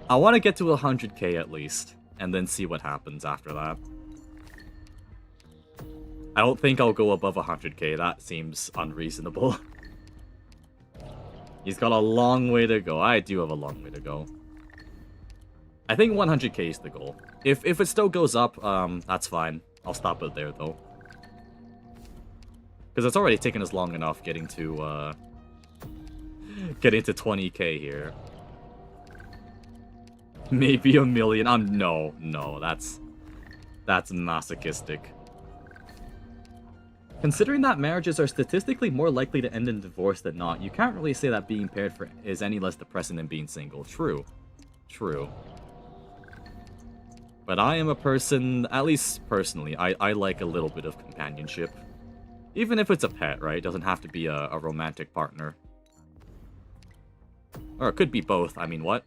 I want to get to 100k at least, and then see what happens after that. I don't think I'll go above 100k, that seems unreasonable. He's got a long way to go. I do have a long way to go. I think 100k is the goal. If it still goes up, that's fine. I'll stop it there, though. Because it's already taken us long enough getting to 20k here. Maybe a million. No, that's masochistic. Considering that marriages are statistically more likely to end in divorce than not, you can't really say that being paired for is any less depressing than being single. True. True. But I am a person, at least personally, I like a little bit of companionship. Even if it's a pet, right? It doesn't have to be a romantic partner. Or it could be both. I mean, what?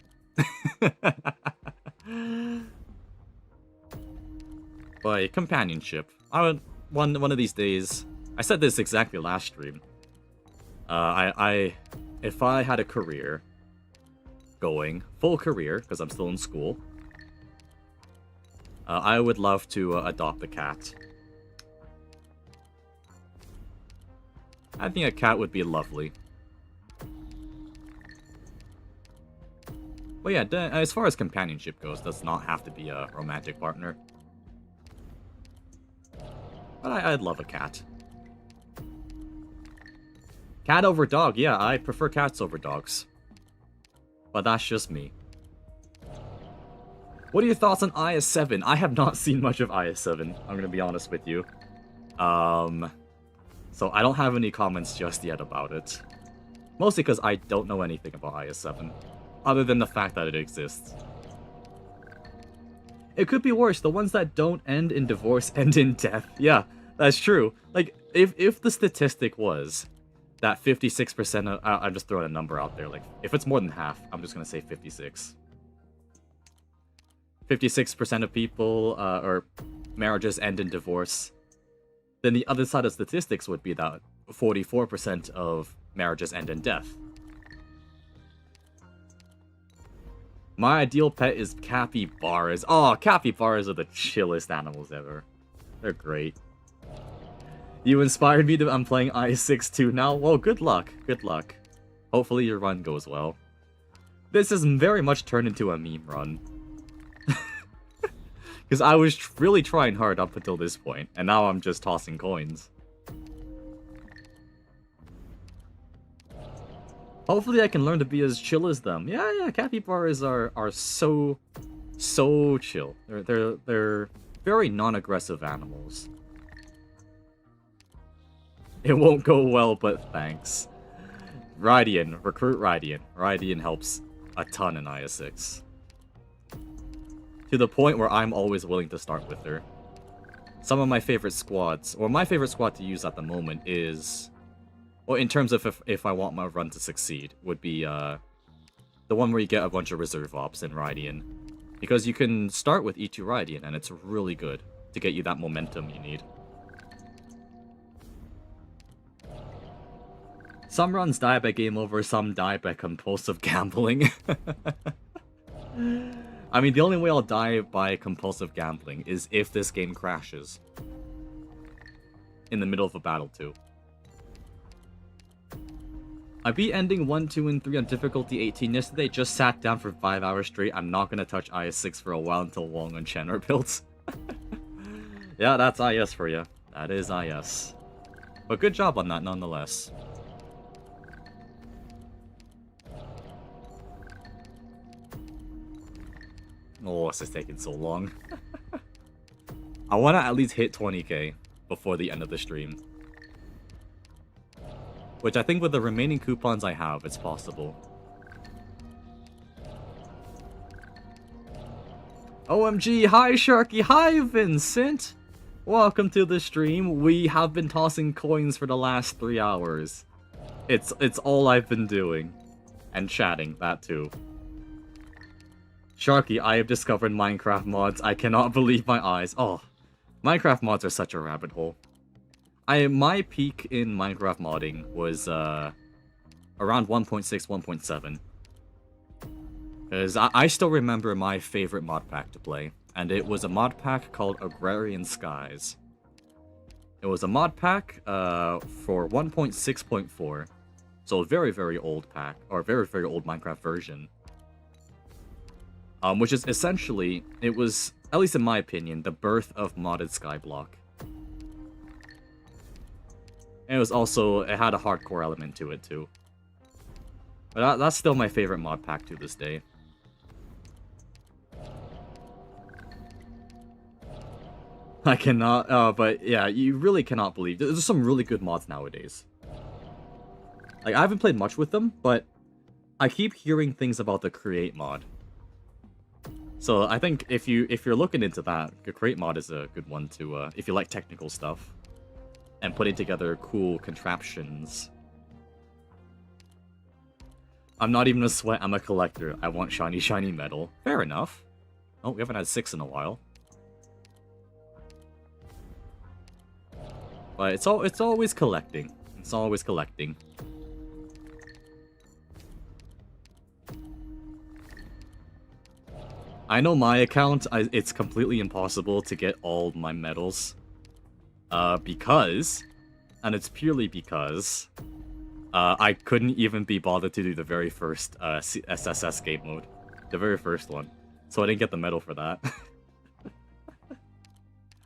But companionship. I would one of these days. I said this exactly last stream. If I had a career going, full career, because I'm still in school, I would love to adopt a cat. I think a cat would be lovely. But yeah, as far as companionship goes, does not have to be a romantic partner. But I'd love a cat. Cat over dog, yeah, I prefer cats over dogs. But that's just me. What are your thoughts on IS7? I have not seen much of IS7, I'm gonna be honest with you. So I don't have any comments just yet about it. Mostly because I don't know anything about IS7. Other than the fact that it exists. It could be worse. The ones that don't end in divorce end in death. Yeah, that's true. Like, if the statistic was that 56% of... I'm just throwing a number out there. Like, if it's more than half, I'm just going to say 56. 56% of people, or marriages end in divorce. Then the other side of statistics would be that 44% of marriages end in death. My ideal pet is capybaras. Oh, capybaras are the chillest animals ever. They're great. You inspired me to... I'm playing IS6 too now. Well, good luck. Good luck. Hopefully your run goes well. This is very much turned into a meme run. Because I was really trying hard up until this point, and now I'm just tossing coins. Hopefully I can learn to be as chill as them. Yeah, capybaras are so chill. They're very non-aggressive animals. It won't go well, but thanks. Rydian, recruit Rydian. Rydian helps a ton in IS6. To the point where I'm always willing to start with her. Some of my favorite squads, or my favorite squad to use at the moment is... Well, in terms of if I want my run to succeed, would be the one where you get a bunch of reserve ops in Rydian. Because you can start with E2 Rydian, and it's really good to get you that momentum you need. Some runs die by game over, some die by compulsive gambling. I mean, the only way I'll die by compulsive gambling is if this game crashes. In the middle of a battle, too. I beat ending 1, 2, and 3 on difficulty 18 yesterday, just sat down for 5 hours straight. I'm not gonna touch IS6 for a while until Wong and Chen are built. Yeah, that's IS for you. That is IS. But good job on that, nonetheless. Oh, this is taking so long. I want to at least hit 20k before the end of the stream. Which I think with the remaining coupons I have, it's possible. OMG, hi Sharky, hi Vincent! Welcome to the stream. We have been tossing coins for the last 3 hours. It's all I've been doing. And chatting, that too. Sharky, I have discovered Minecraft mods. I cannot believe my eyes. Oh, Minecraft mods are such a rabbit hole. My peak in Minecraft modding was around 1.6, 1.7. Because I still remember my favorite mod pack to play. And it was a mod pack called Agrarian Skies. It was a mod pack for 1.6.4. So a very, very old pack. Or very, very old Minecraft version. Which is essentially, it was, at least in my opinion, the birth of modded Skyblock. And it had a hardcore element to it too. But that's still my favorite mod pack to this day. I cannot, but yeah, you really cannot believe. There's some really good mods nowadays. Like, I haven't played much with them, but I keep hearing things about the Create mod. So I think if you're looking into that, the Create mod is a good one to, if you like technical stuff. And putting together cool contraptions. I'm not even a sweat, I'm a collector. I want shiny, shiny metal. Fair enough. Oh, we haven't had 6 in a while. But it's always collecting. It's always collecting. I know my account, it's completely impossible to get all my medals. Because, and it's purely because, I couldn't even be bothered to do the very first SSS game mode. The very first one. So I didn't get the medal for that.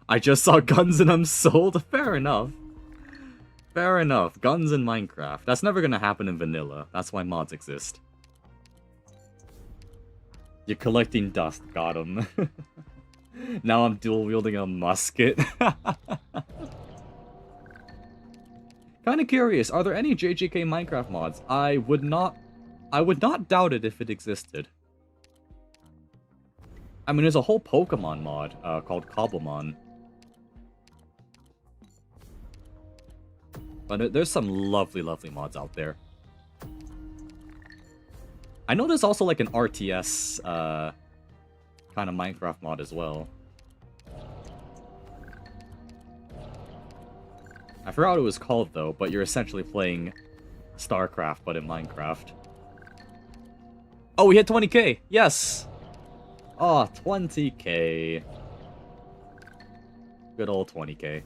I just saw guns and I'm sold. Fair enough. Fair enough. Guns in Minecraft. That's never gonna happen in vanilla. That's why mods exist. You're collecting dust. Got him. Now I'm dual wielding a musket. Kinda curious, are there any JJK Minecraft mods? I would not doubt it if it existed. I mean, there's a whole Pokemon mod called Cobblemon. But there's some lovely, lovely mods out there. I know there's also like an RTS kind of Minecraft mod as well. I forgot what it was called though, but you're essentially playing StarCraft but in Minecraft. Oh, we hit 20k! Yes! Oh, 20k. Good old 20k.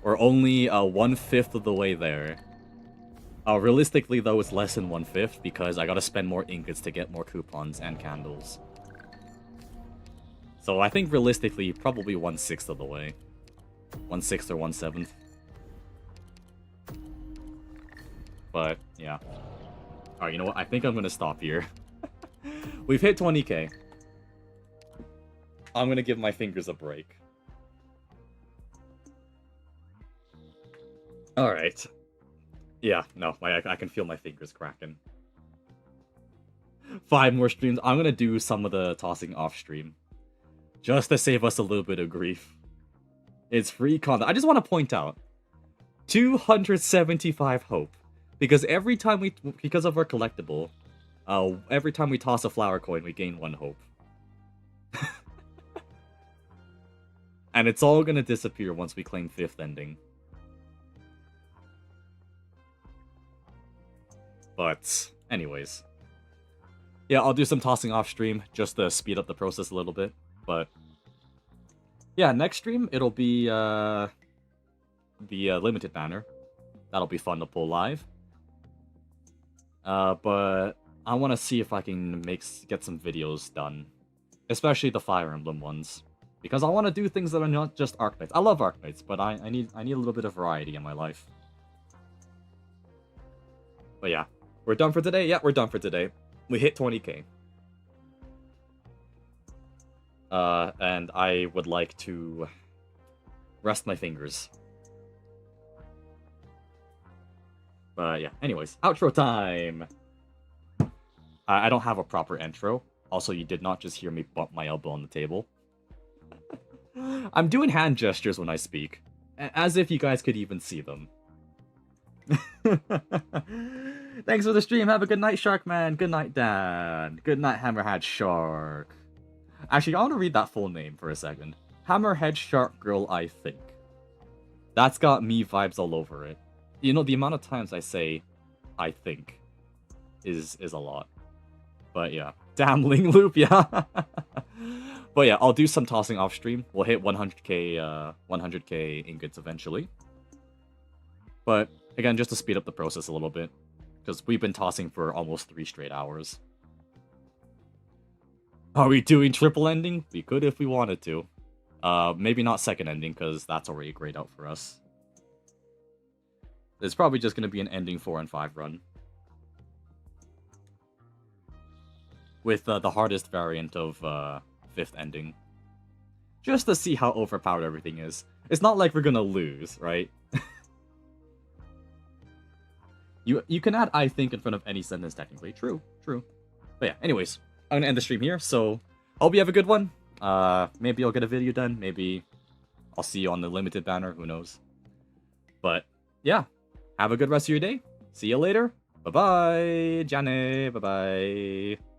We're only 1/5 of the way there. Realistically though, it's less than 1/5 because I gotta spend more ingots to get more coupons and candles. So I think realistically, probably 1/6 of the way. 1/6 or 1/7. But, yeah. Alright, you know what? I think I'm gonna stop here. We've hit 20k. I'm gonna give my fingers a break. Alright. Yeah, no, I can feel my fingers cracking. 5 more streams. I'm gonna do some of the tossing off stream. Just to save us a little bit of grief. It's free content. I just want to point out. 275 hope. Because every time because of our collectible, every time we toss a flower coin, we gain 1 hope. And it's all gonna disappear once we claim 5th ending. But, anyways. Yeah, I'll do some tossing off stream, just to speed up the process a little bit. But, yeah, next stream, it'll be, the limited banner. That'll be fun to pull live. But I want to see if I can get some videos done. Especially the Fire Emblem ones. Because I want to do things that are not just Arknights. I love Arknights, but I need a little bit of variety in my life. But yeah, we're done for today? Yeah, we're done for today. We hit 20k. And I would like to rest my fingers. But yeah, anyways, outro time! I don't have a proper intro. Also, you did not just hear me bump my elbow on the table. I'm doing hand gestures when I speak. As if you guys could even see them. Thanks for the stream. Have a good night, Sharkman. Good night, Dan. Good night, Hammerhead Shark. Actually, I want to read that full name for a second. Hammerhead Shark Girl, I think. That's got me vibes all over it. You know, the amount of times I say, I think, is a lot. But yeah. Damn Ling Loop, yeah. But yeah, I'll do some tossing off stream. We'll hit 100k ingots eventually. But again, just to speed up the process a little bit. Because we've been tossing for almost 3 straight hours. Are we doing triple ending? We could if we wanted to. Maybe not second ending, because that's already grayed out for us. It's probably just going to be an ending 4 and 5 run. With the hardest variant of 5th ending. Just to see how overpowered everything is. It's not like we're going to lose, right? You can add I think in front of any sentence technically. True, true. But yeah, anyways, I'm going to end the stream here, so hope you have a good one. Maybe I'll get a video done, maybe I'll see you on the limited banner, who knows. But yeah, have a good rest of your day. See you later. Bye-bye, Jane. Bye-bye.